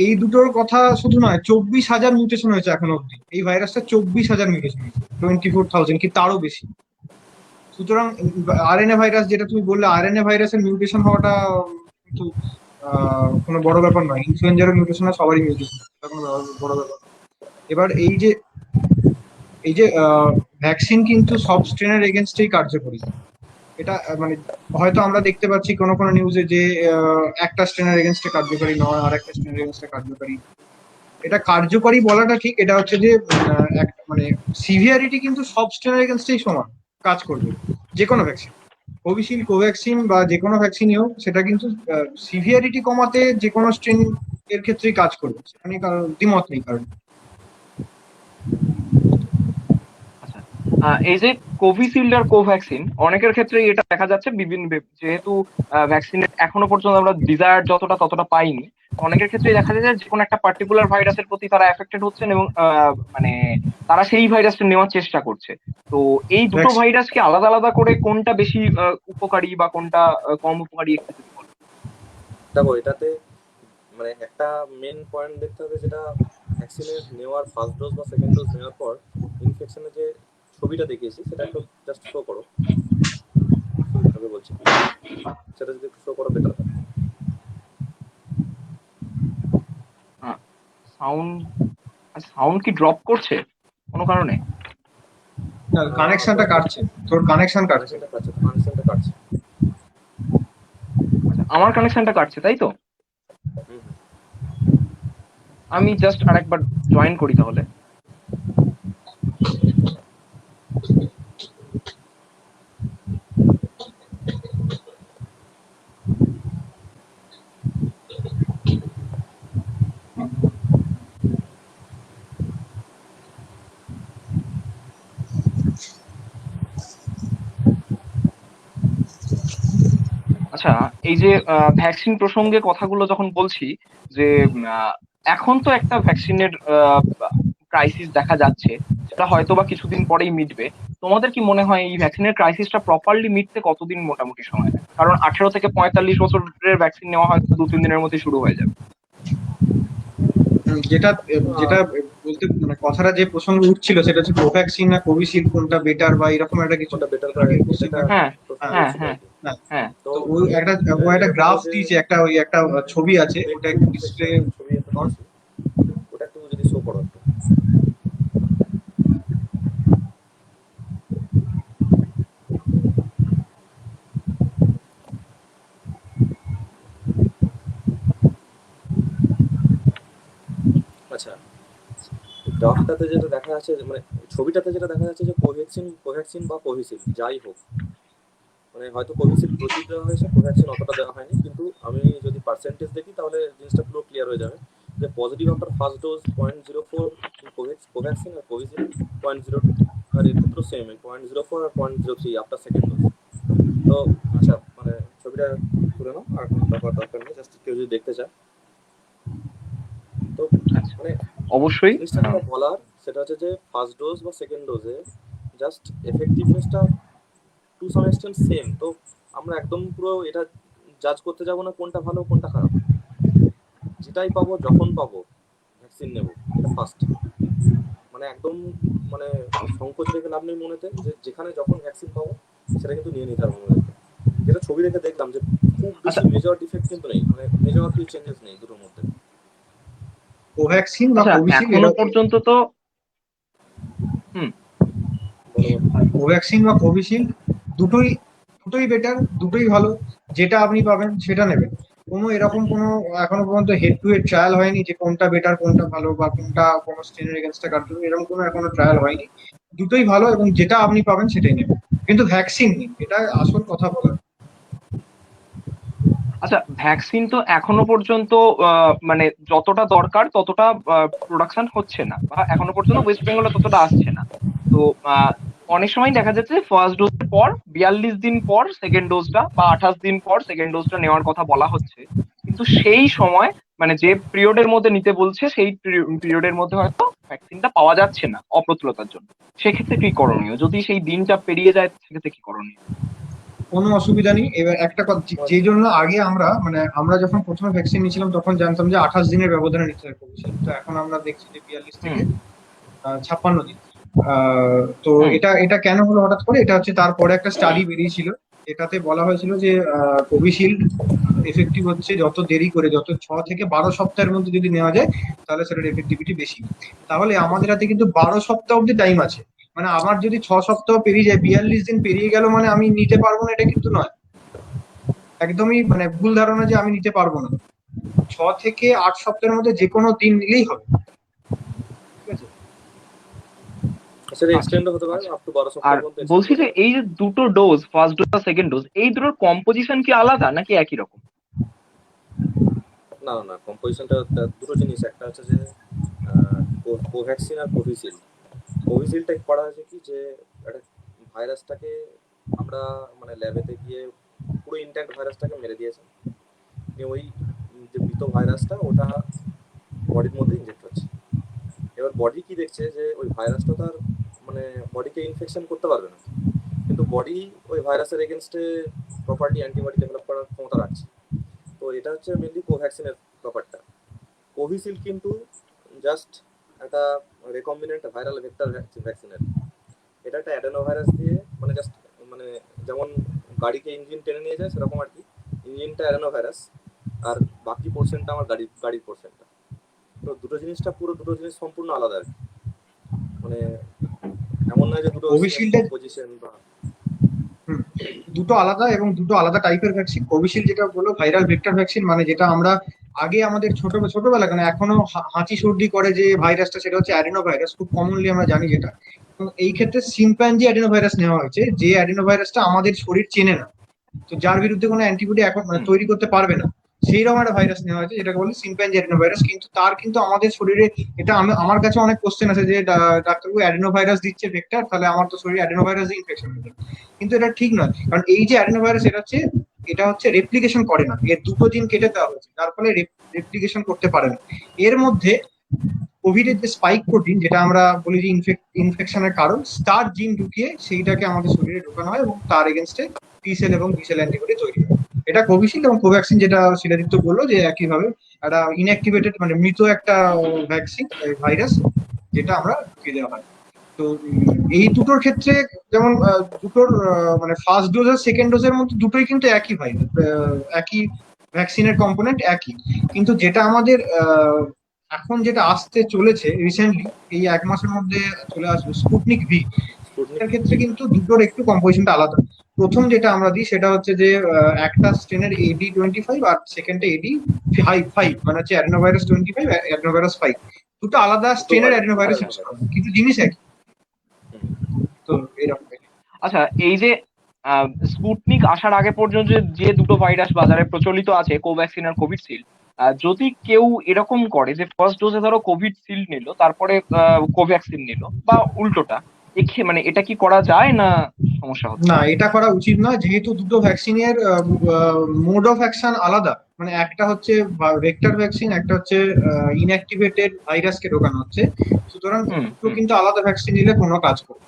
এই দুটোর কথা শুধু নয়, 24,000 মিউটেশন হয়েছে এখন অব্দি এই ভাইরাসটা, 24,000 মিউটেশন হয়েছে, 24,000 কি তারও বেশি। সুতরাং আরএনএ ভাইরাস, যেটা তুমি বললে, আরএনএ ভাইরাসের মিউটেশন হওয়াটা কিন্তু কোনো বড় ব্যাপার নয়। ইনফ্লুয়েঞ্জার মিউটেশন হয়, সবারই মিউটেশন, কোনো বড় ব্যাপার না। এবার এই যে ভ্যাকসিন কিন্তু সব স্ট্রেনের এগেনস্টেই কার্যকরী। এটা মানে হয়তো আমরা দেখতে পাচ্ছি কোনো কোনো নিউজে যে একটা স্ট্রেনের এগেনস্টে কার্যকরী নয়, আর একটা স্ট্রেনের এগেনস্টে কার্যকরী। এটা কার্যকরী বলাটা ঠিক, এটা হচ্ছে যে মানে সিভিয়ারিটি কিন্তু সব স্ট্রেনের এগেনস্টেই সমান কাজ করবে। যে কোনো ভ্যাকসিন, কোভিশিল্ড, কোভ্যাক্সিন বা যে কোনো ভ্যাকসিনই হোক, সেটা কিন্তু সিভিয়ারিটি কমাতে যে কোনো স্ট্রেন এর ক্ষেত্রেই কাজ করবে, সেখানে কারণ দ্বিমত নেই কারণ। আচ্ছা, এই যে কোভিশিল্ড আর কোভ্যাক্সিন, অনেকের ক্ষেত্রেই এটা দেখা যাচ্ছে বিভিন্ন যেহেতু ভ্যাকসিনের এখনো পর্যন্ত আমরা ডিজায়ার যতটা ততটা পাইনি, অনেকের ক্ষেত্রেই দেখা যায় যে কোনো একটা পার্টিকুলার ভাইরাসের প্রতি তারা এফেক্টেড হচ্ছেন, এবং মানে তারা সেই ভাইরাসটা নেওয়ার চেষ্টা করছে। তো এই দুটো ভাইরাসকে আলাদা আলাদা করে কোনটা বেশি উপকারী বা কোনটা কম উপকারী, একটু যদি বলো। দেখো, এটাতে মানে একটা মেন পয়েন্ট দেখতে হবে, যেটা ভ্যাকসিনের নেওয়ার ফার্স্ট ডোজ বা সেকেন্ড ডোজ নেওয়ার পর ইনফেকশনের যে ছবিটা দেখিয়েছি, সেটা একটু জাস্ট শো করো। আমি বলছি, সেটা যদি শো করো বেটার হয়। সাউন্ড সাউন্ড কি ড্রপ করছে কোনো কারণে? কানেকশনটা কাটছে, তোর কানেকশন কাটছে। কানেকশনটা কাটছে। আচ্ছা, আমার কানেকশনটা কাটছে, তাই তো? হুম। আমি জাস্ট আরেকবার জয়েন করি তাহলে। আচ্ছা, এই যে ভ্যাকসিন প্রসঙ্গে কথাগুলো যখন বলছি, যে এখন তো একটা ভ্যাকসিনের ক্রাইসিস দেখা যাচ্ছে, যেটা হয়তো বা কিছুদিন পরেই মিটবে। তোমাদের কি মনে হয় এই ভ্যাকসিনের ক্রাইসিসটা প্রপারলি মিটতে কতদিন মোটামুটি সময় লাগে? কারণ 18 থেকে 45 বছরের ভ্যাকসিন নেওয়া হয়তো 2-3 দিনের মধ্যে শুরু হয়ে যাবে। যেটা যেটা বলতে মানে কথাটা যে প্রসঙ্গ উঠছিল সেটা হচ্ছে কোভ্যাক্সিন না কোভিশিল্ড কোনটা বেটার বা এরকম একটা কিছু কোনটা বেটার আগে এটা question একটা হ্যাঁ, প্রশ্ন হ্যাঁ, উঠছিল হ্যাঁ, আর কি। হ্যাঁ, হ্যাঁ। তো তো ওই আমি একটা এটা বলবো গ্রাফ যে দিয়েছে, একটা ছবি আছে, ওটা ব্রেকথ্রু একটু ডিসপ্লে ইনফেকশন ছবি একটা দিয়েছি, ওটা একটু যদি শো করো একটু। আচ্ছা, গ্রাফটাতে যেটা দেখা যাচ্ছে মানে ছবিটাতে যেটা দেখা যাচ্ছে যে কোভ্যাক্সিন বা কোভিশিল্ড যাই হোক, মানে হয়তো কোভিশিল্ড প্রচুর দেওয়া হয়েছে, কোভ্যাক্সিন অতটা দেওয়া হয়নি, কিন্তু আমি যদি পার্সেন্টেজ দেখি তাহলে জিনিসটা পুরো ক্লিয়ার হয়ে যাবে যে positive after first dose 0.04 Covaxin আর কোভিশিল্ড 0.02, আর এর ক্ষেত্রেও সেম 0.04 আর 0.03 আফটার সেকেন্ড ডোজ। তো আচ্ছা, মানে ছবিটা তুলে নাও, আর কোনো দরকার নেই, জাস্ট কেউ যদি দেখতে চায়। তো আচ্ছা, মানে অবশ্যই। জিনিসটা যেটা বলার সেটা হচ্ছে যে ফার্স্ট ডোজ বা সেকেন্ড ডোজে জাস্ট এফেক্টিভনেসটা টু সাম এক্সটেন্ট সেম। তো আমরা একদম পুরো এটা জাজ করতে যাব না কোনটা ভালো কোনটা খারাপ, যেটাই পাবো যখন পাবো ভ্যাকসিন নেব, এটা ফার্স্ট। মানে একদম মানে সংকোচ রেখে লাভ নেই মনেতে, যে যেখানে যখন ভ্যাকসিন পাবো সেটা কিন্তু নিয়ে নিতে হবে মনেতে। যেটা ছবি দেখে দেখলাম যে খুব বেশি আচ্ছা, মেজর ডিফেক্ট কিন্তু নেই, মানে মেজর কিছু চেঞ্জেস নেই দুটোর মধ্যে। কোভ্যাক্সিন বা আচ্ছা, কোভিশিল্ড এখনো এরকম। পর্যন্ত তো হুম বলো বলো। কোভ্যাক্সিন বা কোভিশিল্ড দুটোই দুটোই বেটার, দুটোই ভালো, যেটা আপনি পাবেন সেটা নেবেন। কোনো এরকম কোনো এখনো পর্যন্ত হেড টু হেড ট্রায়াল হয়নি যে কোনটা বেটার কোনটা ভালো বা কোনটা কোনো স্টেনের এগেনস্টে কার্যকরী, এরকম কোনো এখনো ট্রায়াল হয়নি। দুটোই ভালো এবং যেটা আপনি পাবেন সেটাই নেবেন, কিন্তু ভ্যাকসিন নিন, এটা আসল কথা বলার। আচ্ছা, ভ্যাকসিন তো এখনো পর্যন্ত মানে যতটা দরকার ততটা প্রোডাকশন হচ্ছে না, বা এখনো পর্যন্ত ওয়েস্ট বেঙ্গলে ততটা আসছে না। তো আহ, অনেক সময় দেখা যাচ্ছে ফার্স্ট ডোজের পর 42 দিন পর সেকেন্ড ডোজটা, বা 28 দিন পর সেকেন্ড ডোজটা নেওয়ার কথা বলা হচ্ছে। কিন্তু সেই সময় মানে যে পিরিয়ডের মধ্যে নিতে বলছে সেই পিরিয়ডের মধ্যে হয়তো ভ্যাকসিনটা পাওয়া যাচ্ছে না অপ্রতুলতার জন্য। সেক্ষেত্রে কি করণীয় যদি সেই দিনটা পেরিয়ে যায়? সেক্ষেত্রে কি করণীয়? কোনো অসুবিধা নেই। এবার একটা কথা, যে জন্য আগে আমরা মানে আমরা যখন প্রথমে ভ্যাকসিন নিয়েছিলাম তখন জানতাম যে 28 দিনের ব্যবধানে নিতে হয় কোভিশিল্ড, তো এখন আমরা দেখছি যে 42 হুম, থেকে 56 দিন। তো হুম। এটা এটা কেন হলো হঠাৎ করে? এটা হচ্ছে তারপরে একটা স্টাডি বেরিয়েছিল, এটাতে বলা হয়েছিল যে কোভিশিল্ড এফেক্টিভ হচ্ছে যত দেরি করে, যত 6 থেকে 12 সপ্তাহের মধ্যে যদি নেওয়া যায় তাহলে সেটার এফেক্টিভিটি বেশি। তাহলে আমাদের হাতে কিন্তু 12 সপ্তাহ অব্দি টাইম আছে। মানে আমার যদি 6 সপ্তাহ পেরিয়ে যায়, 42 দিন পেরিয়ে গেল মানে আমি নিতে পারবো না, এটা কিন্তু নয়। একদমই মানে ভুল ধারণা যে আমি নিতে পারবো না। 6 থেকে 8 সপ্তাহের মধ্যে যে কোনো দিন নিলেই হবে, ঠিক আছে? সেটা আচ্ছা, এক্সটেন্ড হতে পারে আচ্ছা। আপ টু 12 সপ্তাহ আর পর্যন্ত এক্সটেন্ড বলছি হতে যে পারে। এই যে দুটো ডোজ, ফার্স্ট ডোজ আর সেকেন্ড ডোজ, এই দুটোর কম্পোজিশন কি আলাদা নাকি একই রকম? না না না, কম্পোজিশনটা দুটো জিনিস, একটা হচ্ছে যে কোভ্যাক্সিন আর কোভিশিল্ড। কোভিশিল্ডটা করা হয়েছে কি যে একটা ভাইরাসটাকে আমরা মানে ল্যাবেতে গিয়ে পুরো ইনট্যাক্ট ভাইরাসটাকে মেরে দিয়েছে, নিয়ে ওই যে মৃত ভাইরাসটা ওটা বডির মধ্যে ইনজেক্ট হচ্ছে। এবার বডি কি দেখছে যে ওই ভাইরাসটা তার মানে বডিকে ইনফেকশন করতে পারবে না, কিন্তু বডি ওই ভাইরাসের এগেনস্টে প্রপারলি অ্যান্টিবডি ডেভেলপ করার ক্ষমতা রাখছে। তো এটা হচ্ছে মেনলি কোভ্যাক্সিনের ব্যাপারটা। কোভিশিল্ড কিন্তু জাস্ট একটা রেকম্বিনেন্ট ভাইরাল ভেক্টর ভ্যাকসিনের। এটা একটা অ্যাডেনো ভাইরাস দিয়ে মানে জাস্ট মানে যেমন গাড়িকে ইঞ্জিন টেনে নিয়ে যায় সেরকম আর কি, ইঞ্জিনটা অ্যাডেনো ভাইরাস আর বাকি পোর্শনটা আমার গাড়ির পোর্শনটা। তো দুটো জিনিস সম্পূর্ণ আলাদা আর কি। মানে এমন নয় যে দুটো সেম কোভিশিল্ডের কম্পোজিশন বা দুটো আলাদা এবং দুটো আলাদা টাইপের ভ্যাকসিন। কোভিশিল্ড যেটা বললো ভাইরাল ভেক্টর ভ্যাকসিন, মানে যেটা আমরা আগে আমাদের ছোটবেলা মানে এখনো হাঁচি সর্দি করে যে ভাইরাসটা, সেটা হচ্ছে অ্যাডিনো ভাইরাস, খুব কমনলি আমরা জানি যেটা। তো এই ক্ষেত্রে সিম্প্যাঞ্জি অ্যাডিনো ভাইরাস নেওয়া হয়েছে, যে অ্যাডিনো ভাইরাসটা আমাদের শরীর চেনে না, তো যার বিরুদ্ধে কোনো অ্যান্টিবডি এখন মানে হুম। তৈরি করতে পারবে না, সেই রকম একটা ভাইরাস নেওয়া হয়েছে যেটাকে বলে সিম্প্যাঞ্জি অ্যাডিনো ভাইরাস। কিন্তু তার কিন্তু আমাদের শরীরে এটা আমার কাছে অনেক কোশ্চেন আছে যে ডাক্তারবাবু অ্যাডিনো ভাইরাস দিচ্ছে ভেক্টর, তাহলে আমার তো শরীরে অ্যাডিনো ভাইরাস দিয়ে ইনফেকশন হয়ে যাবে। কিন্তু এটা ঠিক নয়, কারণ এই যে অ্যাডিনো ভাইরাস এটা হচ্ছে রেপ্লিকেশন করে না, এর দুটো জিন কেটে দেওয়া হয়েছে, যার ফলে রেপ্লিকেশন করতে পারে না। এর মধ্যে কোভিড এর যে স্পাইক প্রোটিন, যেটা আমরা বলি যে ইনফেকশনের কারণ, স্টার জিন ঢুকিয়ে সেইটাকে আমাদের শরীরে ঢোকানো হয় এবং তার এগেনস্টে টি সেল এবং বি সেল অ্যান্টিবডি তৈরি হয়। এটা কোভিশিল্ড এবং কোভ্যাক্সিন, যেটা শিলাদিত্য বললো যে একইভাবে একটা ইনঅ্যাক্টিভেটেড মানে মৃত একটা ভ্যাকসিন ভাইরাস, যেটা আমরা ঢুকিয়ে দেওয়া হয়। তো এই দুটোর ক্ষেত্রে যেমন দুটোর মানে ফার্স্ট ডোজ আর সেকেন্ড ডোজের মধ্যে দুটোই কিন্তু একই ভাই, একই ভ্যাকসিনের কম্পোনেন্ট একই। কিন্তু যেটা আমাদের এখন যেটা আসতে চলেছে রিসেন্টলি, এই 1 মাসের মধ্যে চলে আসবে স্পুটনিক ভি, স্পুটনিক এটার ক্ষেত্রে কিন্তু দুটোর একটু কম্পোজিশনটা আলাদা। প্রথম যেটা আমরা দিই সেটা হচ্ছে যে একটা স্ট্রেনের AD25 আর সেকেন্ডে AD5, মানে হচ্ছে অ্যাডেনোভাইরাস 25, অ্যাডেনোভাইরাস 5, দুটো আলাদা স্ট্রেনের অ্যাডেনোভাইরাস ইউজ করা হয়, কিন্তু জিনিস একই। তো এরকম। আচ্ছা, এই যে স্পুটনিক আসার আগে পর্যন্ত যে দুটো ভাইরাস বাজারে প্রচলিত আছে, কোভ্যাক্সিন আর কোভিডশিল্ড, যদি কেউ এরকম করে যে ফার্স্ট ডোজে ধরো কোভিডশিল্ড নিল, তারপরে কোভ্যাক্সিন নিল, বা উল্টোটা, মানে এটা কি করা যায় না সমস্যা হচ্ছে? না, এটা করা উচিত নয়, যেহেতু দুটো ভ্যাকসিনের মোড অফ অ্যাকশন আলাদা। মানে একটা হচ্ছে ভেক্টর ভ্যাকসিন, একটা হচ্ছে ইনঅ্যাক্টিভেটেড ভাইরাসকে ঢোকানো হচ্ছে। সুতরাং হুম, দুটো কিন্তু আলাদা ভ্যাকসিন নিলে কোনো কাজ করবে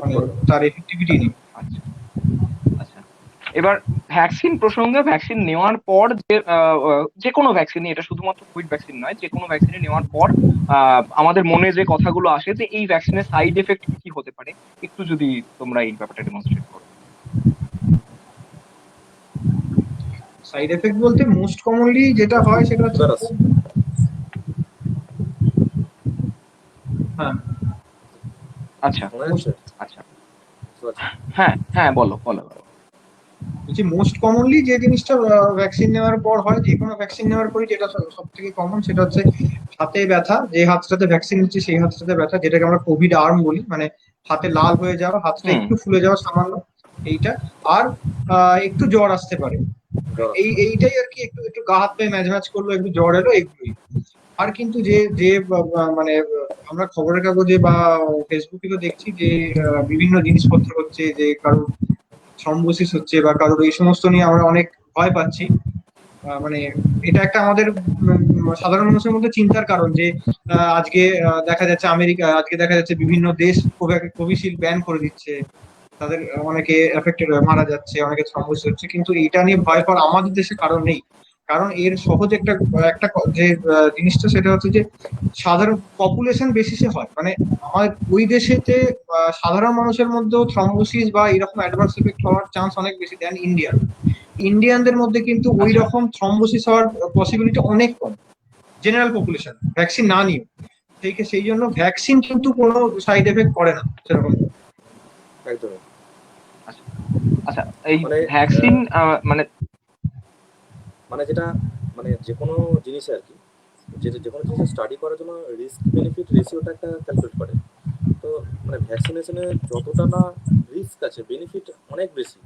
মানে তার এফেক্টিভিটি নেই। আচ্ছা আচ্ছা। এবার ভ্যাকসিন প্রসঙ্গে, ভ্যাকসিন নেওয়ার পর যে কোনো ভ্যাকসিনই, এটা শুধুমাত্র কোভিড ভ্যাকসিন নয়, যে কোনো ভ্যাকসিন নেওয়ার পর আমাদের মনে যে কথাগুলো আসে যে এই ভ্যাকসিনের সাইড এফেক্ট কি হতে পারে, একটু যদি তোমরা এই ব্যাপারটা ডেমনস্ট্রেট করো। সাইড এফেক্ট বলতে মোস্ট কমনলি যেটা হয় সেটা হচ্ছে ফিভার আছে। হ্যাঁ, আচ্ছা মনে হচ্ছে আচ্ছা। হ্যাঁ হ্যাঁ, বলো বলো বলো। বলছি মোস্ট কমনলি যে জিনিসটা ভ্যাকসিন নেওয়ার পর হয়, যে কোনো ভ্যাকসিন নেওয়ার পরই যেটা সব থেকে কমন, সেটা হচ্ছে হাতে ব্যথা। যে হাতটাতে ভ্যাকসিন নিচ্ছি সেই হাতটাতে ব্যথা, যেটাকে আমরা কোভিড আর্ম বলি, মানে হাতে লাল হয়ে যাওয়া, হাতটা হুম। একটু ফুলে যাওয়া সামান্য, এইটা। আর একটু জ্বর আসতে পারে, এইটাই আর কি। একটু একটু গা হাত পায়ে ম্যাজ ম্যাজ করলো, একটু জ্বর এলো, এগুলোই। আর কিন্তু যে যে মানে আমরা খবরের কাগজে বা ফেসবুকে তো দেখছি যে বিভিন্ন জিনিসপত্র হচ্ছে, যে কারো থ্রম্বোসিস হচ্ছে বা কারোর এই সমস্ত নিয়ে আমরা অনেক ভয় পাচ্ছি। মানে এটা একটা আমাদের সাধারণ মানুষের মধ্যে চিন্তার কারণ যে আজকে দেখা যাচ্ছে আমেরিকা, আজকে দেখা যাচ্ছে বিভিন্ন দেশ কোভিশিল্ড ব্যান করে দিচ্ছে, তাদের অনেকে এফেক্টেড মারা যাচ্ছে, অনেকে থ্রম্বোসিস হচ্ছে। কিন্তু এটা নিয়ে ভয় পাওয়ার আমাদের দেশে কারণ নেই। কারণ এর সহজ একটা একটা যে জিনিসটা, সেটা হচ্ছে যে সাধারণ পপুলেশন বেসিসে হয়। মানে আমাদের ওই দেশেতে সাধারণ মানুষের মধ্যেও থ্রম্বোসিস বা এরকম অ্যাডভান্স এফেক্ট হওয়ার চান্স অনেক বেশি দেন ইন্ডিয়ানদের মধ্যে কিন্তু ওই আচ্ছা রকম থ্রম্বোসিস হওয়ার পসিবিলিটি অনেক কম, জেনারেল পপুলেশন ভ্যাকসিন না নিয়ে। সেই জন্য ভ্যাকসিন কিন্তু কোনো সাইড এফেক্ট করে না সেরকম। একদমই। আচ্ছা আচ্ছা। এই মানে ভ্যাকসিন মানে মানে যেটা মানে যে কোনো জিনিসে আর কি, যে কোনো জিনিসের স্টাডি করার জন্য রিস্ক বেনিফিট রেশিওটা একটা ক্যালকুলেট করে। তো মানে ভ্যাকসিনেশনে যতটা না রিস্ক আছে, বেনিফিট অনেক বেশি।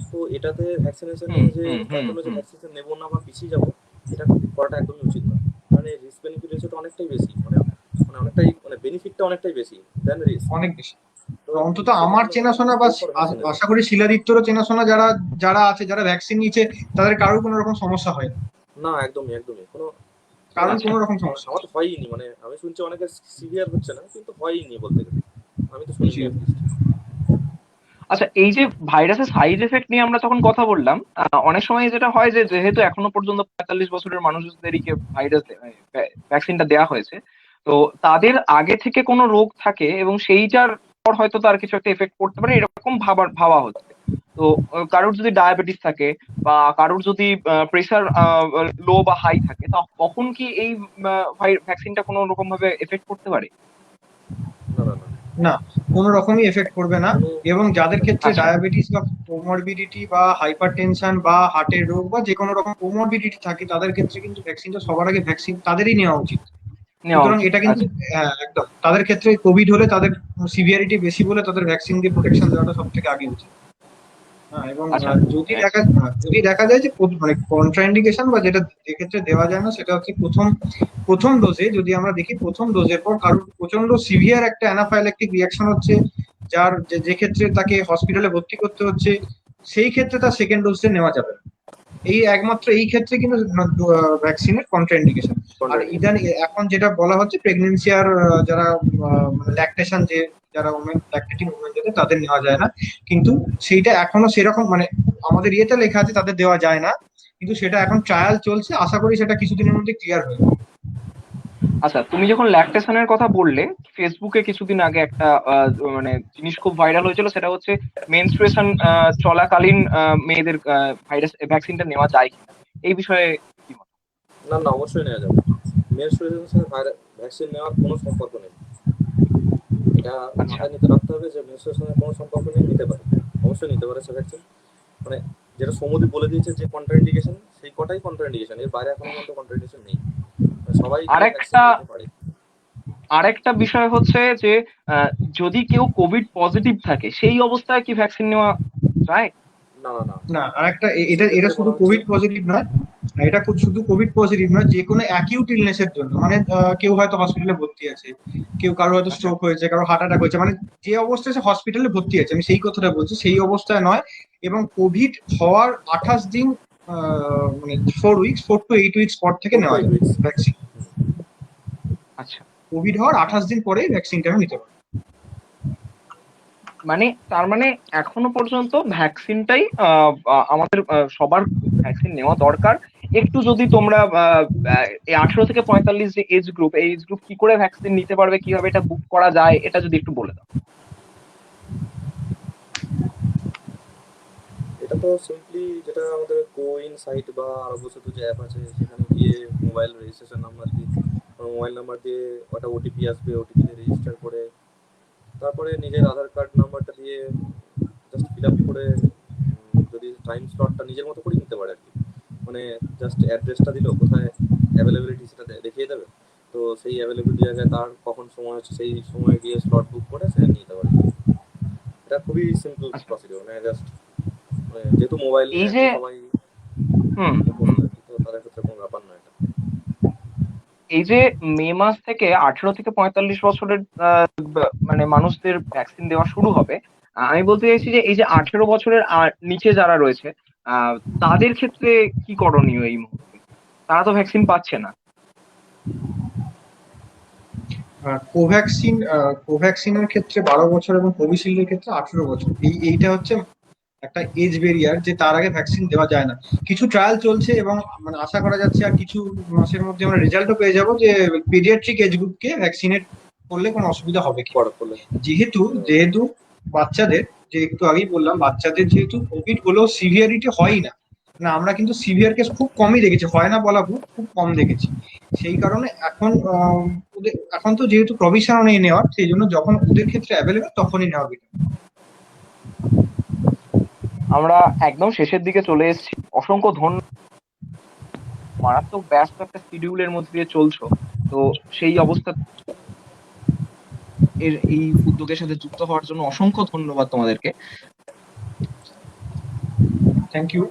তো এটাতে ভ্যাকসিনেশনে হুম যে হুম তার হুম জন্য যে হুম। ভ্যাকসিনেশন নেবো না বা পিছিয়ে যাবো, এটা করাটা একদমই উচিত না। মানে রিস্ক বেনিফিট রেশিওটা অনেকটাই বেশি, মানে মানে অনেকটাই মানে বেনিফিটটা অনেকটাই বেশি দেন রিস্ক। অনেক বেশি। তো তো অন্তত সেটার আমার জন্য চেনাশোনা বা গো ফর ভ্যাকসিনেশন। আশা করি শিলাদিত্যরও চেনাশোনা যারা যারা আছে, যারা ভ্যাকসিন নিয়েছে, তাদের কারোর কোনো রকম সমস্যা হয় না। না, একদমই একদমই কোনো কারোর আচ্ছা কোনো রকম সমস্যা আমার তো হয়ইনি। মানে আমি শুনছি অনেকে সিভিয়ার হচ্ছে না, কিন্তু হয়ইনি বলতে গেলে, আমি তো শুনিনি নেই। অ্যাটলিস্ট। আচ্ছা। এই যে ভাইরাসের সাইড এফেক্ট নিয়ে আমরা যখন কথা বললাম, অনেক সময় যেটা হয় যে যেহেতু এখনো পর্যন্ত 45 বছরের মানুষদেরকে ভাইরাস ভ্যাকসিনটা দেওয়া হয়েছে, তো তাদের আগে থেকে কোনো রোগ থাকে এবং সেইটার পর হয়তো তার কিছু একটা এফেক্ট পড়তে পারে, এরকম ভাবা হচ্ছে। তো কারোর যদি ডায়াবেটিস থাকে, বা কারোর যদি প্রেসার লো বা হাই থাকে, তখন কি এই ভ্যাকসিনটা কোনো রকম ভাবে এফেক্ট করতে পারে? না না না, না, কোনো রকমই এফেক্ট করবে না। কোনো এবং যাদের ক্ষেত্রে আচ্ছা ডায়াবেটিস বা কোমরবিডিটি বা হাইপার টেনশন বা হার্টের রোগ বা যে কোনো রকম কোমরবিডিটি থাকে, তাদের ক্ষেত্রে কিন্তু ভ্যাকসিনটা সবার আগে ভ্যাকসিন তাদেরই নেওয়া উচিত। নেওয়া সুতরাং উচিত। এটা কিন্তু আচ্ছা একদম তাদের ক্ষেত্রে কোভিড হলে তাদের সিভিয়ারিটি বেশি বলে তাদের ভ্যাকসিন দিয়ে প্রোটেকশন দেওয়াটা সব থেকে আগে উচিত। হ্যাঁ, এবং আচ্ছা। যদি দেখা যায় যে মানে কন্ট্রাইন্ডিকেশন বা যেটা এক্ষেত্রে দেওয়া যায় না, সেটা হচ্ছে প্রথম প্রথম ডোজে যদি আমরা দেখি, প্রথম ডোজের পর কারোর প্রচন্ড সিভিয়ার একটা অ্যানাফাইল্যাকটিক রিয়াকশন হচ্ছে, যার যে ক্ষেত্রে তাকে হসপিটালে ভর্তি করতে হচ্ছে, সেই ক্ষেত্রে তার সেকেন্ড ডোজটা নেওয়া যাবে না। এই একমাত্র এই ক্ষেত্রে কিন্তু ভ্যাকসিনের কন্ট্রাইন্ডিকেশন। আর ইদানিং এখন যেটা বলা হচ্ছে প্রেগনেন্সি আর যারা ল্যাকটেশন যে যারা ল্যাকটেটিং ওমেন যাদের তাদের নেওয়া যায় না, কিন্তু সেইটা এখনো সেরকম মানে আমাদের ইয়েতে লেখা আছে তাদের দেওয়া যায় না, কিন্তু সেটা এখন ট্রায়াল চলছে, আশা করি সেটা কিছুদিনের মধ্যে ক্লিয়ার হয়ে যাবে। আচ্ছা, তুমি যখন ল্যাকটেশনের কথা বললে, ফেসবুকে কিছুদিন আগে একটা মানে জিনিস খুব ভাইরাল হয়েছিল, সেটা হচ্ছে মেনস্ট্রুয়েশন চলাকালীন মেয়েদের ভাইরাস ভ্যাকসিনটা নেওয়া যায় কিনা, এই বিষয়ে কি মত? না না, অবশ্যই নেওয়া যাবে। মেনস্ট্রুয়েশনের সাথে ভ্যাকসিন নেওয়ার কোনো সম্পর্ক নেই। এটা আচ্ছা, মাথায় নিতে রাখতে হবে যে মেনস্ট্রুয়েশনের কোনো সম্পর্ক নেই, নিতে পারে, অবশ্যই নিতে পারে সে ভ্যাকসিন। মানে যেটা সৌমদীপ বলে দিয়েছে যে কন্ট্রাইন্ডিকেশন, সেই কটাই কন্ট্রাইন্ডিকেশন, এর বাইরে এখনো পর্যন্ত কন্ট্রাইন্ডিকেশন নেই। মানে সবাই ভ্যাকসিন আরেকটা নিতে পারে। আরেকটা বিষয় হচ্ছে যে আহ, যদি কেউ কোভিড পজিটিভ থাকে, সেই অবস্থায় কি ভ্যাকসিন নেওয়া যায়? না না না, না, আর একটা এটা এটা সেক্ষেত্রে শুধু বলা হচ্ছে কোভিড পজিটিভ নয়, এটা শুধু কোভিড পজিটিভ নয়, যে কোনো অ্যাকিউট ইলনেস এর জন্য, মানে কেউ হয়তো হসপিটালে ভর্তি আছে, কারো হয়তো আচ্ছা, স্ট্রোক হয়েছে, কারো হার্ট অ্যাটাক হয়েছে, মানে যে অবস্থায় সে হসপিটালে ভর্তি আছে, আমি সেই কথাটা বলছি, সেই অবস্থায় নয়। এবং কোভিড হওয়ার 28 দিন মানে 4 উইকস, 4 to 8 উইকস পর থেকে 4 to নেওয়া 8 যায় উইকস। ভ্যাকসিন। আচ্ছা। কোভিড হওয়ার 28 দিন পরেই ভ্যাকসিনটা নিতে পারে। মানে তার মানে এখনো পর্যন্ত ভ্যাকসিনটাই আমাদের সবার ভ্যাকসিন নেওয়া দরকার। একটু যদি তোমরা এই 18 থেকে 45 যে এজ গ্রুপ, এই এজ গ্রুপ কি করে ভ্যাকসিন নিতে পারবে, কিভাবে এটা বুক করা যায়, এটা যদি একটু বলে দাও। এটা তো সিম্পলি যেটা আমাদের কোইন সাইট বা আরোগ্য সেতু যে অ্যাপ আছে, সেখানে গিয়ে মোবাইল রেজিস্ট্রেশন নাম্বার দিয়ে, মোবাইল নাম্বার দিয়ে ওটা ওটিপি আসবে, ওটিপি দিয়ে রেজিস্টার করে তারপরে নিজের আধার কার্ড নাম্বারটা দিয়ে জাস্ট ফিল আপ করে যদি টাইম স্লটটা নিজের মতো করে নিতে পারে আর কি। মানে জাস্ট অ্যাড্রেসটা দিল, কোথায় অ্যাভেলেবিলিটি সেটা দেখিয়ে দেবে। তো সেই অ্যাভেলেবিলিটি জায়গায় তার কখন সময় হচ্ছে সেই সময় গিয়ে স্লট বুক করে সে নিতে পারে। এটা খুবই সিম্পল আচ্ছা, প্রসিডিওর, মানে জাস্ট যেহেতু মোবাইল এই নিয়ে যে তো সবাই হুম হুম অভ্যস্ত আর কি, তো তাদের ক্ষেত্রে কোনো ব্যাপার নয় এটা। এই যে মে মাস থেকে 18 থেকে 45 বছরের মানে মানুষদের ভ্যাকসিন দেওয়া শুরু হবে, আমি বলতে চাইছি যে এই যে 18 বছরের নিচে যারা রয়েছে, আহ, তাদের ক্ষেত্রে কি করণীয় এই মুহূর্তে? তারা তো ভ্যাকসিন পাচ্ছে না। কোভ্যাক্সিনের ক্ষেত্রে 12 বছর এবং কোভিশিল্ডের ক্ষেত্রে 18 বছর, এইটা হচ্ছে একটা এজ ব্যারিয়ার, যে তার আগে ভ্যাকসিন দেওয়া যায় না। কিছু ট্রায়াল চলছে এবং মানে আশা করা যাচ্ছে আর কিছু মাসের মধ্যে আমরা রেজাল্টও পেয়ে যাব যে পিডিয়াট্রিক এজ গ্রুপকে ভ্যাকসিনেট করলে কোনো অসুবিধা হবে কি। পড়া করলে যেহেতু সুবিধা হবে। যেহেতু বাচ্চাদের, যে একটু আগেই বললাম, বাচ্চাদের যেহেতু কোভিড হলেও সিভিয়ারিটি হয় না, না আমরা কিন্তু সিভিয়ার কেস খুব কমই দেখেছি, হয় না বলা ভুল, খুব কম দেখেছি। সেই কারণে এখন এখন তো যেহেতু প্রভিশনও নেই নেওয়ার, সেই জন্য যখন ওদের ক্ষেত্রে অ্যাভেলেবেল তখনই নেওয়া better। আমরা একদম শেষের দিকে চলে এসেছি। অসংখ্য ধন্যবাদ, মারাত্মক ব্যস্ত একটা শিডিউলের মধ্যে দিয়ে চলছো। তো সেই অবস্থা এই উদ্যোগের সাথে যুক্ত হওয়ার জন্য অসংখ্য ধন্যবাদ তোমাদেরকে। Thank you.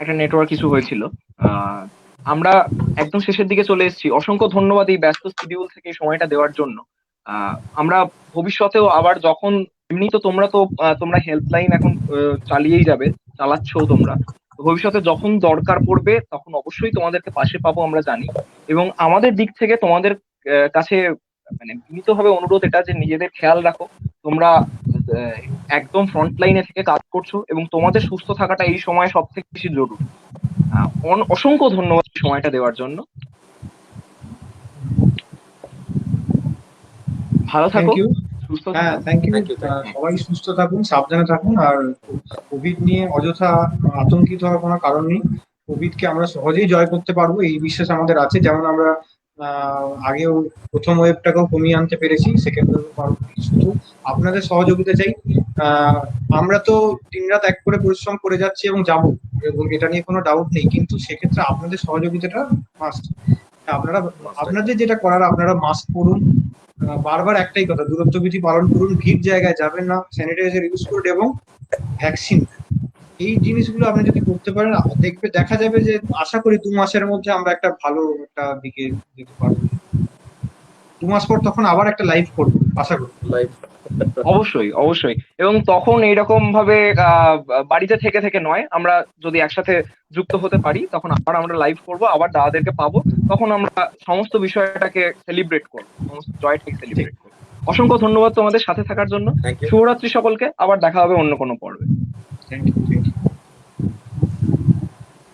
একটা নেটওয়ার্ক ইস্যু হয়েছিল। আহ, আমরা একদম শেষের দিকে চলে এসেছি। অসংখ্য ধন্যবাদ এই ব্যস্ত শিডিউল থেকে এই সময়টা দেওয়ার জন্য। আমরা ভবিষ্যতেও আবার যখন, এমনি তো তোমরা হেল্পলাইন এখন চালিয়েই যাবে, চালাচ্ছো তোমরা। তো ভবিষ্যতে যখন দরকার পড়বে তখন অবশ্যই তোমাদেরকে পাশে পাবো আমরা জানি। এবং আমাদের দিক থেকে তোমাদের কাছে মানে বিনীতভাবে অনুরোধ এটা যে নিজেদের খেয়াল রাখো। তোমরা আহ, একদম ফ্রন্ট লাইনে থেকে কাজ করছো এবং তোমাদের সুস্থ থাকাটা এই সময় সব থেকে বেশি জরুরি। অসংখ্য ধন্যবাদ এই সময়টা দেওয়ার জন্য। ভালো থ্যাংক থাকো, ইউ। সুস্থ হ্যাঁ, থাকো। Thank you. Thank you, thank you. সবাই সুস্থ থাকুন, সাবধানে থাকুন, আর কোভিড নিয়ে অযথা আতঙ্কিত হওয়ার কোনো কারণ নেই। কোভিডকে আমরা সহজেই জয় করতে পারবো, এই বিশ্বাস আমাদের আছে। যেমন আমরা আগেও প্রথম ওয়েভটাকেও কমিয়ে আনতে পেরেছি, সেকেন্ড ওয়েভও পারবো। শুধু আপনাদের সহযোগিতা চাই। আহ, আমরা তো দিনরাত এক করে পরিশ্রম করে যাচ্ছি এবং যাবো, এবং এটা নিয়ে কোনো ডাউট নেই, কিন্তু সেক্ষেত্রে আপনাদের সহযোগিতাটা মাস্ট। আপনারা আপনাদের যেটা করার, আপনারা মাস্ক পরুন, বারবার একটাই কথা, দূরত্ব বিধি পালন করুন, ভিড় জায়গায় যাবেন না, স্যানিটাইজার ইউজ করুন এবং ভ্যাকসিন, এই জিনিসগুলো আপনি যদি করতে পারেন দেখা যাবে যে আশা করি 2 মাসের মধ্যে আমরা একটা ভালো একটা দিকে যেতে পারবো। 2 মাস পর তখন আবার একটা লাইভ করবো আশা করি। লাইভ। অবশ্যই অবশ্যই, এবং তখন এইরকম ভাবে বাড়িতে থেকে থেকে নয়, আমরা যদি একসাথে যুক্ত হতে পারি তখন আবার আমরা লাইভ করব, আবার দাদাদেরকে পাবো, তখন আমরা সমস্ত বিষয়টাকে সেলিব্রেট করবো, সমস্ত জয়টাকে সেলিব্রেট করবো। অসংখ্য ধন্যবাদ তোমাদের সাথে থাকার জন্য। Thank you. শুভরাত্রি সকলকে, আবার দেখা হবে অন্য কোনো পর্বে। Thank you.